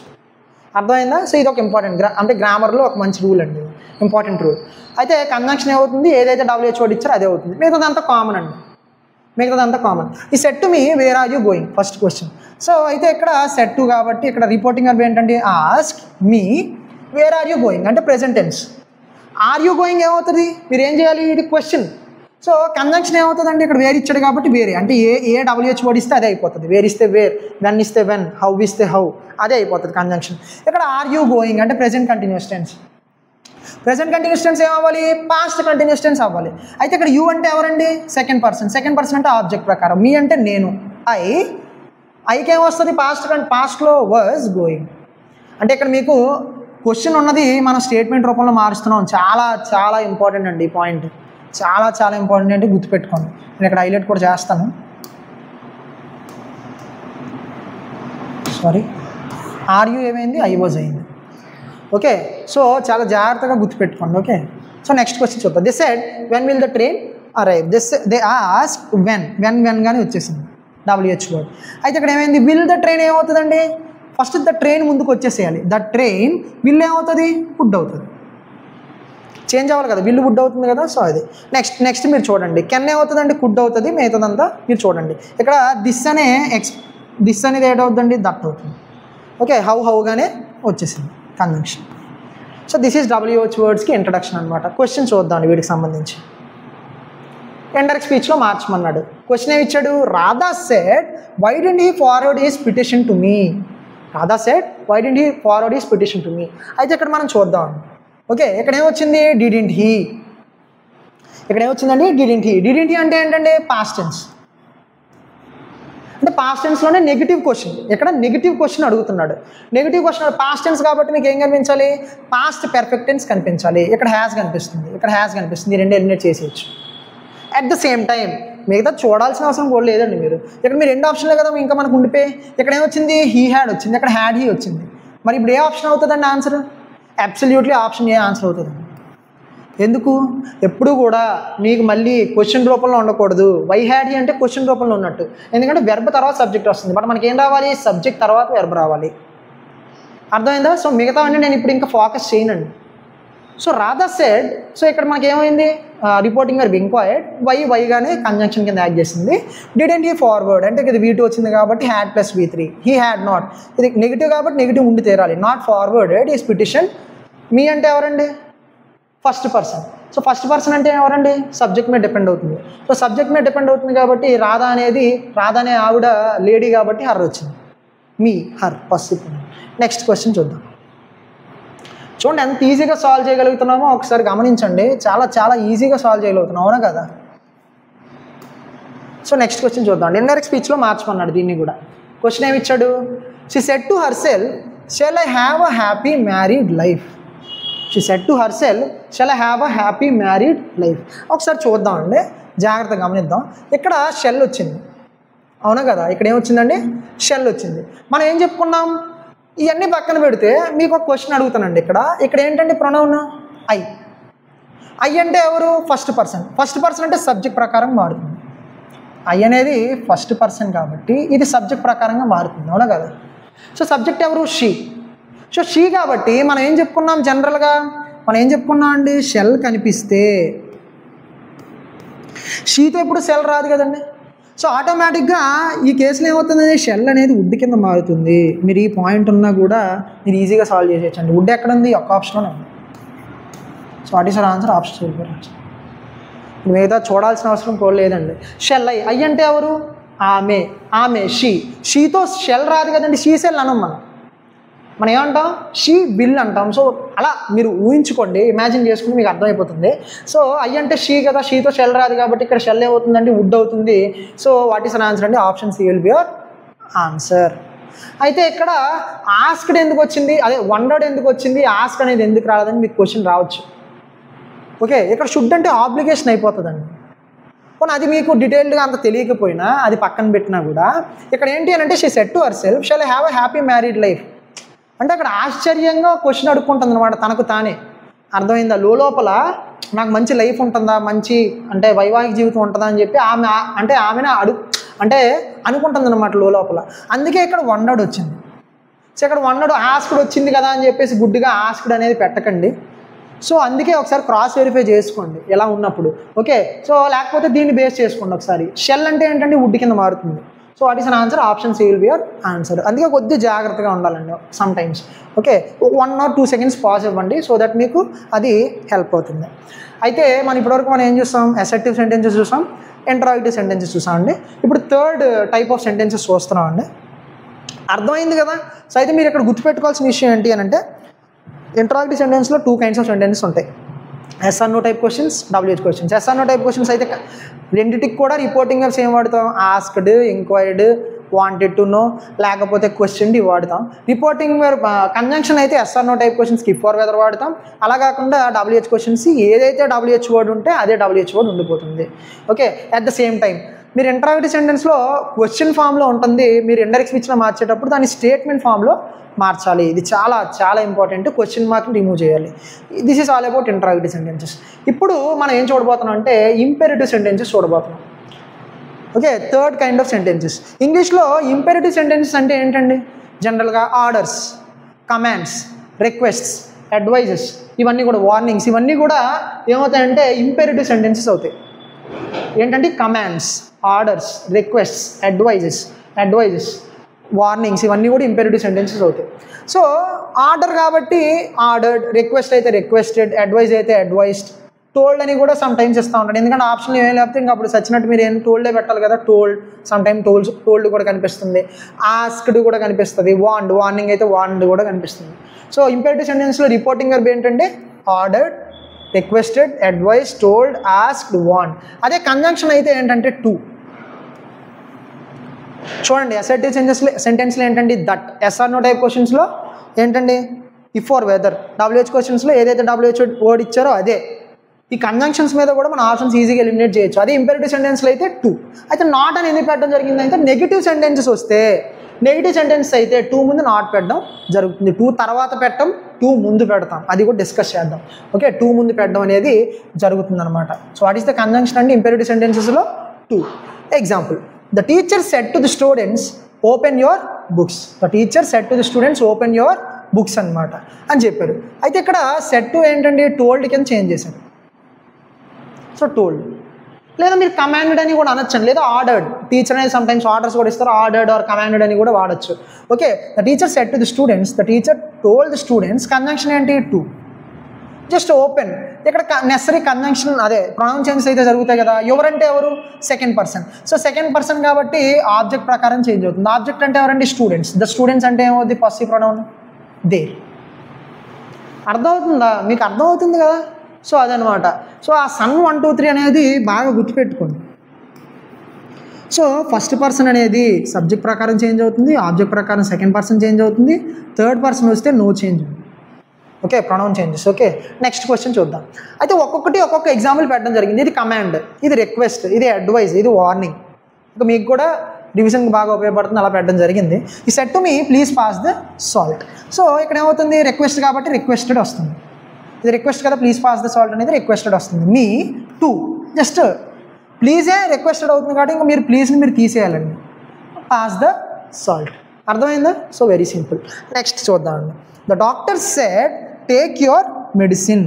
అర్థమైందా? సో ఇది ఒక ఇంపార్టెంట్ అంటే గ్రామర్లో ఒక మంచి రూల్ అండి, ఇంపార్టెంట్ రూల్. అయితే కంజంక్షన్ ఏమవుతుంది, ఏదైతే WH వర్డ్ ఇచ్చారో అదే అవుతుంది. మిగతాదంతా కామన్ అండి, he said to me where are you going, first question. So అయితే ఇక్కడ సెట్ టు కాబట్టి ఇక్కడ రిపోర్టింగ్ వర్బ్ ఏంటంటే ask me where are you going అంటే present tense. Are you going ఏమవుతుంది, మీరు ఏం చేయాలి, ఇది క్వశ్చన్. సో కంజంక్షన్ ఏమవుతుందండి, ఇక్కడ వేర్ ఇచ్చాడు కాబట్టి వేరే, అంటే ఏ WH వర్డ్ ఇస్తే అదే అయిపోతుంది. వేర్ ఇస్తే వేర్, వెన్ ఇస్తే వెన్, హౌ ఇస్తే హౌ, అదే అయిపోతుంది కంజంక్షన్. ఇక్కడ ఆర్ యూ గోయింగ్ అంటే ప్రెజెంట్ కంటిన్యూస్ టెన్స్. ఏమవ్వాలి, పాస్ట్ కంటిన్యూస్ టెన్స్ అవ్వాలి. అయితే ఇక్కడ యూ అంటే ఎవరండి, సెకండ్ పర్సన్ అంటే ఆబ్జెక్ట్ ప్రకారం. మీ అంటే నేను, ఐకి ఏమొస్తుంది, పాస్ట్లో వాజ్ గోయింగ్. అంటే ఇక్కడ మీకు క్వశ్చన్ ఉన్నది మనం స్టేట్మెంట్ రూపంలో మారుస్తున్నాం. చాలా ఇంపార్టెంట్ అండి ఈ పాయింట్, చాలా ఇంపార్టెంట్ అంటే గుర్తుపెట్టుకోండి. నేను ఇక్కడ హైలైట్ కూడా చేస్తాను. సారీ, ఆర్ యూ ఏమైంది, ఐ వాజ్ అయింది. ఓకే, సో చాలా జాగ్రత్తగా గుర్తుపెట్టుకోండి. ఓకే, సో నెక్స్ట్ క్వశ్చన్ చూద్దాం. They said when will the train arrive. They ask when గానే వచ్చేసింది WH వర్డ్. అయితే ఇక్కడ ఏమైంది, విల్ ద ట్రైన్ ఏమవుతుందండి, ఫస్ట్ ద ట్రైన్ ముందుకు వచ్చేసేయాలి. ద ట్రైన్ విల్ ఏమవుతుంది, వుడ్ అవుతుంది. చేంజ్ అవ్వాలి కదా, విల్ వుడ్ అవుతుంది కదా. సో అది నెక్స్ట్ మీరు చూడండి, కెన్ ఏమవుతుందండి, కుడ్ అవుతుంది. మిగతాదంతా మీరు చూడండి. ఇక్కడ దిస్ అనేది ఏటవుతుందండి, దట్ అవుతుంది. ఓకే, హౌగానే వచ్చేసింది conjunction. So this is WH వర్డ్స్కి ఇంట్రడక్షన్ అనమాట. క్వశ్చన్ చూద్దాం వీటికి సంబంధించి. ఇండైరెక్ట్ స్పీచ్లో మార్చమన్నాడు. క్వశ్చన్ ఏమి ఇచ్చాడు, Radha said why didn't he forward his petition to me. అయితే ఇక్కడ మనం చూద్దాం. ఓకే, ఇక్కడ ఏమొచ్చింది, డిడింట్ హీ. ఇక్కడ ఏమొచ్చిందండి, డిడింట్ హీ అంటే ఏంటంటే పాస్ట్ టెన్స్. అంటే పాస్ట్ టెన్స్లోనే నెగిటివ్ క్వశ్చన్. ఇక్కడ నెగిటివ్ క్వశ్చన్ అడుగుతున్నాడు. పాస్ట్ టెన్స్ కాబట్టి మీకు ఏం కనిపించాలి, పాస్ట్ పెర్ఫెక్ట్ టెన్స్ కనిపించాలి. ఇక్కడ హ్యాస్ కనిపిస్తుంది. ఈ రెండు ఎలిమినేట్ చేసేయచ్చు. అట్ ద సేమ్ టైం మిగతా చూడాల్సిన అవసరం కూడా లేదండి. మీరు ఇక్కడ మీరు 2 ఆప్షన్లే కదా ఇంకా మనకు ఉండిపోయి. ఇక్కడ ఏమొచ్చింది, హీ హ్యాడ్ వచ్చింది, అక్కడ హ్యాడ్ హీ వచ్చింది. మరి ఇప్పుడు ఏ ఆప్షన్ అవుతుందండి answer? Absolutely option A answer అవుతుంది. ఎందుకు, ఎప్పుడు కూడా మీకు మళ్ళీ క్వశ్చన్ రూపంలో ఉండకూడదు. వై హ్యాడ్ హీ అంటే క్వశ్చన్ రూపంలో ఉన్నట్టు, ఎందుకంటే వెర్బ్ తర్వాత సబ్జెక్ట్ వస్తుంది. బట్ మనకి ఏం రావాలి, సబ్జెక్ట్ తర్వాత వెర్బ్ రావాలి. అర్థమైందా? సో మిగతా అంటే నేను ఇప్పుడు ఇంకా ఫోకస్ చేయనండి. సో రాధా సెడ్, సో ఇక్కడ మనకి ఏమైంది, రిపోర్టింగ్ వర్బ్ ఇంక్వైర్డ్, వైగానే కంజంక్షన్ కింద యాక్ట్ చేసింది. డిడెంట్ హీ ఫార్వర్డ్ అంటే ఇది V2 వచ్చింది కాబట్టి had plus V3. He had not, ఇది నెగిటివ్ కాబట్టి నెగిటివ్ ఉండి తీరాలి. Not forwarded his petition. Me అంటే ఎవరండి? First person. So first person అంటే ఎవరండి? సబ్జెక్ట్ మీద డిపెండ్ అవుతుంది. సో సబ్జెక్ట్ మీద డిపెండ్ అవుతుంది కాబట్టి రాధా అనే ఆవిడ లేడీ కాబట్టి హర్ వచ్చింది. మీ, హర్ ఫస్ట్. నెక్స్ట్ క్వశ్చన్ చూద్దాం. చూడండి ఎంత ఈజీగా సాల్వ్ చేయగలుగుతున్నామో ఒకసారి గమనించండి. చాలా చాలా ఈజీగా సాల్వ్ చేయగలుగుతున్నాం, అవునా కదా? సో నెక్స్ట్ క్వశ్చన్ చూద్దాం. ఇండైరెక్ట్ స్పీచ్లో మార్చమన్నాడు దీన్ని కూడా. క్వశ్చన్ ఏమి ఇచ్చాడు? She said to her self, shall I have a happy married life. She said to her self, shall I have a happy married life. ఒకసారి చూద్దామండి, జాగ్రత్తగా గమనిద్దాం. ఇక్కడ షెల్ వచ్చింది, అవునా కదా? ఇక్కడ ఏమొచ్చిందండి? షెల్ వచ్చింది. మనం ఏం చెప్పుకున్నాం? ఇవన్నీ పక్కన పెడితే మీకు ఒక క్వశ్చన్ అడుగుతానండి. ఇక్కడ ఏంటంటే ప్రొనౌన్ ఐ. ఐ అంటే ఎవరు? First person. ఫస్ట్ పర్సన్ అంటే సబ్జెక్ట్ ప్రకారం మారుతుంది. ఐ అనేది ఫస్ట్ పర్సన్ కాబట్టి ఇది సబ్జెక్ట్ ప్రకారంగా మారుతుంది, అవునా కదా? సో సబ్జెక్ట్ ఎవరు? షీ. సో షీ కాబట్టి మనం ఏం చెప్పుకున్నాం? జనరల్గా మనం ఏం చెప్పుకున్నాం అండి? షెల్ కనిపిస్తే, షీతో ఇప్పుడు సెల్ రాదు కదండి. సో ఆటోమేటిక్గా ఈ కేసులో ఏమవుతుంది? షెల్ అనేది వుడ్ కింద మారుతుంది. మీరు ఈ పాయింట్ ఉన్నా కూడా మీరు ఈజీగా సాల్వ్ చేసేయచ్చండి. వుడ్ ఎక్కడ ఉంది? ఒక్క ఆప్షన్లోనే ఉంది. So what is our answer? Option వెళ్ళిపోయారు. మిగతా చూడాల్సిన అవసరం కూడా లేదండి. షెల్ ఐ అంటే ఎవరు? ఆమె షీతో షెల్ రాదు కదండి. షీ సెల్ అనం మనం ఏమంటాం? షీ విల్ అంటాం. సో అలా మీరు ఊహించుకోండి, ఇమాజిన్ చేసుకుని మీకు అర్థమైపోతుంది. సో ఐ అంటే షీ కదా, షీతో షెల్ రాదు కాబట్టి ఇక్కడ షెల్ ఏమవుతుందండి? వుడ్ అవుతుంది. So what is an answer అండి? Option C will be your answer. అయితే ఇక్కడ ఆస్క్డ్ ఎందుకు వచ్చింది? అదే వండర్డ్ ఎందుకు వచ్చింది? ఆస్క్ అనేది ఎందుకు రాలేదని మీకు క్వశ్చన్ రావచ్చు. ఓకే, ఇక్కడ షుడ్ అంటే ఆబ్లిగేషన్ అయిపోతుందండి. పోనీ అది మీకు డీటెయిల్డ్గా అంత తెలియకపోయినా అది పక్కన పెట్టినా కూడా ఇక్కడ ఏంటి అని అంటే she said to her self, shall I have a happy married life అంటే అక్కడ ఆశ్చర్యంగా క్వశ్చన్ అడుక్కుంటుంది అనమాట తనకు తానే. అర్థమైందా? లోపల నాకు మంచి లైఫ్ ఉంటుందా, మంచి అంటే వైవాహిక జీవితం ఉంటుందా అని చెప్పి ఆమెనే అనుకుంటుంది అనమాట లోపల. అందుకే ఇక్కడ వండర్డ్ వచ్చింది. సో ఇక్కడ వండర్డ్ ఆస్క్డ్ వచ్చింది కదా అని చెప్పేసి గుడ్డిగా ఆస్క్డ్ అనేది పెట్టకండి. సో అందుకే ఒకసారి క్రాస్ వెరిఫై చేసుకోండి ఎలా ఉన్నప్పుడు. ఓకే, సో లేకపోతే దీన్ని బేస్ చేసుకోండి ఒకసారి. షెల్ అంటే ఏంటంటే వుడ్ కింద మారుతుంది. So what is an answer? Option C will be your answer. అందుకే కొద్దిగా జాగ్రత్తగా ఉండాలండి sometimes. Okay, 1 or 2 seconds pause ఇవ్వండి, సో దట్ మీకు అది హెల్ప్ అవుతుంది. అయితే ఇప్పటివరకు మనం ఏం చూస్తాం? అసర్టివ్ సెంటెన్సెస్ చూసాం, ఇంటరాగేటివ్ సెంటెన్సెస్ చూసామండి. ఇప్పుడు థర్డ్ టైప్ ఆఫ్ సెంటెన్సెస్ చూస్తున్నామండి. అర్థమైంది కదా? సో అయితే మీరు ఇక్కడ గుర్తుపెట్టుకోవాల్సిన విషయం ఏంటి అని అంటే ఇంటరాగేటివ్ సెంటెన్స్లో 2 kinds ఆఫ్ సెంటెన్సెస్ ఉంటాయి. SR-No type questions, WH questions. SR-No type questions అయితే రెండింటికి కూడా రిపోర్టింగ్ వర్బ్స్ ఏం వాడతాం? Asked, enquired, wanted to know, లేకపోతే క్వశ్చన్ డి వాడతాం. రిపోర్టింగ్ వర్బ్ కంజంక్షన్ అయితే SR-No టైప్ క్వశ్చన్స్కి ఇఫ్ ఆర్ వెదర్ వాడతాం. అలా కాకుండా WH క్వశ్చన్స్ ఏదైతే WH వర్డ్ ఉంటే అదే WH వర్డ్ ఉండిపోతుంది. Okay, at the same time మీరు ఇంటరాగేటివ్ సెంటెన్స్లో క్వశ్చన్ ఫామ్లో ఉంటుంది, మీరు ఇండైరెక్ట్ స్పీచ్లో మార్చేటప్పుడు దాన్ని స్టేట్మెంట్ ఫామ్లో మార్చాలి. ఇది చాలా చాలా ఇంపార్టెంట్. క్వశ్చన్ మార్క్ని రిమూవ్ చేయాలి. This is all about interrogative sentences. ఇప్పుడు మనం ఏం చూడబోతున్నాం అంటే ఇంపెరేటివ్ సెంటెన్సెస్ చూడబోతున్నాం. Okay, third kind of sentences. ఇంగ్లీష్లో ఇంపెరేటివ్ సెంటెన్సెస్ అంటే ఏంటండి? జనరల్గా ఆర్డర్స్, కమాండ్స్, రిక్వెస్ట్స్, అడ్వైజెస్, ఇవన్నీ కూడా వార్నింగ్స్, ఇవన్నీ కూడా ఏమవుతాయంటే ఇంపెరేటివ్ సెంటెన్సెస్ అవుతాయి. ఏంటంటే commands, orders, requests, advices, warnings, ఇవన్నీ కూడా ఇంపెరేటివ్ సెంటెన్సెస్ అవుతాయి. సో ఆర్డర్ కాబట్టి ఆర్డర్డ్, రిక్వెస్ట్ అయితే రిక్వెస్టెడ్, అడ్వైజ్ అయితే అడ్వైజ్డ్, టోల్డ్ అని కూడా సమ్ టైమ్స్ ఇస్తూ ఉంటాడు. ఎందుకంటే ఆప్షన్లు ఏం లేకపోతే ఇంకా అప్పుడు సచ్చినట్టు మీరు ఏం టోల్డే పెట్టాలి కదా. సమ్ టైమ్ టోల్డ్ కూడా కనిపిస్తుంది, ఆస్క్డ్ కూడా కనిపిస్తుంది, వార్నింగ్ అయితే వార్న్డ్ కూడా కనిపిస్తుంది. సో ఇంపెరేటివ్ సెంటెన్స్లో రిపోర్టింగ్ వర్బ్ ఏంటంటే ordered, requested, advise, told, asked, warned. అదే కంజంక్షన్ అయితే ఏంటంటే టు. చూడండి అసర్టివ్ సెంటెన్స్లో ఏంటంటే దట్, SR-No టైప్ క్వశ్చన్స్లో ఏంటండి ఇఫ్ ఆర్ వెదర్, WH క్వశ్చన్స్లో ఏదైతే WH వర్డ్ ఇచ్చారో అదే. ఈ కంజంక్షన్స్ మీద కూడా మన ఆప్షన్స్ ఈజీగా ఎలిమినేట్ చేయొచ్చు. అదే ఇంపెరేటివ్ సెంటెన్స్లో అయితే టు. అయితే నాట్ అని ఎందుకు పెట్టడం జరిగింది అంటే నెగిటివ్ సెంటెన్సెస్ వస్తే, నెగిటివ్ సెంటెన్స్ అయితే టూ ముందు నాట్ పెట్టడం జరుగుతుంది. టూ తర్వాత పెట్టడం, టూ ముందు పెడతాం, అది కూడా డిస్కస్ చేద్దాం. ఓకే, టూ ముందు పెట్టడం అనేది జరుగుతుంది అనమాట. So what is the conjunction అంటే ఇంపెరేటివ్ సెంటెన్సెస్లో too. Example, the teacher said to the students open your books. The teacher said to the students open your books అనమాట అని చెప్పారు. అయితే ఇక్కడ సెడ్ టు ఏంటంటే టోల్డ్ కింద చేంజ్ చేశారు. So told. లేదా మీరు కమాండెడ్ అని కూడా అనొచ్చండి, లేదా ఆర్డర్డ్. టీచర్ అనేది సమ్టైమ్స్ ఆర్డర్స్ కూడా ఇస్తారు, ఆర్డర్డ్ ఆర్ కమాండెడ్ అని కూడా వాడచ్చు. Okay, the teacher said to the students, the teacher told the students. Conjunction ఏంటి? టు. Just open. ఇక్కడ నెసరీ కంజంక్షన్ అదే ప్రొనౌన్ చేంజెస్ అయితే జరుగుతాయి కదా. ఎవరంటే ఎవరు? Second person. So second person కాబట్టి ఆబ్జెక్ట్ ప్రకారం చేంజ్ అవుతుంది. ఆబ్జెక్ట్ అంటే ఎవరండి? స్టూడెంట్స్. ద స్టూడెంట్స్ అంటే ఏమవుతుంది? Passive pronoun their. అర్థమవుతుందా? మీకు అర్థమవుతుంది కదా. సో అదనమాట. సో ఆ సన్ 1 2 3 అనేది బాగా గుర్తుపెట్టుకోండి. సో ఫస్ట్ పర్సన్ అనేది సబ్జెక్ట్ ప్రకారం చేంజ్ అవుతుంది, ఆబ్జెక్ట్ ప్రకారం సెకండ్ పర్సన్ చేంజ్ అవుతుంది, థర్డ్ పర్సన్ వస్తే no change. Okay, pronoun changes. Okay, next question చూద్దాం. అయితే ఒక్కొక్క ఎగ్జాంపుల్ పెట్టడం జరిగింది. ఇది కమాండ్, ఇది రిక్వెస్ట్, ఇది అడ్వైజ్, ఇది వార్నింగ్. ఇంకా మీకు కూడా రివిజన్కి బాగా ఉపయోగపడుతుంది, అలా పెట్టడం జరిగింది. He said to me please pass the salt. So ఇక్కడ ఏమవుతుంది? రిక్వెస్ట్ కాబట్టి రిక్వెస్టెడ్ వస్తుంది. ఇది రిక్వెస్ట్ కదా, ప్లీజ్ పాస్ ద సాల్ట్ అనేది రిక్వెస్టెడ్ వస్తుంది. మీ టు జస్ట్ ప్లీజే రిక్వెస్టెడ్ అవుతుంది కాబట్టి ఇంకా మీరు ప్లీజ్ని మీరు తీసేయాలండి. Pass the salt. అర్థమైందా? So very simple. నెక్స్ట్ చూద్దామండి. The doctor said take your medicine.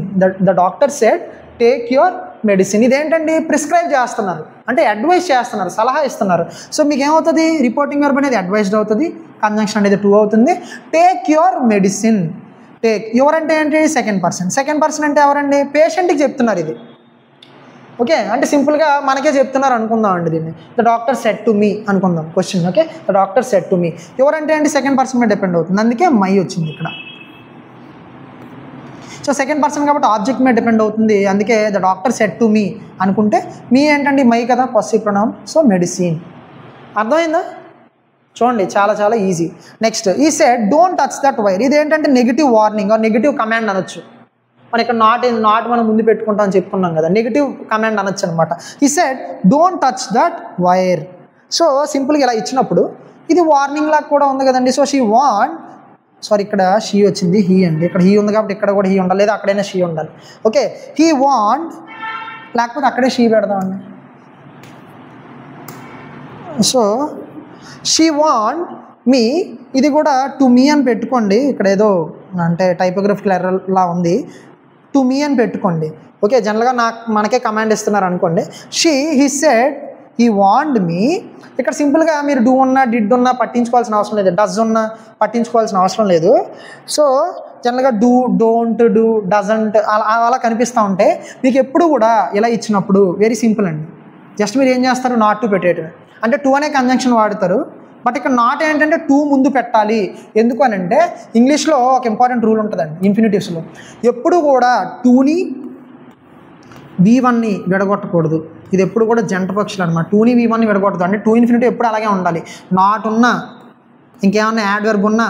The doctor said take your medicine. ఇదేంటండి? ప్రిస్క్రైబ్ చేస్తున్నారు, అంటే అడ్వైజ్ చేస్తున్నారు, సలహా ఇస్తున్నారు. సో మీకు ఏమవుతుంది? రిపోర్టింగ్ వర్బ్ అనేది అడ్వైజ్డ్ అవుతుంది, కంజంక్షన్ అనేది టు అవుతుంది. Take your medicine. Take your అంటే ఏంటి? Second person. సెకండ్ పర్సన్ అంటే ఎవరండి? పేషెంట్కి చెప్తున్నారు ఇది. ఓకే, అంటే సింపుల్గా మనకే చెప్తున్నారు అనుకుందాం అండి దీన్ని. The doctor said to me అనుకుందాం question. Okay, the doctor said to me. ఎవరంటే ఏంటి? సెకండ్ పర్సన్ మీద డిపెండ్ అవుతుంది, అందుకే మై వచ్చింది ఇక్కడ. సో సెకండ్ పర్సన్ కాబట్టి ఆబ్జెక్ట్ మీద డిపెండ్ అవుతుంది, అందుకే ద డాక్టర్ సెడ్ టు మీ అనుకుంటే మీ ఏంటండి? మై కదా, పాసివ్ ప్రొనౌన్. So medicine. అర్థమైందా? చూడండి, చాలా చాలా easy. Next, he said don't touch that wire. ఇది ఏంటంటే negative warning or negative command అనొచ్చు. మన ఇక్కడ నాట్ మనం ముందు పెట్టుకుంటాం అని చెప్పుకున్నాం కదా, నెగిటివ్ కమాండ్ అనొచ్చు అనమాట. ఈ said don't touch that wire. So సింపుల్గా ఇలా ఇచ్చినప్పుడు ఇది వార్నింగ్ లాగా కూడా ఉంది కదండి. సో ఇక్కడ షీ వచ్చింది, హీ అండి. ఇక్కడ హీ ఉంది కాబట్టి ఇక్కడ కూడా హీ ఉండాలి, లేదా అక్కడైనా షీ ఉండాలి. ఓకే, హీ వాంట్, లేకపోతే అక్కడే షీ పెడదామండి. సో షీ వాంట్ మీ, ఇది కూడా టు మీ అని పెట్టుకోండి. ఇక్కడ ఏదో అంటే టైపోగ్రఫికల్ ఎర్రర్లా ఉంది, టు మీ అని పెట్టుకోండి. ఓకే, జనరల్గా మనకే కమాండ్ ఇస్తున్నారు అనుకోండి. He said he want me. ఇక్కడ సింపుల్గా మీరు డూ ఉన్నా డిడ్ ఉన్నా పట్టించుకోవాల్సిన అవసరం లేదు, డస్ ఉన్నా పట్టించుకోవాల్సిన అవసరం లేదు. సో జనరల్గా డూ, డోంట్, డూ, డజంట్ అలా కనిపిస్తూ ఉంటే మీకు ఎప్పుడు కూడా ఇలా ఇచ్చినప్పుడు వెరీ సింపుల్ అండి. జస్ట్ మీరు ఏం చేస్తారు? నాట్ టు పెట్టేయటం. అంటే టూ అనే కంజంక్షన్ వాడతారు, బట్ ఇక్కడ నాట్ ఏంటంటే టూ ముందు పెట్టాలి. ఎందుకు అని అంటే ఇంగ్లీష్లో ఒక ఇంపార్టెంట్ రూల్ ఉంటుందండి ఇన్ఫినిటివ్స్లో. ఎప్పుడు కూడా టూని V1ని విడగొట్టకూడదు. ఇది ఎప్పుడు కూడా జంట పక్షులు అనమాట. టూని V1ని విడగొట్టదు, అంటే టూ ఇన్ఫినిటివ్ ఎప్పుడు అలాగే ఉండాలి. నాట్ ఉన్నా ఇంకేమన్నా యాడ్ వర్బ్ ఉన్నా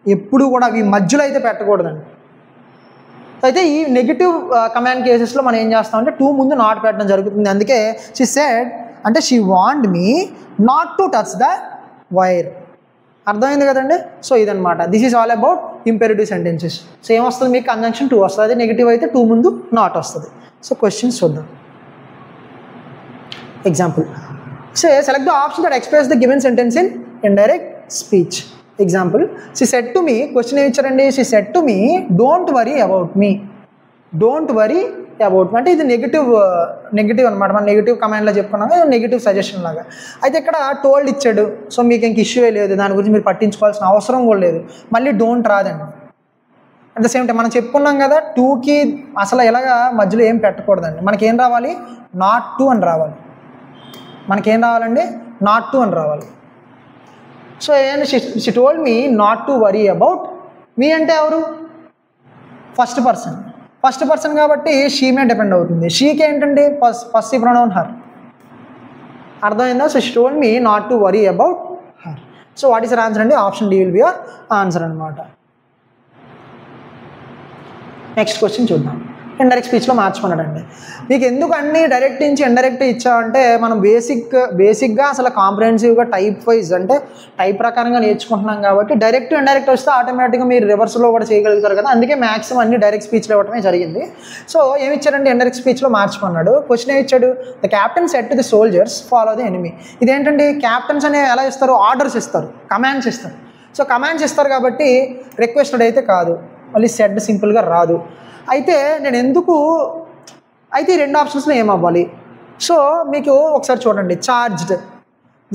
ఎప్పుడు కూడా అవి మధ్యలో అయితే పెట్టకూడదండి. అయితే ఈ నెగిటివ్ కమాండ్ కేసెస్లో మనం ఏం చేస్తామంటే టూ ముందు నాట్ పెట్టడం జరుగుతుంది. అందుకే షీ సెడ్ అంటే she want me not to touch the wire. అర్థమైంది కదండి. సో ఇదనమాట, this is all about imperative sentences. So ఏమొస్తుంది? మీకు కంజంక్షన్ టూ వస్తుంది, అదే నెగిటివ్ అయితే టూ ముందు నాట్ వస్తుంది. సో క్వశ్చన్స్ చూద్దాం. Example, so select the option that express the given sentence in indirect speech. Example, she said to me, question ఏమి ఇచ్చారండి? She said to me don't worry about me. Don't worry about me అంటే ఇది negative అనమాట. మనం negative కమాండ్లో చెప్పుకున్నాం, negative suggestion లాగా. అయితే ఇక్కడ టోల్డ్ ఇచ్చాడు, సో మీకు ఇంక ఇష్యూ లేదు, దాని గురించి మీరు పట్టించుకోవాల్సిన అవసరం కూడా లేదు. మళ్ళీ డోంట్ రాదండి. అట్ ద సేమ్ టైం మనం చెప్పుకున్నాం కదా, టూకి అసలు ఎలాగా మధ్యలో ఏం పెట్టకూడదండి. మనకేం రావాలి? నాట్ టు అని రావాలి. మనకేం రావాలండి? నాట్ టు అని రావాలి. సో ఏంటి? She told me not to worry about me అంటే ఎవరు? First person. ఫస్ట్ పర్సన్ కాబట్టి షీ మీద డిపెండ్ అవుతుంది. షీకి ఏంటంటే పాసివ్ ప్రొనౌన్ హర్. అర్థమైందా? So she told me not to worry about her. So what is your answer అండి? Option D will be your answer అనమాట. నెక్స్ట్ క్వశ్చన్ చూద్దాం. Indirect స్పీచ్లో మార్చుకున్నాడండి. మీకు ఎందుకు అన్ని డైరెక్ట్ నుంచి ఇండైరెక్ట్ ఇచ్చామంటే మనం బేసిక్గా అసలు కాంప్రహెన్సివ్గా టైప్ వైజ్ అంటే టైప్ ప్రకారంగా నేర్చుకుంటున్నాం కాబట్టి డైరెక్ట్ ఇండైరెక్ట్ వస్తే ఆటోమేటిక్గా మీరు రివర్స్లో కూడా చేయగలుగుతారు కదా. అందుకే మ్యాక్సిమం అన్ని డైరెక్ట్ స్పీచ్లో ఇవ్వడమే జరిగింది. సో ఏమి ఇచ్చారంటే ఇండైరెక్ట్ స్పీచ్లో మార్చుకున్నాడు. క్వశ్చన్ ఏమి ఇచ్చాడు? The captain said to the soldiers follow the enemy. ఇదేంటండి? క్యాప్టెన్స్ అనేవి ఎలా ఇస్తారు? ఆర్డర్స్ ఇస్తారు, కమాండ్స్ ఇస్తారు. సో కమాండ్స్ ఇస్తారు కాబట్టి రిక్వెస్టెడ్ అయితే కాదు, మళ్ళీ సెడ్ సింపుల్గా రాదు. అయితే నేను ఎందుకు అయితే ఈ 2 ఆప్షన్స్లో ఏం అవ్వాలి? సో మీకు ఒకసారి చూడండి, చార్జ్డ్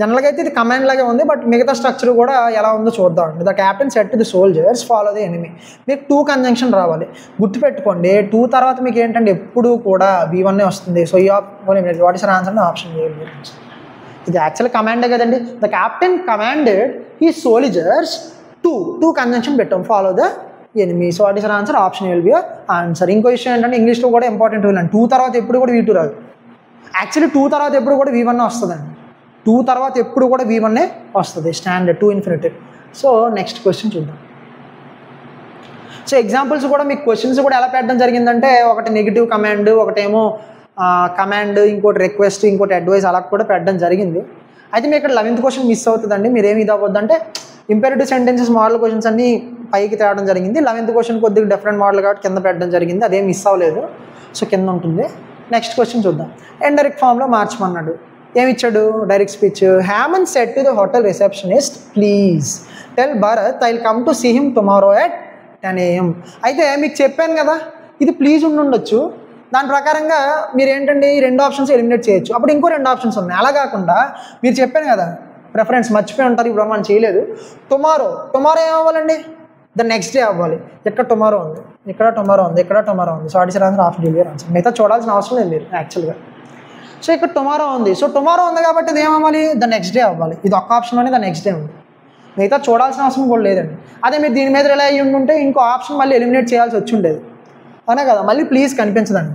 జనరల్గా అయితే ఇది కమాండ్ లాగే ఉంది, బట్ మిగతా స్ట్రక్చర్ కూడా ఎలా ఉందో చూద్దామండి. The captain set to the soldiers follow the enemy. మీకు 2 కంజంక్షన్ రావాలి. గుర్తుపెట్టుకోండి, 2 తర్వాత మీకు ఏంటంటే ఎప్పుడు కూడా V1 వస్తుంది. సో ఈ వాట్ ఇస్ ఆన్సర్? ఆప్షన్ ఏ. ఇది యాక్చువల్ కమాండే కదండి. ద క్యాప్టెన్ కమాండెడ్ ఈ సోల్జర్స్ టూ కంజంక్షన్ పెట్టాం, follow the enemy. So what is answer? Option will be answer. ఇంకో విషయం ఏంటంటే ఇంగ్లీష్లో కూడా ఇంపార్టెంట్ రూల్ అండి, 2 తర్వాత ఎప్పుడు కూడా V2 రాదు. యాక్చువల్లీ 2 తర్వాత ఎప్పుడు కూడా V1 వస్తుందండి. 2 తర్వాత ఎప్పుడు కూడా V1 వస్తుంది, standard 2 infinitive. So next question చూద్దాం. సో ఎగ్జాంపుల్స్ కూడా మీకు క్వశ్చన్స్ కూడా ఎలా పెట్టడం జరిగిందంటే, ఒకటి నెగిటివ్ కమాండ్, ఒకటేమో కమాండ్, ఇంకోటి రిక్వెస్ట్, ఇంకోటి అడ్వైస్, అలా కూడా పెట్టడం జరిగింది. అయితే మీకు ఇక్కడ 11th క్వశ్చన్ మిస్ అవుతుందండి. మీరు ఏమి ఇదవ్వద్దు అంటే ఇంపెరేటివ్ సెంటెన్సెస్ మోడల్ క్వశ్చన్స్ అన్ని పైకి తేవడం జరిగింది. 11th క్వశ్చన్ కొద్దిగా డిఫరెంట్ మోడల్ కాబట్టి కింద పెట్టడం జరిగింది, అదేం మిస్ అవ్వలేదు. సో కింద ఉంటుంది. నెక్స్ట్ క్వశ్చన్ చూద్దాం. ఇండైరెక్ట్ ఫామ్లో మార్చమన్నాడు. ఏమి ఇచ్చాడు? Direct speech. Hemant said to the hotel receptionist, please tell Bharat I will come to see him tomorrow at 10 AM. అయితే మీకు చెప్పాను కదా, ఇది ప్లీజ్ ఉండొచ్చు. దాని ప్రకారంగా మీరు ఏంటండి ఈ 2 ఆప్షన్స్ ఎలిమినేట్ చేయొచ్చు. అప్పుడు ఇంకో 2 ఆప్షన్స్ ఉన్నాయి. అలా కాకుండా మీరు చెప్పాను కదా ప్రిఫరెన్స్ మర్చిపోయి ఉంటారు, ఇప్పుడు మనం చేయలేదు. టుమారో ఏమవ్వాలండి? ద నెక్స్ట్ డే అవ్వాలి. ఇక్కడ టుమారో ఉంది, ఇక్కడ టుమారో ఉంది, ఇక్కడ టుమారో ఉంది. సో ఆడిసర్ ఆన్సర్ ఆప్షన్ డెలివరీ ఆన్సర్. మిగతా చూడాల్సిన అవసరం లేదు మీరు యాక్చువల్గా. సో ఇక్కడ టుమారో ఉంది. సో టుమారో ఉంది కాబట్టి ఇది ఏమవ్వాలి? ద నెక్స్ట్ డే అవ్వాలి. ఇది ఒక్క ఆప్షన్లోనే ద నెక్స్ట్ డే ఉంది, మిగతా చూడాల్సిన అవసరం కూడా లేదండి. అదే మీరు దీని మీద రిలై అయ్యి ఉంటే ఇంకో ఆప్షన్ మళ్ళీ ఎలిమినేట్ చేయాల్సి వచ్చి ఉండేది, అవునా కదా. మళ్ళీ ప్లీజ్ కనిపించదండి.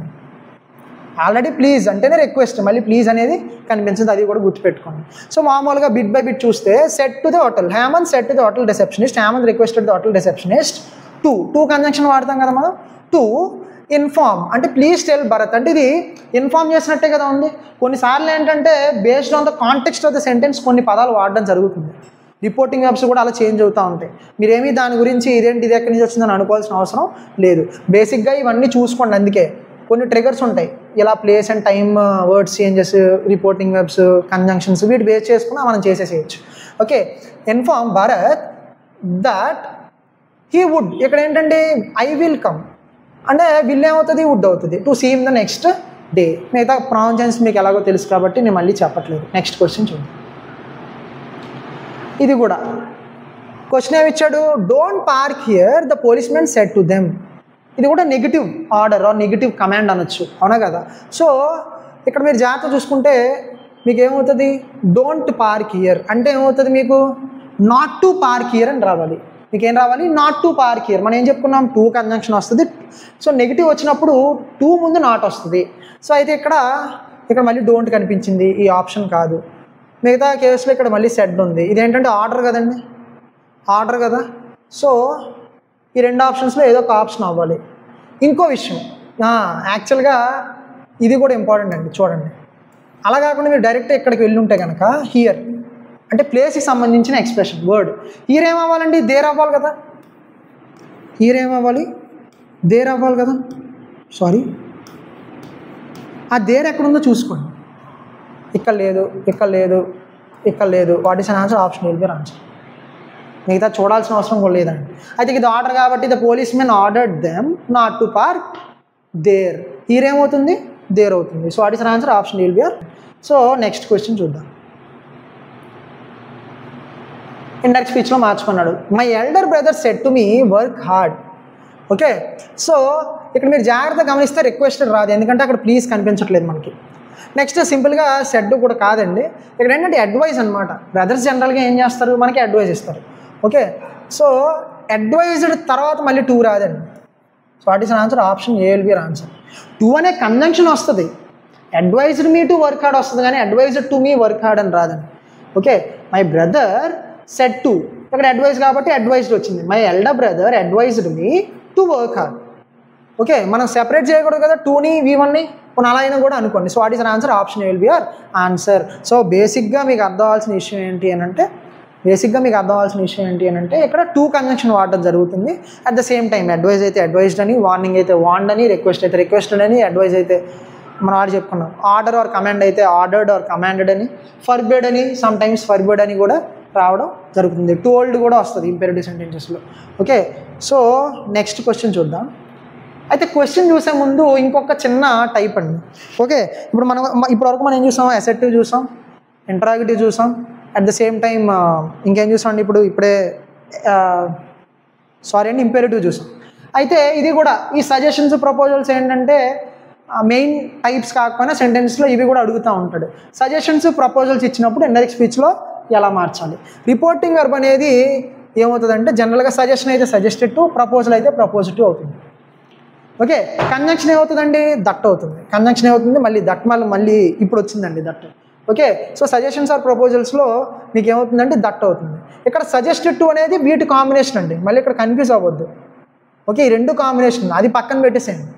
ఆల్రెడీ ప్లీజ్ అంటేనే రిక్వెస్ట్, మళ్ళీ ప్లీజ్ అనేది కనిపించదు, అది కూడా గుర్తుపెట్టుకోండి. సో మామూలుగా బిట్ బై బిట్ చూస్తే said to the hotel, Hemant said to the hotel receptionist, Hemant requested the hotel receptionist to conjunction వాడతాం కదా మనం. టు ఇన్ఫార్మ్ అంటే ప్లీజ్ టెల్ భరత్ అంటే ఇది ఇన్ఫార్మ్ చేసినట్టే కదా ఉంది. కొన్నిసార్లు ఏంటంటే based on the context of the sentence కొన్ని పదాలు వాడడం జరుగుతుంది. రిపోర్టింగ్ వెబ్స్ కూడా అలా చేంజ్ అవుతూ ఉంటాయి. మీరేమీ దాని గురించి ఇదేంటి ఇది ఎక్కడి నుంచి వచ్చిందని అనుకోవాల్సిన అవసరం లేదు. బేసిక్గా ఇవన్నీ చూసుకోండి. అందుకే కొన్ని ట్రిగర్స్ ఉంటాయి, ఇలా place and time, words changes, reporting verbs, conjunctions, వీటి బేస్ చేసుకుని మనం చేసేసేయచ్చు. Okay, inform Bharat that he would, ఇక్కడ ఏంటంటే ఐ విల్ కమ్ అంటే విల్ ఏమవుతుంది? వుడ్ అవుతుంది. To see him the next day. మిగతా ప్రొనౌన్సియేషన్స్ మీకు ఎలాగో తెలుసు కాబట్టి నేను మళ్ళీ చెప్పట్లేదు. నెక్స్ట్ క్వశ్చన్ చూడండి. ఇది కూడా క్వశ్చన్ ఏమి ఇచ్చాడు? Don't park here the policemen said to them. ఇది కూడా negative order or negative command అనొచ్చు, అవునా కదా. సో ఇక్కడ మీరు జాగ్రత్త చూసుకుంటే మీకు ఏమవుతుంది? డోంట్ పార్క్ హియర్ అంటే ఏమవుతుంది? మీకు నాట్ టు పార్క్ హియర్ అని రావాలి. మీకు ఏం రావాలి? Not to park here. మనం ఏం చెప్పుకున్నాం? 2 కంజంక్షన్ వస్తుంది. సో నెగిటివ్ వచ్చినప్పుడు 2 ముందు నాట్ వస్తుంది. సో అయితే ఇక్కడ మళ్ళీ డోంట్ కనిపించింది, ఈ ఆప్షన్ కాదు. మిగతా కేసులో ఇక్కడ మళ్ళీ సెడ్ ఉంది. ఇదేంటంటే ఆర్డర్ కదండి, ఆర్డర్ కదా. సో ఈ 2 ఆప్షన్స్లో ఏదో ఒక ఆప్షన్ అవ్వాలి. ఇంకో విషయం యాక్చువల్గా ఇది కూడా ఇంపార్టెంట్ అండి, చూడండి. అలా కాకుండా మీరు డైరెక్ట్ ఇక్కడికి వెళ్ళి ఉంటే కనుక హియర్ అంటే ప్లేస్కి సంబంధించిన ఎక్స్ప్రెషన్ వర్డ్. హియర్ ఏమవ్వాలండి? దేర్ అవ్వాలి కదా. హియర్ ఏమవ్వాలి? దేర్ అవ్వాలి కదా. సారీ, ఆ దేర్ ఎక్కడుందో చూసుకోండి. ఇక్కడ లేదు, ఇక్కడ లేదు, ఇక్కడ లేదు. What is an answer? Option will be answer. మిగతా చూడాల్సిన అవసరం కూడా లేదండి. అయితే ఇది ఆర్డర్ కాబట్టి the policemen ordered them not to park there. Here ఏమవుతుంది? దేర్ అవుతుంది. So what is an answer? Option will be. So next question చూద్దాం. ఇండైరెక్ట్ స్పీచ్లో మార్చుకున్నాడు. My elder brother said to me work hard. Okay, so ఇక్కడ మీరు జాగ్రత్తగా గమనిస్తే requested రాదు, ఎందుకంటే అక్కడ ప్లీజ్ కనిపించట్లేదు మనకి. నెక్స్ట్ సింపుల్గా సెడ్ కూడా కాదండి. ఇక్కడ ఏంటంటే అడ్వైజ్ అనమాట. బ్రదర్స్ జనరల్గా ఏం చేస్తారు? మనకి అడ్వైజ్ ఇస్తారు. ఓకే, సో అడ్వైజ్డ్ తర్వాత మళ్ళీ 2 రాదండి. So what is an answer? Option A will be answer. 2 అనే కంజంక్షన్ వస్తుంది, advised me to work hard వస్తుంది, కానీ advised to me work hard అని రాదండి. Okay, my brother said to, ఇక్కడ అడ్వైజ్ కాబట్టి అడ్వైజ్డ్ వచ్చింది. My elder brother advised me to work hard. Okay, మనం సెపరేట్ చేయకూడదు కదా 2ని V1ని, కొన్ని అలా అయినా కూడా అనుకోండి. So what is an answer? Option will B are answer. So బేసిక్గా మీకు అర్థం అవ్వాల్సిన విషయం ఏంటి అని అంటే ఇక్కడ 2 కంజంక్షన్ వాడడం జరుగుతుంది. At the same time advise అయితే అడ్వైజ్డ్ అని, వార్నింగ్ అయితే వార్న్డ్ అని, రిక్వెస్ట్ అయితే రిక్వెస్టెడ్ అని, అడ్వైజ్ అయితే మనం ఆడ చెప్పుకున్నాం, ఆర్డర్ ఆర్ కమాండ్ అయితే ఆర్డర్డ్ ఆర్ కమాండెడ్ అని, ఫర్బిడ్ అని, సమ్ టైమ్స్ ఫర్బిడ్ అని కూడా రావడం జరుగుతుంది. టోల్డ్ కూడా వస్తుంది ఇంపెరేటివ్ సెంటెన్సెస్లో. ఓకే, సో నెక్స్ట్ క్వశ్చన్ చూద్దాం. అయితే క్వశ్చన్ చూసే ముందు ఇంకొక చిన్న టైప్ అండి. ఓకే, ఇప్పటివరకు మనం ఏం చూసాం? అసెర్టివ్ చూసాం, ఇంటరాగేటివ్ చూసాం, అట్ ద సేమ్ టైం ఇంకేం చూసాం అండి? ఇప్పుడే ఇంపేరేటివ్ చూసాం. అయితే ఇది కూడా ఈ సజెషన్స్ ప్రపోజల్స్ ఏంటంటే మెయిన్ టైప్స్ కాకపోయినా సెంటెన్స్లో ఇవి కూడా అడుగుతూ ఉంటాడు. సజెషన్స్ ప్రపోజల్స్ ఇచ్చినప్పుడు ఇండైరెక్ట్ స్పీచ్లో ఎలా మార్చాలి? రిపోర్టింగ్ వర్బ్ అనేది ఏమవుతుందంటే జనరల్గా సజెషన్ అయితే సజెస్టెడ్ టు, ప్రపోజల్ అయితే ప్రపోజిటివ్ అవుతుంది. ఓకే, కంజంక్షన్ ఏమవుతుందండి? దట్ అవుతుంది. కంజంక్షన్ ఏమవుతుంది? మళ్ళీ దట్ మళ్ళీ ఇప్పుడు వచ్చిందండి that. Okay, so suggestions or ప్రపోజల్స్లో మీకు ఏమవుతుందంటే దట్ అవుతుంది. ఇక్కడ సజెస్టెడ్ టు అనేది వీటి కాంబినేషన్ అండి, మళ్ళీ ఇక్కడ కన్ఫ్యూజ్ అవ్వద్దు. ఓకే, ఈ రెండు కాంబినేషన్ అది పక్కన పెట్టేసేయండి.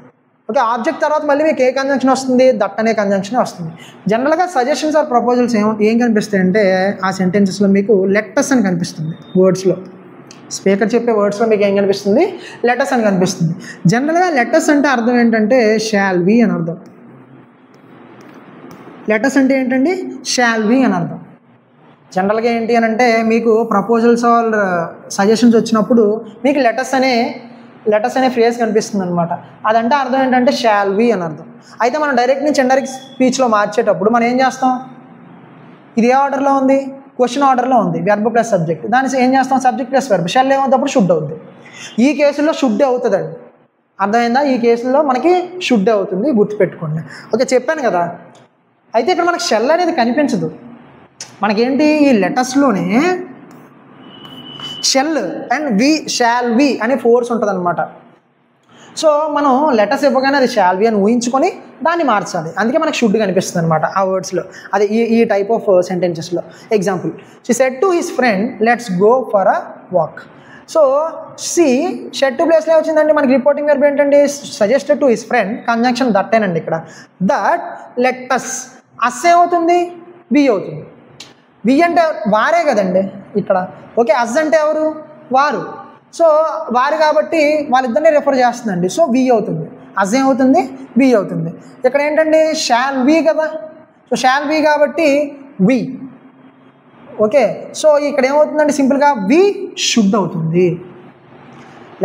ఓకే, ఆబ్జెక్ట్ తర్వాత మళ్ళీ మీకు ఏ కంజంక్షన్ వస్తుంది? దట్ అనే కంజంక్షన్ వస్తుంది. జనరల్గా సజెషన్స్ ఆర్ ప్రపోజల్స్ ఏం కనిపిస్తాయి అంటే ఆ సెంటెన్సెస్లో మీకు లెటర్స్ అని కనిపిస్తుంది. వర్డ్స్లో స్పీకర్ చెప్పే వర్డ్స్లో మీకు ఏం కనిపిస్తుంది? లెటర్స్ అని కనిపిస్తుంది. జనరల్గా లెటర్స్ అంటే అర్థం ఏంటంటే షాల్ వి అని అర్థం. లెటర్స్ అంటే ఏంటండి? షాల్ వి అని అర్థం. జనరల్గా ఏంటి అని అంటే మీకు ప్రపోజల్స్ ఆర్ సజెషన్స్ వచ్చినప్పుడు మీకు లెటర్స్ అనే ఫ్రేజ్ కనిపిస్తుంది అనమాట. అదంటే అర్థం ఏంటంటే షాల్ వి అని అర్థం. అయితే మనం డైరెక్ట్ నుంచి ఇండైరెక్ట్ స్పీచ్లో మార్చేటప్పుడు మనం ఏం చేస్తాం? ఇది ఏ ఆర్డర్లో ఉంది? క్వశ్చన్ ఆర్డర్లో ఉంది, వెర్బ్ ప్లస్ సబ్జెక్ట్. దాని ఏం చేస్తాం? Subject plus verb. షెల్ ఏమవుతుంది? షుడ్ అవుతుంది. ఈ కేసులో షుడ్ అవుతుందండి, అర్థమైందా? ఈ కేసులో మనకి షుడ్ అవుతుంది, గుర్తుపెట్టుకోండి. ఓకే, చెప్పాను కదా. అయితే ఇక్కడ మనకి షెల్ అనేది కనిపించదు. మనకేంటి ఈ లెటర్స్లోనే shall and we, shall we అనే ఫోర్స్ ఉంటుంది అనమాట. సో మనం లెటర్స్ ఇవ్వగానే అది షాల్ వి అని ఊహించుకొని దాన్ని మార్చాలి. అందుకే మనకు షుడ్ కనిపిస్తుంది అనమాట ఆ వర్డ్స్లో. అది ఈ టైప్ ఆఫ్ సెంటెన్సెస్లో. Example, she said to his friend let's go for a walk. So she said to ప్లేస్లో వచ్చిందండి. మనకి రిపోర్టింగ్ వెర్బ్ ఏంటండి? Suggested to his friend, conjunction దట్టేనండి ఇక్కడ. దట్ లెటస్, అస్ ఏమవుతుంది? వి అవుతుంది. వి అంటే వారే కదండి ఇక్కడ. ఓకే, అస్ అంటే ఎవరు? వారు. సో వారు కాబట్టి వాళ్ళిద్దరిని రెఫర్ చేస్తుందండి. సో వి అవుతుంది. అస్ ఏమవుతుంది? వి అవుతుంది. ఇక్కడ ఏంటండి? షాల్ వి కదా. సో షాల్ వి కాబట్టి వి. ఓకే, సో ఇక్కడ ఏమవుతుందండి? సింపుల్గా వి షుడ్ అవుతుంది.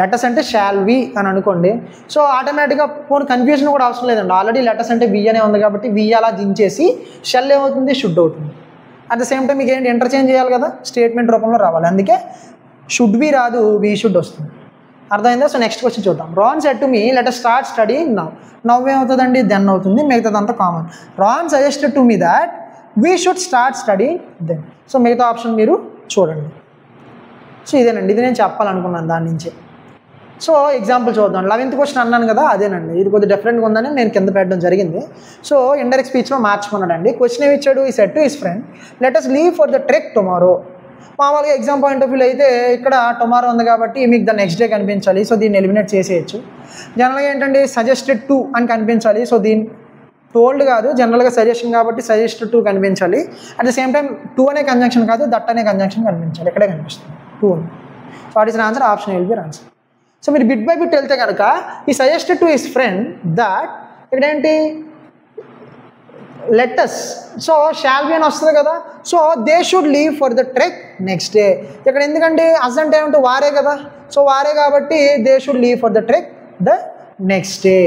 లెటర్స్ అంటే షాల్ వి అని అనుకోండి. సో ఆటోమేటిక్గా పోనీ కన్ఫ్యూజన్ కూడా అవసరం లేదండి. ఆల్రెడీ లెటర్స్ అంటే వి అనే ఉంది కాబట్టి వి అలా దించేసి షెల్ ఏమవుతుంది? షుడ్ అవుతుంది. అట్ ద సేమ్ టైం మీకు ఏంటి? ఇంటర్చేంజ్ చేయాలి కదా, స్టేట్మెంట్ రూపంలో రావాలి. అందుకే షుడ్ బి రాదు, వి షుడ్ వస్తుంది. అర్థమైందా? సో నెక్స్ట్ క్వశ్చన్ చూద్దాం. Ron said to me let us start studying now. Now ఏమవుతుందండి? దెన్ అవుతుంది. మిగతాదంతా common. Ron suggested to me that we should start studying then. So మిగతా ఆప్షన్ మీరు చూడండి. సో ఇదేనండి, ఇది నేను చెప్పాలనుకున్నాను దాని నుంచి. సో ఎగ్జాంపుల్ చూద్దాం. 11th క్వశ్చన్ అన్నాను కదా, అదేనండి. ఇది కొద్దిగా డిఫరెంట్గా ఉందని నేను కింద పెట్టడం జరిగింది. సో ఇండైరెక్ట్ స్పీచ్లో మార్చుకున్నాడండి. క్వశ్చన్ ఏమి ఇచ్చాడు? He said to his friend let us leave for the trek tomorrow. మామూలుగా ఎగ్జామ్ పాయింట్ ఆఫ్ వ్యూ అయితే ఇక్కడ టుమారో ఉంది కాబట్టి మీకు ద నెక్స్ట్ డే కనిపించాలి. సో దీన్ని ఎలిమినేట్ చేసేయచ్చు. జనరల్గా ఏంటంటే సజెస్టెడ్ టు అని కనిపించాలి. సో దీన్ని టోల్డ్ కాదు, జనరల్గా సజెషన్ కాబట్టి సజెస్టెడ్ టు కనిపించాలి. At the same time to అనే కంజంక్షన్ కాదు, దట్ అనే కంజంక్షన్ కనిపించాలి. ఇక్కడే కనిపిస్తుంది టు అని. So what is answer? Option will be answer. So మీరు బిట్ బై బిట్ వెళ్తే కనుక ఈ suggested to his friend that ఇక్కడ ఏంటి? లెటస్. సో షాల్ బి అని వస్తుంది కదా. So they should leave for the trek next day. ఇక్కడ ఎందుకంటే అస్ అంటే ఏమంటే వారే కదా. సో వారే కాబట్టి they should leave for the trek the next day.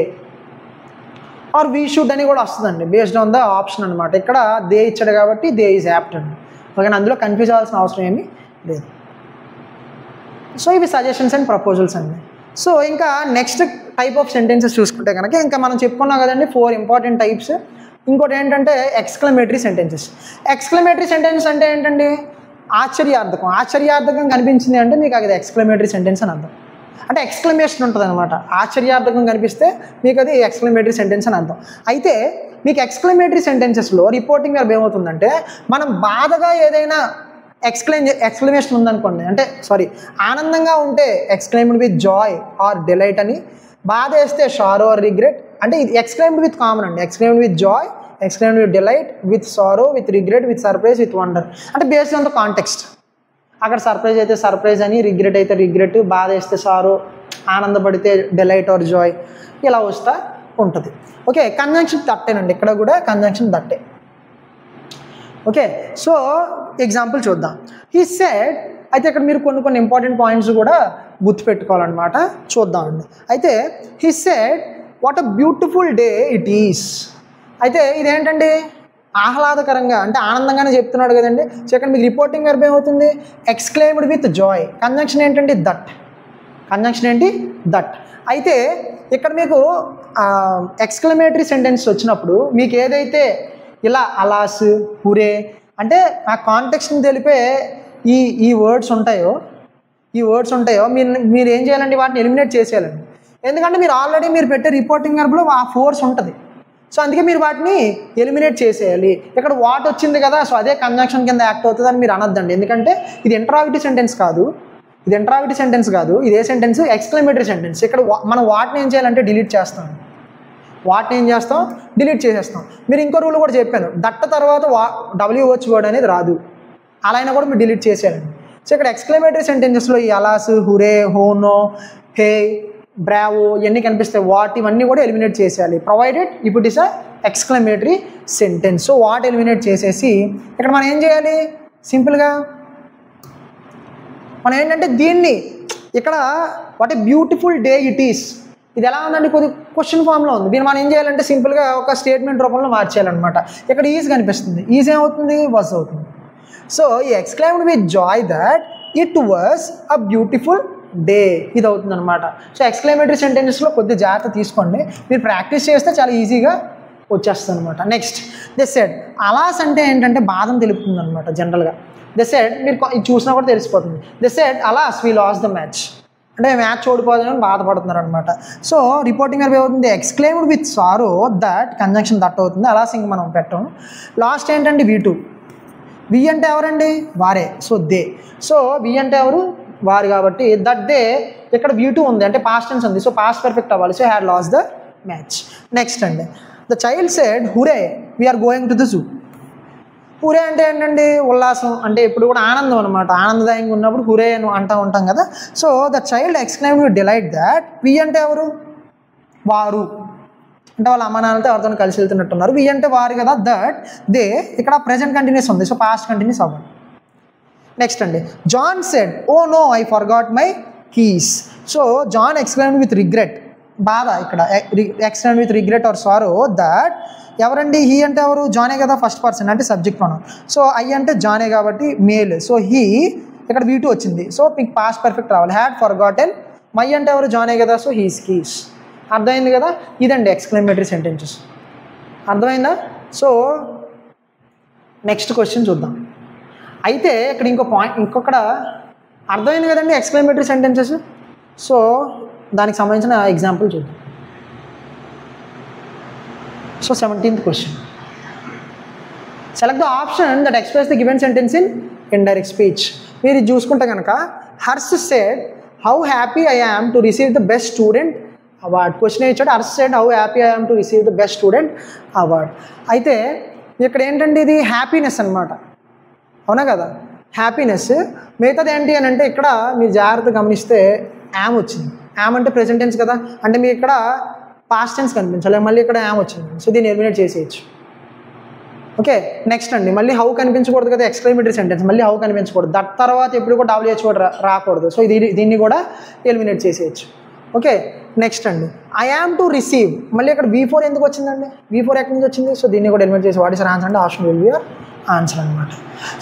Or we should అని కూడా వస్తుందండి, బేస్డ్ ఆన్ ద ఆప్షన్ అనమాట. ఇక్కడ దే ఇచ్చాడు కాబట్టి దే ఈజ్ యాప్ట్ అండి. ఓకే, అందులో కన్ఫ్యూజ్ అవ్వాల్సిన అవసరం ఏమీ లేదు. సో ఇవి సజెషన్స్ అండ్ ప్రపోజల్స్ అండి. సో ఇంకా నెక్స్ట్ టైప్ ఆఫ్ సెంటెన్సెస్ చూసుకుంటే కనుక ఇంకా మనం చెప్పుకున్నాం కదండి 4 ఇంపార్టెంట్ టైప్స్. ఇంకోటి ఏంటంటే ఎక్స్క్లమేటరీ సెంటెన్సెస్. ఎక్స్క్లమేటరీ సెంటెన్స్ అంటే ఏంటండి? ఆశ్చర్యార్థకం. ఆశ్చర్యార్థకం కనిపించింది అంటే మీకు అది ఎక్స్క్లమేటరీ సెంటెన్స్ అని అర్థం. అంటే ఎక్స్క్లమేషన్ ఉంటుంది అనమాట. ఆశ్చర్యార్థకం కనిపిస్తే మీకు అది ఎక్స్క్లమేటరీ సెంటెన్స్ అని అర్థం. అయితే మీకు ఎక్స్క్లమేటరీ సెంటెన్సెస్లో రిపోర్టింగ్ వెర్బ్ ఏమవుతుందంటే మనం బాధగా ఏదైనా ఎక్స్క్లమేషన్ ఉందనుకోండి, అంటే ఆనందంగా ఉంటే exclaimed with joy or delight అని, బాధ వేస్తే షారో ఆర్ రిగ్రెట్. అంటే ఇది ఎక్స్క్లైమ్డ్ విత్ కామన్ అండి. Exclaimed with joy, exclaimed with delight, with sorrow, with regret, with surprise, with wonder. అంటే బేస్డ్ ఆన్ ద కాంటెక్స్ట్. అక్కడ సర్ప్రైజ్ అయితే సర్ప్రైజ్ అని, రిగ్రెట్ అయితే రిగ్రెట్, బాధ వేస్తే సారో, ఆనందపడితే డిలైట్ ఆర్ జాయ్, ఇలా వస్తూ ఉంటుంది. ఓకే, కంజంక్షన్ దట్టేనండి. ఇక్కడ కూడా కంజంక్షన్ దట్టే. ఓకే, సో ఎగ్జాంపుల్ చూద్దాం. హీ సెడ్ అయితే ఇక్కడ మీరు కొన్ని ఇంపార్టెంట్ పాయింట్స్ కూడా గుర్తుపెట్టుకోవాలన్నమాట. చూద్దామండి. అయితే he said what a beautiful day it is. అయితే ఇదేంటండి, ఆహ్లాదకరంగా అంటే ఆనందంగానే చెప్తున్నాడు కదండి. సో ఇక్కడ మీకు రిపోర్టింగ్ వెర్బ్ ఏమవుతుంది, ఎక్స్క్లెయిమ్డ్ విత్ జాయ్. కంజంక్షన్ ఏంటండి, దట్. కంజంక్షన్ ఏంటి, దట్. అయితే ఇక్కడ మీకు ఎక్స్క్లమేటరీ సెంటెన్స్ వచ్చినప్పుడు మీకు ఏదైతే ఇలా అలాస్, హురే అంటే ఆ కాంటెక్స్ట్ని తెలిపే ఈ వర్డ్స్ ఉంటాయో మీరు ఏం చేయాలండి, వాటిని ఎలిమినేట్ చేసేయాలండి. ఎందుకంటే మీరు ఆల్రెడీ మీరు పెట్టే రిపోర్టింగ్ వెర్బ్లో ఆ ఫోర్స్ ఉంటుంది. సో అందుకే మీరు వాటిని ఎలిమినేట్ చేసేయాలి. ఇక్కడ వాట్ వచ్చింది కదా, సో అదే కంజంక్షన్ కింద యాక్ట్ అవుతుంది అని మీరు అనొద్దండి. ఎందుకంటే ఇది ఇంటరాగేటివ్ సెంటెన్స్ కాదు, ఇది ఏ సెంటెన్స్, ఎక్స్క్లమేటరీ సెంటెన్స్. ఇక్కడ మనం వాటిని ఏం చేయాలంటే డిలీట్ చేస్తాం. డిలీట్ చేసేస్తాం. మీరు ఇంకో రూల్ కూడా చెప్పాను, దట్ట తర్వాత WH వర్డ్ అనేది రాదు, అలా అయినా కూడా మీరు డిలీట్ చేసేయాలండి. సో ఇక్కడ ఎక్స్క్లమేటరీ సెంటెన్సెస్లో ఈ అలాస్, హురే, హోనో, హే, బ్రావో ఇవన్నీ కనిపిస్తాయి. వాట్ ఇవన్నీ కూడా ఎలిమినేట్ చేసేయాలి, provided if it is a exclamatory sentence. So what eliminate చేసేసి ఇక్కడ మనం ఏం చేయాలి, సింపుల్గా మనం ఏంటంటే దీన్ని ఇక్కడ what a beautiful day it is, ఇది ఎలా ఉందండి, కొద్ది క్వశ్చన్ ఫామ్లో ఉంది. దీన్ని మనం ఏం చేయాలంటే సింపుల్గా ఒక స్టేట్మెంట్ రూపంలో మార్చేయాలన్నమాట. ఇక్కడ ఈజ్ కనిపిస్తుంది, ఈజ్ ఏమవుతుంది, వాజ్ అవుతుంది. సో ఈ exclaimed with joy that it was a beautiful day, ఇది అవుతుంది అనమాట. సో ఎక్స్క్లమేటరీ సెంటెన్సెస్లో కొద్ది జాగ్రత్త తీసుకోండి, మీరు ప్రాక్టీస్ చేస్తే చాలా ఈజీగా వచ్చేస్తుంది అనమాట. నెక్స్ట్ దే సెడ్, అలాస్ అంటే ఏంటంటే బాధను తెలుపుతుంది అనమాట జనరల్గా. దే సెడ్, మీరు ఇది చూసినా కూడా తెలిసిపోతుంది. They said alas we lost the match, అంటే మ్యాచ్ ఓడిపోదని బాధపడుతున్నారు అనమాట. సో రిపోర్టింగ్ వెర్బ్ ఏమవుతుంది, exclaimed with sorrow that, conjunction that అవుతుంది. అలాస్ ఇంక మనం పెట్టాం. లాస్ట్ ఏంటంటే V2, వి అంటే ఎవరండి, వారే. సో దే, సో వి అంటే ఎవరు, వారు కాబట్టి దట్ దే ఇక్కడ V2 ఉంది అంటే పాస్ట్ టెన్స్ ఉంది. సో పాస్ట్ పర్ఫెక్ట్ అవ్వాలి. So had lost the match. Next అండి, the child said hurray we are going to the zoo. Hurray అంటే ఏంటండి, ఉల్లాసం అంటే ఇప్పుడు కూడా ఆనందం అనమాట. ఆనందదాయంగా ఉన్నప్పుడు హురే అని అంటూ ఉంటాం కదా. So the child exclaimed with delight that, we అంటే ఎవరు, వారు అంటే వాళ్ళ అమ్మ నాన్నలతో ఎవరితో కలిసి వెళ్తున్నట్టున్నారు. వి అంటే వారు కదా, దట్ దే ఇక్కడ ప్రెజెంట్ కంటిన్యూస్ ఉంది. సో పాస్ట్ కంటిన్యూస్ అవ్వాలి. నెక్స్ట్ అండి, John said oh no I forgot my keys. So John exclaimed with regret, బాధ. ఇక్కడ exclaimed with regret or sorrow that, ఎవరండి, హీ అంటే ఎవరు, జానే కదా, ఫస్ట్ పర్సన్ అంటే సబ్జెక్ట్ మనం. సో ఐ అంటే జానే కాబట్టి మేల్. సో హీ ఇక్కడ V2 వచ్చింది. సో మీకు పాస్ట్ పర్ఫెక్ట్ రావాలి. హ్యాడ్ ఫర్గాటెన్, మై అంటే ఎవరు, జానే కదా. So he's keys. అర్థమైంది కదా, ఇదండి ఎక్స్క్లమేటరీ సెంటెన్సెస్. అర్థమైందా? సో నెక్స్ట్ క్వశ్చన్ చూద్దాం. అయితే ఇక్కడ ఇంకొకటి అర్థమైంది కదండి ఎక్స్క్లమేటరీ సెంటెన్సెస్. సో దానికి సంబంధించిన ఎగ్జాంపుల్ చూద్దాం. So 17th question, select the option that express the given sentence in indirect speech. మీరు ఇది చూసుకుంటే కనుక, Harsh said how happy I am to receive the best student award. Question ఇచ్చాడు, Harsh said how happy I am to receive the best student award. అయితే ఇక్కడ ఏంటంటే ఇది happiness అనమాట, అవునా కదా, హ్యాపీనెస్. మిగతాది ఏంటి అని అంటే ఇక్కడ మీరు జాగ్రత్త గమనిస్తే యామ్ వచ్చింది. యామ్ అంటే ప్రెజెంట్ టెన్స్ కదా, అంటే మీకు ఇక్కడ పాస్ట్ టెన్స్ కనిపించాలి, మళ్ళీ ఇక్కడ యామ్ వచ్చింది. సో దీన్ని ఎలిమినేట్ చేసేయచ్చు. ఓకే, నెక్స్ట్ అండి, మళ్ళీ హౌ కనిపించకూడదు కదా, ఎక్స్క్లమేటరీ సెంటెన్స్, మళ్ళీ హౌ కనిపించకూడదు. దట్ తర్వాత ఎప్పుడు కూడా WH వర్డ్ రాకూడదు. సో దీన్ని కూడా ఎలిమినేట్ చేసేయచ్చు. ఓకే, నెక్స్ట్ అండి, ఐ యామ్ టు రిసీవ్, మళ్ళీ ఇక్కడ V4 ఎందుకు వచ్చిందండి, V4 ఎక్కడి నుంచి వచ్చింది. సో దీన్ని కూడా ఎలిమినేట్ చేసి వాట్ ఇస్ ఆన్సర్ అంటే option will be your answer అనమాట.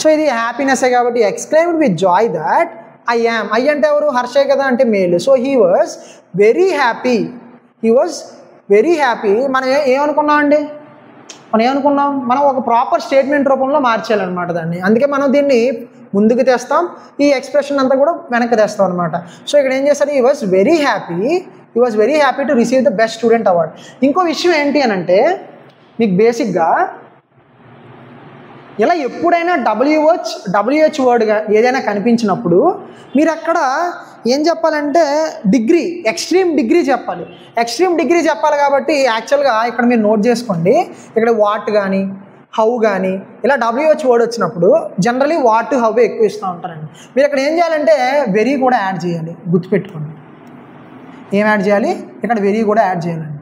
సో ఇది హ్యాపీనెస్ కాబట్టి exclaimed with joy that I am. I అంటే ఎవరు, హర్షే కదా, అంటే male. So he was very happy, మనం ఏమనుకున్నాం అండి, మనం ఒక ప్రాపర్ స్టేట్మెంట్ రూపంలో మార్చేయాలన్నమాట దాన్ని. అందుకే మనం దీన్ని ముందుకు తెస్తాం, ఈ ఎక్స్ప్రెషన్ అంతా కూడా వెనక్కి తెస్తాం అనమాట. సో ఇక్కడ ఏం చేస్తారు, he was very happy to receive the best student award. ఇంకో విషయం ఏంటి అని అంటే, మీకు బేసిక్గా ఇలా ఎప్పుడైనా WH వర్డ్గా ఏదైనా కనిపించినప్పుడు మీరు అక్కడ ఏం చెప్పాలంటే డిగ్రీ, ఎక్స్ట్రీమ్ డిగ్రీ చెప్పాలి కాబట్టి యాక్చువల్గా ఇక్కడ మీరు నోట్ చేసుకోండి, ఇక్కడ వాట్ కానీ హౌ కానీ ఇలా WH వర్డ్ వచ్చినప్పుడు జనరలీ వాట్ హౌ ఎక్కువ ఇస్తూ ఉంటారండి. మీరు ఇక్కడ ఏం చేయాలంటే వెరీ కూడా యాడ్ చేయాలి, గుర్తుపెట్టుకోండి. ఏం యాడ్ చేయాలి, ఇక్కడ వెరీ కూడా యాడ్ చేయాలండి.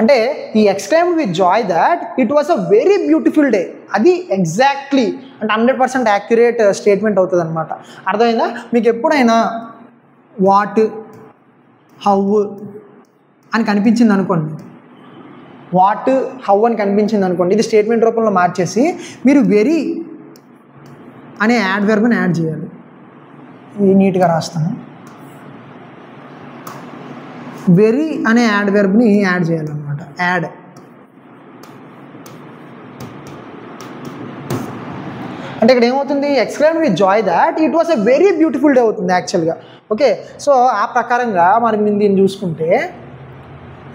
అంటే ఈ exclaimed with joy that it was a very beautiful day. అది ఎగ్జాక్ట్లీ అంటే 100% యాక్యురేట్ స్టేట్మెంట్ అవుతుంది అనమాట. అర్థమైందా? మీకు ఎప్పుడైనా వాట్, హౌ అని కనిపించింది అనుకోండి, వాట్, హౌ అని కనిపించింది అనుకోండి, ఇది స్టేట్మెంట్ రూపంలో మార్చేసి మీరు వెరీ అనే యాడ్ వెర్బ్ని యాడ్ చేయాలి. ఇది నీట్గా రాస్తాను. వెరీ అనే యాడ్ వెర్బ్ని యాడ్ చేయాలన్నమాట. యాడ్ అంటే ఇక్కడ ఏమవుతుంది, exclaimed with Joy that it was a very beautiful day అవుతుంది యాక్చువల్గా. ఓకే, సో ఆ ప్రకారంగా మరి మేము దీన్ని చూసుకుంటే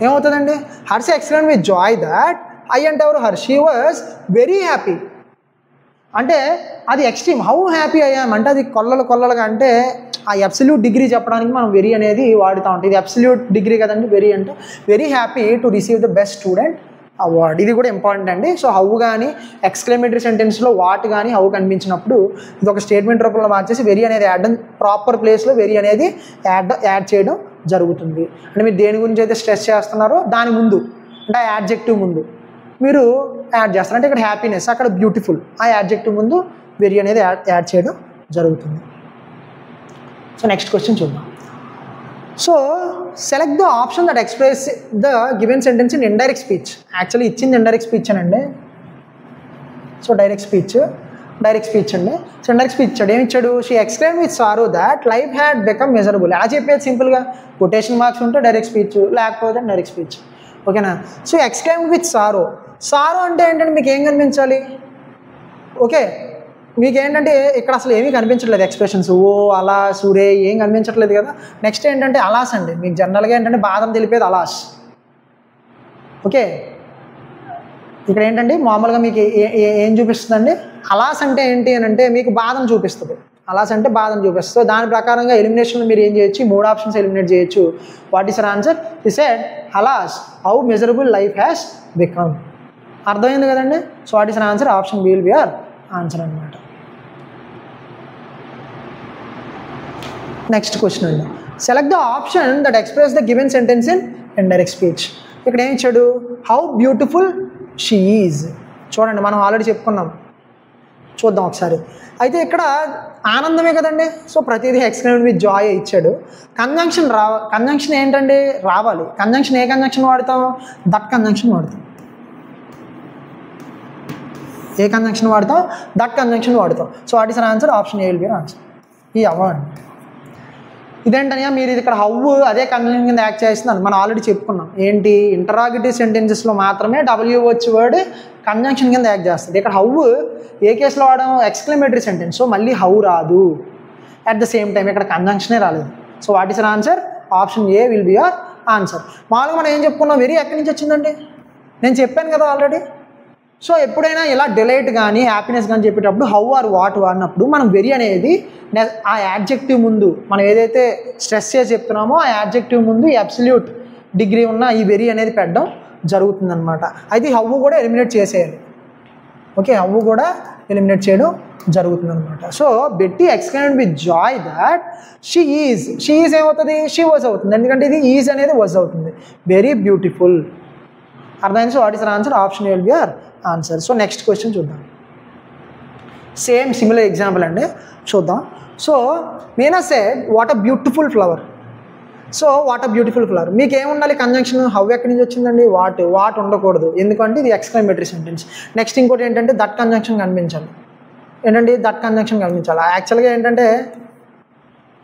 ఏమవుతుందండి, Harshi exclaimed with Joy that I అంటే ఎవరు, హర్షి వాజ్ వెరీ హ్యాపీ. అంటే అది ఎక్స్ట్రీమ్. హౌ హ్యాపీ అయ్యాం అంటే అది కొల్లలుగా, అంటే ఆ అబ్సల్యూట్ డిగ్రీ చెప్పడానికి మనం వెరీ అనేది వాడుతూ ఉంటాం. ఇది అబ్సల్యూట్ డిగ్రీ కదండి వెరీ అంటే. Very happy to receive the best student award. ఇది కూడా ఇంపార్టెంట్ అండి. సో హౌ కానీ ఎక్స్క్లమేటరీ సెంటెన్స్లో వాట్ కానీ హౌ కనిపించినప్పుడు ఇది ఒక స్టేట్మెంట్ రూపంలో మార్చేసి వెరీ అనేది యాడ్ ప్రాపర్ ప్లేస్లో వెరీ అనేది యాడ్ చేయడం జరుగుతుంది. అంటే మీరు దేని గురించి అయితే స్ట్రెస్ చేస్తున్నారో దాని ముందు అంటే ఆ యాడ్జెక్టివ్ ముందు మీరు యాడ్ చేస్తారు. అంటే ఇక్కడ హ్యాపీనెస్, అక్కడ బ్యూటిఫుల్, ఆ యాడ్జెక్టివ్ ముందు వెరీ అనేది యాడ్ చేయడం జరుగుతుంది. సో నెక్స్ట్ క్వశ్చన్ చూద్దాం. So select the option that express the given sentence in indirect speech. Actually ఇచ్చింది ఇండైరెక్ట్ స్పీచ్ అనండి. సో డైరెక్ట్ స్పీచ్ అండి. సో ఇండైరెక్ట్ స్పీచ్ ఇచ్చాడు. ఏమి ఇచ్చాడు, she exclaim with sorrow that life had become miserable. అలా చెప్పేది సింపుల్గా కొటేషన్ మార్క్స్ ఉంటే డైరెక్ట్ స్పీచ్, లేకపోతే డైరెక్ట్ స్పీచ్. ఓకేనా? So exclaim with sorrow. Sorrow అంటే ఏంటంటే మీకు ఏం కనిపించాలి, ఓకే మీకు ఏంటంటే ఇక్కడ అసలు ఏమీ కనిపించట్లేదు ఎక్స్ప్రెషన్స్, ఓ అలా సూరే ఏం కనిపించట్లేదు కదా. నెక్స్ట్ ఏంటంటే అలాస్ అండి. మీకు జనరల్గా ఏంటంటే బాధం తెలిపేది అలాస్. ఓకే, ఇక్కడ ఏంటంటే మామూలుగా మీకు ఏం చూపిస్తుందండి, అలాస్ అంటే ఏంటి అని అంటే మీకు బాధను చూపిస్తుంది. అలాస్ అంటే బాధను చూపిస్తుంది. దాని ప్రకారంగా ఎలిమినేషన్లో మీరు ఏం చేయొచ్చు, 3 ఆప్షన్స్ ఎలిమినేట్ చేయొచ్చు. What is your answer? He said alas how miserable life has become. అర్థమైంది కదండి. So what is your answer? Option B will be your answer అనమాట. నెక్స్ట్ క్వశ్చన్ అండి. Select the option that express the given sentence in indirect speech. ఇక్కడ ఏం ఇచ్చాడు, how beautiful she is. చూడండి మనం already చెప్పుకున్నాం, చూద్దాం ఒకసారి. అయితే ఇక్కడ ఆనందమే కదండి. సో ప్రతిదీ ఎక్స్క్లైమ్డ్ విత్ జాయ్ ఇచ్చాడు. కంజంక్షన్ ఏంటండి రావాలి. కంజంక్షన్ ఏ కంజంక్షన్ వాడతాం, దట్ కంజంక్షన్ వాడతాం. ఏ కంజంక్షన్ వాడతాం, దట్ కంజంక్షన్ వాడతాం. So what is your answer? Option A will be your answer. ఈ అవార్డ్ ఇదేంటనియా మీరు ఇది ఇక్కడ హౌ అదే కంజంక్షన్ కింద యాక్ట్ చేస్తున్నాను. మనం ఆల్రెడీ చెప్పుకున్నాం ఏంటి, ఇంటరాగేటివ్ సెంటెన్సెస్లో మాత్రమే డబ్ల్యూ వచ్చి వర్డ్ కంజంక్షన్ కింద యాక్ట్ చేస్తుంది. ఇక్కడ హౌ ఏ కేసులో వాడడం, ఎక్స్క్లమేటరీ సెంటెన్స్. సో మళ్ళీ హౌ రాదు. అట్ ద సేమ్ టైం ఇక్కడ కంజంక్షనే రాలేదు. So what is your answer? Option A will be your answer. మామూలుగా మనం ఏం చెప్పుకున్నాం, వెరీ ఎక్కడి నుంచి వచ్చిందండి, నేను చెప్పాను కదా ఆల్రెడీ. సో ఎప్పుడైనా ఇలా డిలైట్ కానీ హ్యాపీనెస్ కానీ చెప్పేటప్పుడు హౌ ఆర్ వాట్ వాడినప్పుడు మనం వెరీ అనేది ఆ యాడ్జెక్టివ్ ముందు మనం ఏదైతే స్ట్రెస్ చేసి చెప్తున్నామో ఆ యాడ్జెక్టివ్ ముందు ఈ అబ్సల్యూట్ డిగ్రీ ఉన్న ఈ వెరీ అనేది పెట్టడం జరుగుతుందన్నమాట. అయితే హౌ కూడా ఎలిమినేట్ చేసేయాలి. ఓకే, హౌ కూడా ఎలిమినేట్ చేయడం జరుగుతుందన్నమాట. So Betty exclaimed with joy that she is ఏమవుతుంది, షీ వాజ్ అవుతుంది. ఎందుకంటే ఇది ఈజ్ అనేది వాజ్ అవుతుంది. Very beautiful. అర్థమైంది. So what is your answer? Option will be your answer. So next question చూద్దాం. సేమ్ సిమిలర్ ఎగ్జాంపుల్ అండి, చూద్దాం. So Meena said what a beautiful flower. So what a beautiful flower మీకు ఏముండాలి conjunction, how ఎక్కడి నుంచి వచ్చిందండి, what ఉండకూడదు. ఎందుకంటే ఇది ఎక్స్క్లమేటరీ సెంటెన్స్. నెక్స్ట్ ఇంకోటి ఏంటంటే దట్ కంజంక్షన్ కనిపించాలి. ఏంటండి దట్ కంజంక్షన్ కనిపించాలి. యాక్చువల్గా ఏంటంటే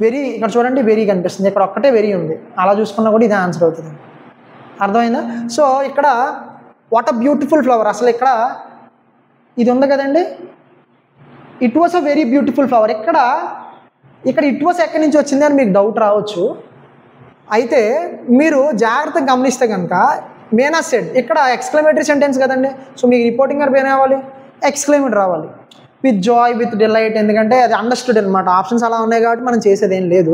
వెరీ, ఇక్కడ చూడండి వెరీ కనిపిస్తుంది, ఇక్కడ ఒక్కటే వెరీ ఉంది. అలా చూసుకున్నా కూడా ఇదే ఆన్సర్ అవుతుంది. అర్థమైందా? సో ఇక్కడ వాట్ అ బ్యూటిఫుల్ ఫ్లవర్, అసలు ఇక్కడ ఇది ఉంది కదండి, it was a very beautiful flower. ఇక్కడ ఇట్ వాస్ ఎక్కడి నుంచి వచ్చింది అని మీకు డౌట్ రావచ్చు. అయితే మీరు జాగ్రత్తగా గమనిస్తే కనుక మీనా సెడ్ ఇక్కడ ఎక్స్క్లమేటరీ సెంటెన్స్ కదండి. సో మీకు రిపోర్టింగ్ వర్బ్ ఏం రావాలి, ఎక్స్క్లైమ్డ్ రావాలి. విత్ జాయ్, విత్ డిలైట్, ఎందుకంటే అది అండర్స్టూడ్ అనమాట. ఆప్షన్స్ అలా ఉన్నాయి కాబట్టి మనం చేసేది ఏం లేదు.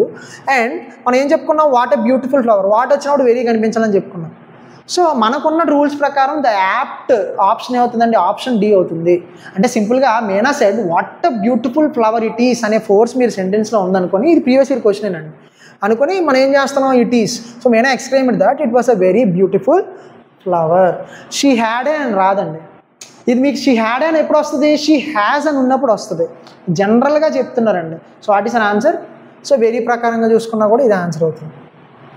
అండ్ మనం ఏం చెప్పుకున్నాం, what a beautiful flower, what వచ్చినప్పుడు వెరీ కనిపించాలని చెప్పుకున్నాం. సో మనకున్న రూల్స్ ప్రకారం ద యాప్ట్ ఆప్షన్ ఏమవుతుందండి, ఆప్షన్ డి అవుతుంది. అంటే సింపుల్గా Meena said what a beautiful flower it is అనే ఫోర్స్ మీరు సెంటెన్స్లో ఉందనుకొని, ఇది ప్రీవియస్ ఇయర్ క్వశ్చన్ అండి అనుకొని మనం ఏం చేస్తున్నాం, it is. So Meena exclaimed that it was a very beautiful flower. She had a అని రాదండి. ఇది మీకు షీ హ్యాడ్ అని ఎప్పుడు వస్తుంది? షీ హ్యాజ్ అని ఉన్నప్పుడు వస్తుంది. జనరల్గా చెప్తున్నారండి. So what is an answer? So వెరీ ప్రకారంగా చూసుకున్నా కూడా ఇది ఆన్సర్ అవుతుంది.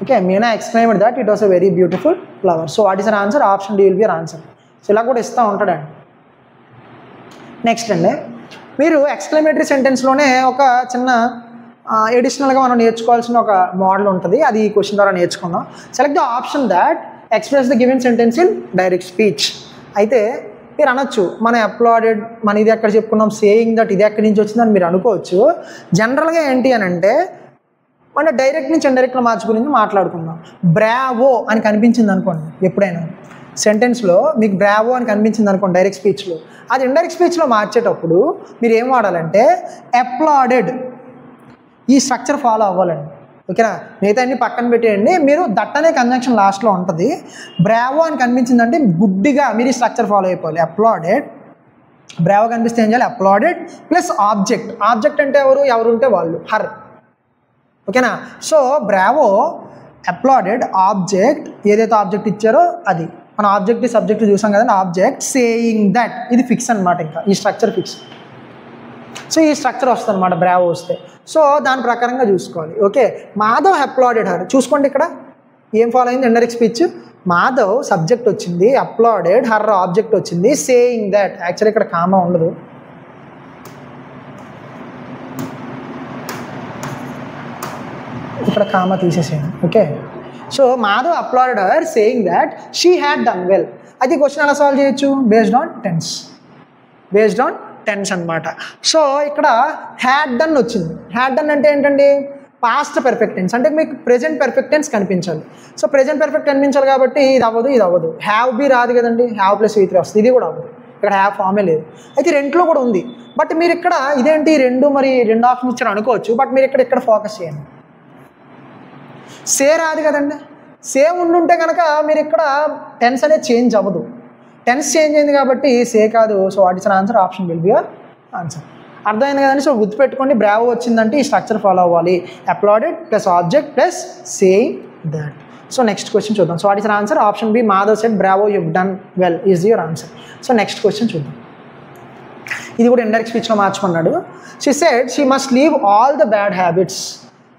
Okay, Meena explained that it was a very beautiful flower. So what is an answer? Option D will be answer. So ఇలా కూడా ఇస్తూ ఉంటాడండి. నెక్స్ట్ అండి, మీరు ఎక్స్క్లమేటరీ సెంటెన్స్లోనే ఒక చిన్న ఎడిషనల్గా మనం నేర్చుకోవాల్సిన ఒక మోడల్ ఉంటుంది. అది ఈ క్వశ్చన్ ద్వారా నేర్చుకుందాం. Select the option that express the given sentence in direct speech. అయితే మీరు అనొచ్చు, మనం అప్లాడెడ్, మన ఇది ఎక్కడ చెప్పుకున్నాం, సేయింగ్ దట్ ఇది ఎక్కడి నుంచి వచ్చిందని మీరు అనుకోవచ్చు. జనరల్గా ఏంటి అని అంటే మన డైరెక్ట్ నుంచి ఇండైరెక్ట్లో మార్చు గురించి మాట్లాడుకుందాం. బ్రావో అని కనిపించింది అనుకోండి, ఎప్పుడైనా సెంటెన్స్లో మీకు బ్రావో అని కనిపించింది అనుకోండి డైరెక్ట్ స్పీచ్లో, అది ఇండైరెక్ట్ స్పీచ్లో మార్చేటప్పుడు మీరు ఏం వాడాలంటే అప్లాడెడ్, ఈ స్ట్రక్చర్ ఫాలో అవ్వాలండి. ఓకేనా, మిగతా అన్ని పక్కన పెట్టేయండి. మీరు దట్ అనే కంజంక్షన్ లాస్ట్లో ఉంటుంది. బ్రావో అని కనిపించిందంటే గుడ్డిగా మీరు ఈ స్ట్రక్చర్ ఫాలో అయిపోవాలి. అప్లాడెడ్, బ్రావో కనిపిస్తే ఏం చేయాలి? Applauded plus object. ఆబ్జెక్ట్ అంటే ఎవరు ఉంటే వాళ్ళు, హర్. ఓకేనా, సో బ్రావో అప్లాడెడ్ ఆబ్జెక్ట్, ఏదైతే ఆబ్జెక్ట్ ఇచ్చారో అది మన ఆబ్జెక్ట్ సబ్జెక్ట్ చూసాం కదండి. ఆబ్జెక్ట్ సేయింగ్ దట్, ఇది ఫిక్స్ అనమాట. ఇంకా ఈ స్ట్రక్చర్ ఫిక్స్. సో ఈ స్ట్రక్చర్ వస్తుంది అనమాట బ్రావో వస్తే. సో దాని ప్రకారంగా చూసుకోవాలి. Okay, Madhav applauded her. చూసుకోండి ఇక్కడ ఏం ఫాలో అయింది? Indirect speech. మాధవ్ సబ్జెక్ట్ వచ్చింది, అప్లాడెడ్ హర్ ఆబ్జెక్ట్ వచ్చింది, సేయింగ్ దట్. యాక్చువల్లీ ఇక్కడ కామా ఉండదు, ఇక్కడ కామా తీసేసేయండి. Okay, so Madhav applauded her saying that she had done well. అయితే క్వశ్చన్ ఎలా సాల్వ్ చేయొచ్చు? Based on tense, based on tense అనమాట. సో ఇక్కడ హ్యాడ్ డన్ వచ్చింది. హ్యాడ్ డన్ అంటే ఏంటండి? Past perfect tense. అంటే మీకు ప్రెజెంట్ పర్ఫెక్ట్ టెన్స్ కనిపించాలి. సో ప్రెజెంట్ పర్ఫెక్ట్ కనిపించాలి కాబట్టి ఇది అవ్వదు, ఇది అవ్వదు. హ్యావ్ బి రాదు కదండి, హ్యావ్ ప్లస్ V3 వస్తుంది. ఇది కూడా అవ్వదు, ఇక్కడ హ్యావ్ ఫామే లేదు. అయితే రెంట్లో కూడా ఉంది. బట్ మీరు ఇక్కడ ఇదేంటి రెండు ఆప్షన్ ఇచ్చారు అనుకోవచ్చు. బట్ మీరు ఇక్కడ ఫోకస్ చేయండి. సే రాదు కదండి. సే ఉండుంటే కనుక మీరు ఇక్కడ టెన్స్ అనేది చేంజ్ అవ్వదు. టెన్స్ చేంజ్ అయింది కాబట్టి సే కాదు. So what is answer? Option will be your answer. అర్థమైంది కదండి. సో గుర్తుపెట్టుకోండి, బ్రావో వచ్చిందంటే ఈ స్ట్రక్చర్ ఫాలో అవ్వాలి. Applauded plus object plus saying that. So next question చూద్దాం. So what is answer? Option B Madhav said bravo you done well is your answer. So next question చూద్దాం. ఇది కూడా ఇండైరెక్ట్ స్పీచ్లో మార్చుకున్నాడు. She said she must leave all the bad habits.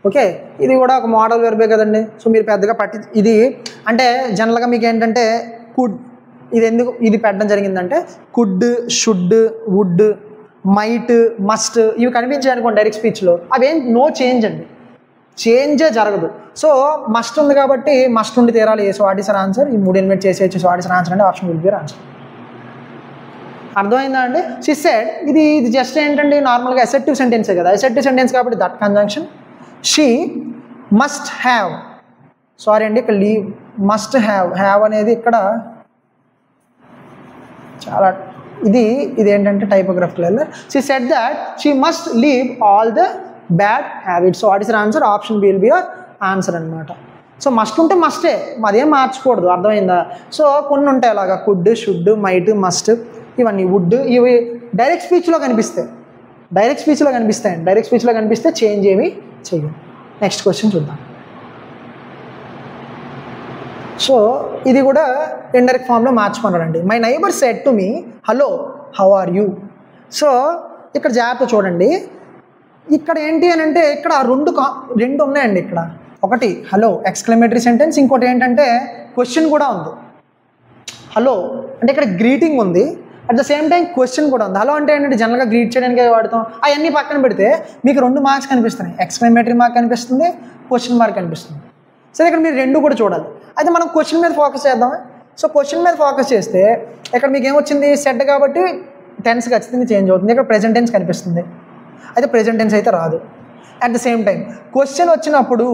Okay, ఇది కూడా ఒక model వెర్బే కదండి. సో మీరు పెద్దగా ఇది అంటే జనరల్గా మీకు ఏంటంటే కుడ్, ఇది పెట్టడం జరిగిందంటే could, should, would, might, must ఇవి కనిపించాయి అనుకోండి డైరెక్ట్ స్పీచ్లో, అవేం నో చేంజ్ అండి, చేంజే జరగదు. సో మస్ట్ ఉంది కాబట్టి మస్ట్ ఉండి తీరాలి. So what is answer? ఈ 3 ఎలిమెంట్ చేసేయచ్చు. సో వాట్ ఈస్ ఆన్సర్ అంటే ఆప్షన్ విల్ బి ఆన్సర్. అర్థమైందా అండి? షీ సెడ్ ఇది జస్ట్ ఏంటండి, నార్మల్గా అసెర్టివ్ సెంటెన్సే కదా. అసెర్టివ్ సెంటెన్స్ కాబట్టి that conjunction. She must have, sorry అండి ఇక్కడ లీవ్, మస్ట్ హ్యావ్ అనేది ఇక్కడ చాలా ఇది ఏంటంటే typographical error. She said that she must leave all the bad habits. So what is answer? Option will be your answer అనమాట. So must ఉంటే మస్టే, అదేం మార్చకూడదు. అర్థమైందా? సో కొన్ని ఉంటాయి అలాగా, కుడ్, షుడ్, మైట్, మస్ట్, ఇవన్నీ వుడ్, ఇవి డైరెక్ట్ స్పీచ్లో కనిపిస్తాయి. డైరెక్ట్ స్పీచ్లో కనిపిస్తే చేంజ్ ఏమి చెయ్యం. నెక్స్ట్ క్వశ్చన్ చూద్దాం. సో ఇది కూడా ఇండైరెక్ట్ ఫామ్లో మార్చుకున్నాడండి. My neighbour said to me hello how are you. So ఇక్కడ జాగ్రత్త చూడండి. ఇక్కడ ఏంటి అని అంటే ఇక్కడ రెండు ఉన్నాయండి. ఇక్కడ ఒకటి హలో ఎక్స్క్లమేటరీ సెంటెన్స్, ఇంకోటి ఏంటంటే క్వశ్చన్ కూడా ఉంది. హలో అంటే ఇక్కడ గ్రీటింగ్ ఉంది, at the same time question కూడా ఉంది. హలో అంటే ఏంటంటే జనరల్గా గ్రీట్ చేయడానికి వాడతాం. అవన్నీ పక్కన పెడితే మీకు 2 మార్క్స్ కనిపిస్తున్నాయి. ఎక్స్క్లమేటరీ మార్క్ కనిపిస్తుంది, క్వశ్చన్ మార్క్ కనిపిస్తుంది. సరే ఇక్కడ మీరు రెండు కూడా చూడాలి. అయితే మనం క్వశ్చన్ మీద ఫోకస్ చేద్దామా? సో క్వశ్చన్ మీద ఫోకస్ చేస్తే ఇక్కడ మీకు ఏమొచ్చింది? సెడ్ కాబట్టి టెన్స్ ఖచ్చితంగా చేంజ్ అవుతుంది. ఇక్కడ ప్రెజెంట్ టెన్స్ కనిపిస్తుంది, అయితే ప్రెజెంట్ టెన్స్ అయితే రాదు. At the same time question వచ్చినప్పుడు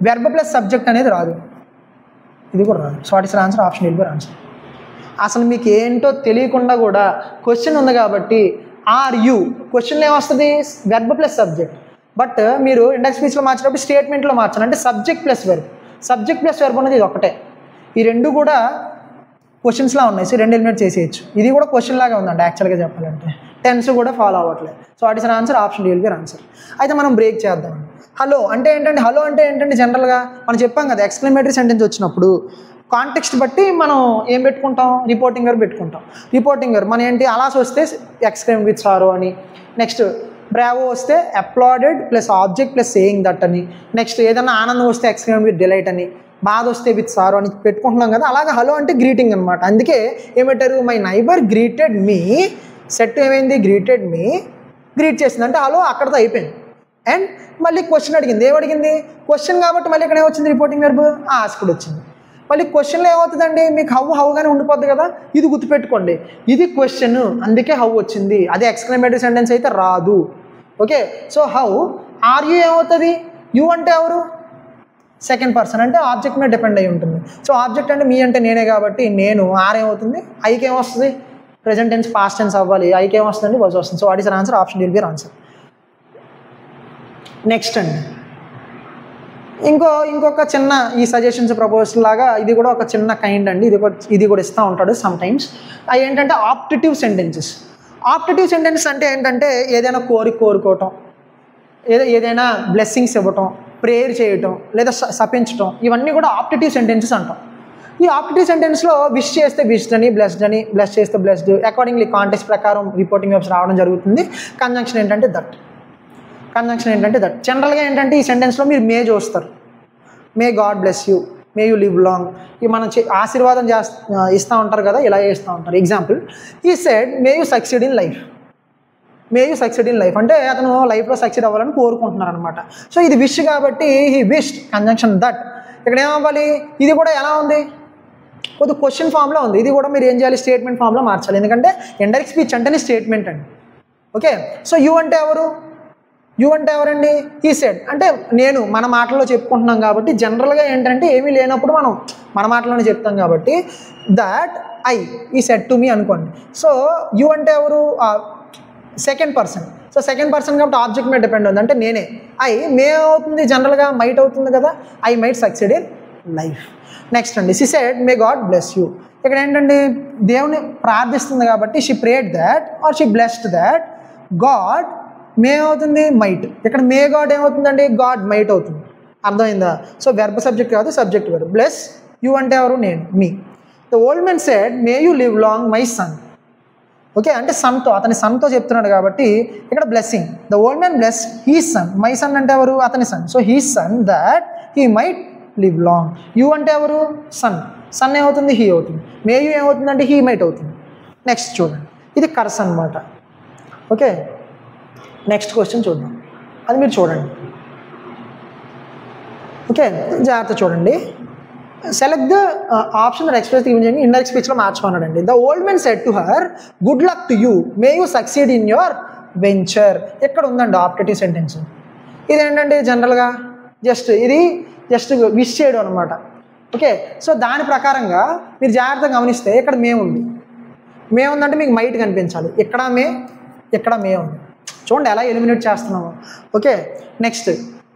వెర్బ్ ప్లస్ సబ్జెక్ట్ అనేది రాదు, ఇది కూడా రాదు. So what is answer? Option will be answer. అసలు మీకు ఏంటో తెలియకుండా కూడా క్వశ్చన్ ఉంది కాబట్టి ఆర్ యూ, క్వశ్చన్లో ఏమొస్తుంది? Verb plus subject. బట్ మీరు ఇండైరెక్ట్ స్పీచ్లో మార్చినప్పుడు స్టేట్మెంట్లో మార్చాలి, అంటే subject plus verb. Subject plus verb అనేది ఇది ఒకటే. ఈ రెండు కూడా క్వశ్చన్స్లా ఉన్నాయి. సో 2 ఎలిమెంట్ చేసేయచ్చు. ఇది కూడా క్వశ్చన్ లాగా ఉందండి యాక్చువల్గా చెప్పాలంటే. టెన్స్ కూడా ఫాలో అవ్వట్లేదు. So what is answer? Option will be answer. అయితే మనం బ్రేక్ చేద్దాం. హలో అంటే ఏంటంటే జనరల్గా మనం చెప్పాం కదా, ఎక్స్క్లమేటరీ సెంటెన్స్ వచ్చినప్పుడు కాంటెక్స్ట్ బట్టి మనం ఏం పెట్టుకుంటాం, రిపోర్టింగ్ వర్బ్ పెట్టుకుంటాం. రిపోర్టింగ్ వర్బ్ మన ఏంటి, అలాస్ వస్తే ఎక్స్క్లైమ్ విత్ సారో అని, నెక్స్ట్ బ్రావో వస్తే applauded plus object plus saying that అని, నెక్స్ట్ ఏదైనా ఆనందం వస్తే ఎక్స్క్లైమ్ విత్ డిలైట్ అని, బాధ వస్తే విత్ సారో అని పెట్టుకుంటున్నాం కదా. అలాగే హలో అంటే గ్రీటింగ్ అనమాట. అందుకే ఏమంటారు, my neighbour greeted me, set ఏమైంది, గ్రీటెడ్ మీ, గ్రీట్ చేసింది అంటే హలో అక్కడితో అయిపోయింది. అండ్ మళ్ళీ క్వశ్చన్ అడిగింది, ఏమడిగింది, క్వశ్చన్ కాబట్టి మళ్ళీ ఇక్కడ ఏమొచ్చింది, రిపోర్టింగ్ వెర్బ్ ఆస్క్డ్ వచ్చింది. మళ్ళీ క్వశ్చన్లో ఏమవుతుందండి, మీకు హౌగానే ఉండిపోద్ది కదా, ఇది గుర్తుపెట్టుకోండి, ఇది క్వశ్చన్ అందుకే హౌ వచ్చింది, అదే ఎక్స్క్లమేటరీ సెంటెన్స్ అయితే రాదు. Okay, so how are you ఏమవుతుంది, యూ అంటే ఎవరు, సెకండ్ పర్సన్ అంటే ఆబ్జెక్ట్ మీద డిపెండ్ అయి ఉంటుంది. సో ఆబ్జెక్ట్ అంటే మీ అంటే నేనే కాబట్టి నేను, ఆర్ ఏమవుతుంది, ఐకి ఏమొస్తుంది, ప్రెజెంట్ టెన్స్ పాస్ట్ టెన్స్ అవ్వాలి, ఐకి ఏమొస్తుందండి, వాజ్ వస్తుంది. So what is answer, option will be answer. Next అండి ఇంకొక చిన్న ఈ సజెషన్స్ ప్రపోజల్ లాగా ఇది కూడా ఒక చిన్న కైండ్ అండి, ఇది కూడా ఇస్తూ ఉంటాడు సమ్ టైమ్స్. అవి ఏంటంటే ఆప్టిటివ్ సెంటెన్సెస్. ఆప్టిటివ్ సెంటెన్సెస్ అంటే ఏంటంటే ఏదైనా కోరుకోవటం, ఏదైనా బ్లెస్సింగ్స్ ఇవ్వటం, ప్రేయర్ చేయటం లేదా శపించటం, ఇవన్నీ కూడా ఆప్టిటివ్ సెంటెన్సెస్ అంటాం. ఈ ఆప్టిటివ్ సెంటెన్స్లో విష్ చేస్తే విష్డ్ అని, బ్లెస్ చేస్తే బ్లెస్డ్, అకార్డింగ్లీ కాంటెక్స్ట్ ప్రకారం రిపోర్టింగ్ వెర్బ్స్ రావడం జరుగుతుంది. కంజంక్షన్ ఏంటంటే దట్. జనరల్గా ఏంటంటే ఈ సెంటెన్స్లో మీరు మే చూస్తారు, మే God bless you, may you live long, ఇవి మనం ఆశీర్వాదం ఇస్తూ ఉంటారు కదా, ఇలా ఇస్తూ ఉంటారు. ఎగ్జాంపుల్, ఈ said may you succeed in life, అంటే అతను లైఫ్లో సక్సీడ్ అవ్వాలని కోరుకుంటున్నారు అనమాట. సో ఇది విష్ కాబట్టి హీ విష్డ్, కంజంక్షన్ దట్. ఇక్కడ ఏమవ్వాలి, ఇది కూడా ఎలా ఉంది, కొద్ది క్వశ్చన్ ఫామ్లో ఉంది. ఇది కూడా మీరు ఏం చేయాలి, స్టేట్మెంట్ ఫామ్లో మార్చాలి, ఎందుకంటే ఇండైరెక్ట్ స్పీచ్ అంటేనే స్టేట్మెంట్ అండి. ఓకే, సో యూ అంటే ఎవరండి, ఈ సెడ్ అంటే నేను, మన మాటల్లో చెప్పుకుంటున్నాం కాబట్టి జనరల్గా ఏంటంటే ఏమీ లేనప్పుడు మనం మన మాటలోనే చెప్తాం కాబట్టి దట్ ఐ ఈ సెడ్ టు మీ అనుకోండి. సో యూ అంటే ఎవరు, second person. So second person కాబట్టి ఆబ్జెక్ట్ మీద డిపెండ్ ఉంది, అంటే నేనే. ఐ మే అవుతుంది, జనరల్గా మైట్ అవుతుంది కదా, I might succeed in life. Next అండి, she said may God bless you. ఇక్కడ ఏంటండి దేవుని ప్రార్థిస్తుంది కాబట్టి she prayed that or she blessed that God may అవుతుంది మైట్. ఇక్కడ మే గాడ్ ఏమవుతుందండి, గాడ్ మైట్ అవుతుంది. అర్థమైందా? సో వెర్బ్ సబ్జెక్ట్ కాదు, సబ్జెక్ట్ వెర్బ్. బ్లెస్ యూ అంటే ఎవరు, నేను, మీ. The old men said may you live long my son. Okay, అంటే సన్తో, అతని సన్తో చెప్తున్నాడు కాబట్టి ఇక్కడ blessing. The old man bless his son, my son అంటే ఎవరు, అతని son. So his son that he might live long. You అంటే ఎవరు, సన్ ఏమవుతుంది, హీ అవుతుంది. మే యూ ఏమవుతుందంటే హీ మైట్ అవుతుంది. నెక్స్ట్ చూడండి, ఇది కర్స్ అనమాట. ఓకే, నెక్స్ట్ క్వశ్చన్ చూద్దాం, అది మీరు చూడండి. ఓకే, జాగ్రత్త చూడండి. Select the option that express the indirect స్పీచ్లో మార్చుకున్నాడండి. The old men said to her good luck to you, may you succeed in your venture. ఎక్కడ ఉందండి ఆప్టిటివ్ సెంటెన్స్. ఇదేంటంటే జనరల్గా ఇది జస్ట్ విష్ చేయడం అనమాట. ఓకే, సో దాని ప్రకారంగా మీరు జాగ్రత్తగా గమనిస్తే ఇక్కడ మే ఉందంటే మీకు మైట్ కనిపించాలి. ఇక్కడ మే ఉంది. చూడండి ఎలా ఎలిమినేట్ చేస్తున్నాము. ఓకే, నెక్స్ట్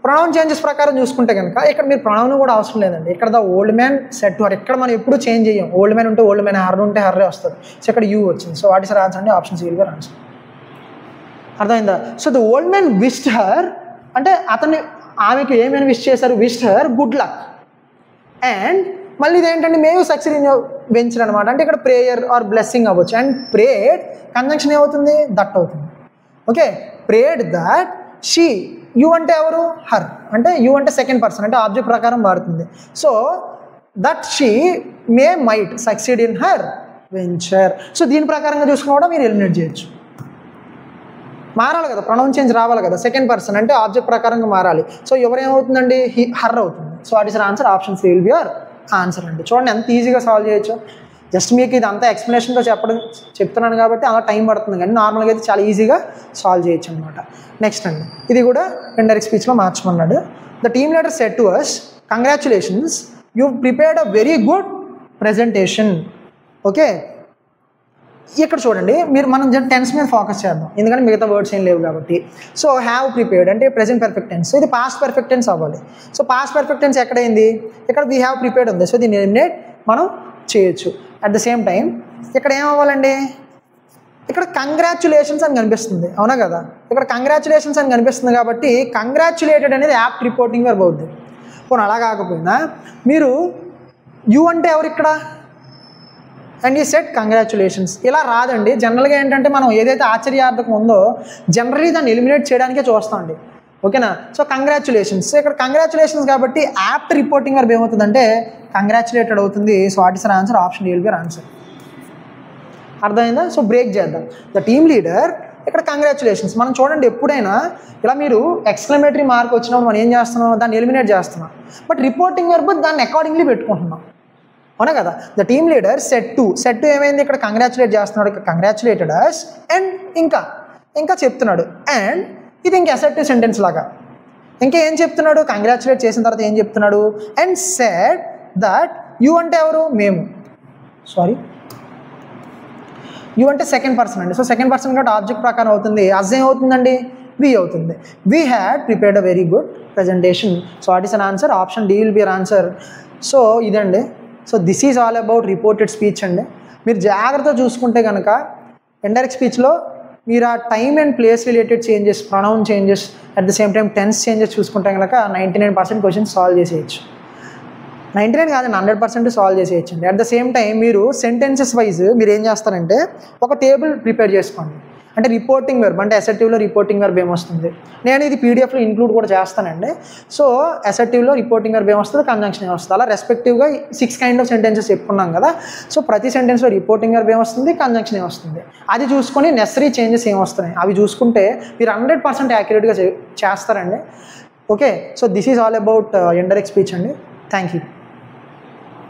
ప్రొనౌన్ చేంజెస్ ప్రకారం చూసుకుంటే కనుక ఇక్కడ మీరు ప్రొనౌన్ కూడా అవసరం లేదండి. ఇక్కడ the old man said to her, ఇక్కడ మనం ఎప్పుడు చేంజ్ చేయం. ఓల్డ్ మ్యాన్ ఉంటే ఓల్డ్ మ్యాన్, హర్ ఉంటే హర్రే వస్తుంది. సో ఇక్కడ యూ వచ్చింది. సో వాట్ ఇస్ ఆన్సర్ అండి, option C will be answer. అర్థమైందా? So the old man wished her అంటే ఆమెకు ఏమైనా విష్ చేశారు, wished her good luck. And మళ్ళీ ఇదేంటంటే may you succeed in your venture అనమాట. అంటే ఇక్కడ ప్రేయర్ ఆర్ బ్లెస్సింగ్ అవ్వచ్చు. అండ్ ప్రేడ్ కంజంక్షన్ ఏమవుతుంది, దట్ అవుతుంది. Okay, Fred that she, you అంటే ఎవరు, హర్, అంటే యూ అంటే సెకండ్ పర్సన్, అంటే ఆబ్జెక్ట్ ప్రకారం మారుతుంది. So that she may might succeed in her venture. So దీని ప్రకారంగా చూసుకున్నా కూడా మీరు ఎలిమినేట్ చేయొచ్చు. మారాలి కదా, ప్రొనౌన్ చేంజ్ రావాలి కదా. సెకండ్ పర్సన్ అంటే ఆబ్జెక్ట్ ప్రకారంగా మారాలి. సో ఎవరేమవుతుందండి, హర్ అవుతుంది. So what is answer, option C will be your answer అండి. చూడండి ఎంత ఈజీగా సాల్వ్ చేయొచ్చు. జస్ట్ మీకు ఇది అంతా ఎక్స్ప్లెనేషన్తో చెప్తున్నాను కాబట్టి అలా టైం పడుతుంది, కానీ నార్మల్గా అయితే చాలా ఈజీగా సాల్వ్ చేయొచ్చు అనమాట. నెక్స్ట్ అండి, ఇది కూడా ఇండైరెక్ట్ స్పీచ్లో మార్చమన్నాడు. The team leader said to us congratulations you prepared a very good presentation. Okay, ఇక్కడ చూడండి మనం టెన్స్ మీద ఫోకస్ చేద్దాం, ఎందుకంటే మిగతా వర్డ్స్ ఏం లేవు కాబట్టి. సో హ్యావ్ ప్రిపేర్డ్ అంటే ప్రెజెంట్ పర్ఫెక్ట్ టెన్స్, ఇది పాస్ట్ పర్ఫెక్ట్ టెన్స్ అవ్వాలి. సో పాస్ట్ పర్ఫెక్ట్ టెన్స్ ఎక్కడైంది, ఇక్కడ వీ హ్యావ్ ప్రిపేర్డ్ ఉంది. సో దీన్ని ఎలిమినేట్ మనం చేయొచ్చు. అట్ ద సేమ్ టైం ఇక్కడ ఏమవ్వాలండి, ఇక్కడ కంగ్రాచులేషన్స్ అని కనిపిస్తుంది, అవునా కదా. ఇక్కడ కంగ్రాచులేషన్స్ అని కనిపిస్తుంది కాబట్టి కంగ్రాచులేటెడ్ అనేది యాప్ట్ రిపోర్టింగ్ వర్బ్ అవుద్ది. పోనీ అలా కాకపోయినా మీరు యూ అంటే ఎవరు ఇక్కడ? అండ్ ఈ సెట్ కంగ్రాచులేషన్స్. ఇలా రాదండి. జనరల్గా ఏంటంటే మనం ఏదైతే ఆశ్చర్యార్థకం ఉందో జనరలీ దాన్ని ఎలిమినేట్ చేయడానికే చూస్తామండి. ఓకేనా? సో కంగ్రాచులేషన్స్, ఇక్కడ కంగ్రాచులేషన్స్ కాబట్టి యాప్ట్ రిపోర్టింగ్ వర్బ్ ఏమవుతుందంటే కంగ్రాచులేటెడ్ అవుతుంది. So what is the answer? Option will be answer. అర్థమైందా? సో బ్రేక్ చేద్దాం. ద టీమ్ లీడర్ ఇక్కడ కంగ్రాచులేషన్స్. మనం చూడండి, ఎప్పుడైనా ఇలా మీరు ఎక్స్క్లమేటరీ మార్క్ వచ్చినప్పుడు మనం ఏం చేస్తున్నాం? దాన్ని ఎలిమినేట్ చేస్తున్నాం. బట్ రిపోర్టింగ్ వర్బ్ దాన్ని అకార్డింగ్లీ పెట్టుకుంటున్నాం. అవునా కదా? The team leader set to ఏమైంది? ఇక్కడ కంగ్రాచులేట్ చేస్తున్నాడు, ఇక్కడ కంగ్రాచులేటెడ్ అస్. అండ్ ఇంకా చెప్తున్నాడు. అండ్ ఇది ఇంక అసెప్టివ్ సెంటెన్స్ లాగా. ఇంకా ఏం చెప్తున్నాడు? కంగ్రాచులేట్ చేసిన తర్వాత ఏం చెప్తున్నాడు? అండ్ సెడ్ దట్ యూ అంటే ఎవరు? మేము. సారీ, యూ అంటే సెకండ్ పర్సన్ అండి. సో సెకండ్ పర్సన్ కాబట్టి ఆబ్జెక్ట్ ప్రకారం అవుతుంది. అజ్ ఏమవుతుందండి? వి అవుతుంది. We had prepared a very good presentation. So what is an answer? Option D will be an answer. So ఇదండి. So this is all about reported speech అండి. మీరు జాగ్రత్తగా చూసుకుంటే కనుక ఇండైరెక్ట్ స్పీచ్లో మీరు ఆ time and place related changes, pronoun changes, at the same time tense changes చూసుకుంటే కనుక 99% క్వశ్చన్స్ సాల్వ్ చేసేయచ్చు. 99 కాదండి, 100% సాల్వ్ చేసేయచ్చండి. అట్ ద సేమ్ టైం మీరు సెంటెన్సెస్ వైజ్ మీరు ఏం చేస్తారంటే ఒక టేబుల్ ప్రిపేర్ చేసుకోండి. అంటే రిపోర్టింగ్ వెర్బ్ అంటే అసెర్టివ్లో రిపోర్టింగ్ వెర్బ్ ఏమొస్తుంది, నేను ఇది పీడిఎఫ్లో ఇంక్లూడ్ కూడా చేస్తానండి. సో అసెర్టివ్లో రిపోర్టింగ్ వెర్బ్ ఏమొస్తుంది, కంజంక్షన్ ఏమొస్తుంది, అలా రెస్పెక్టివ్గా 6 కైండ్ ఆఫ్ సెంటెన్సెస్ చెప్పుకున్నాం కదా. సో ప్రతి సెంటెన్స్లో రిపోర్టింగ్ వెర్బ్ ఏమొస్తుంది, కంజంక్షన్ ఏమొస్తుంది, అది చూసుకొని నెసరీ చేంజెస్ ఏమొస్తున్నాయి అవి చూసుకుంటే మీరు 100% యాక్యురేట్గా చేస్తారండి. Okay, so this is all about indirect speech అండి. Thank you.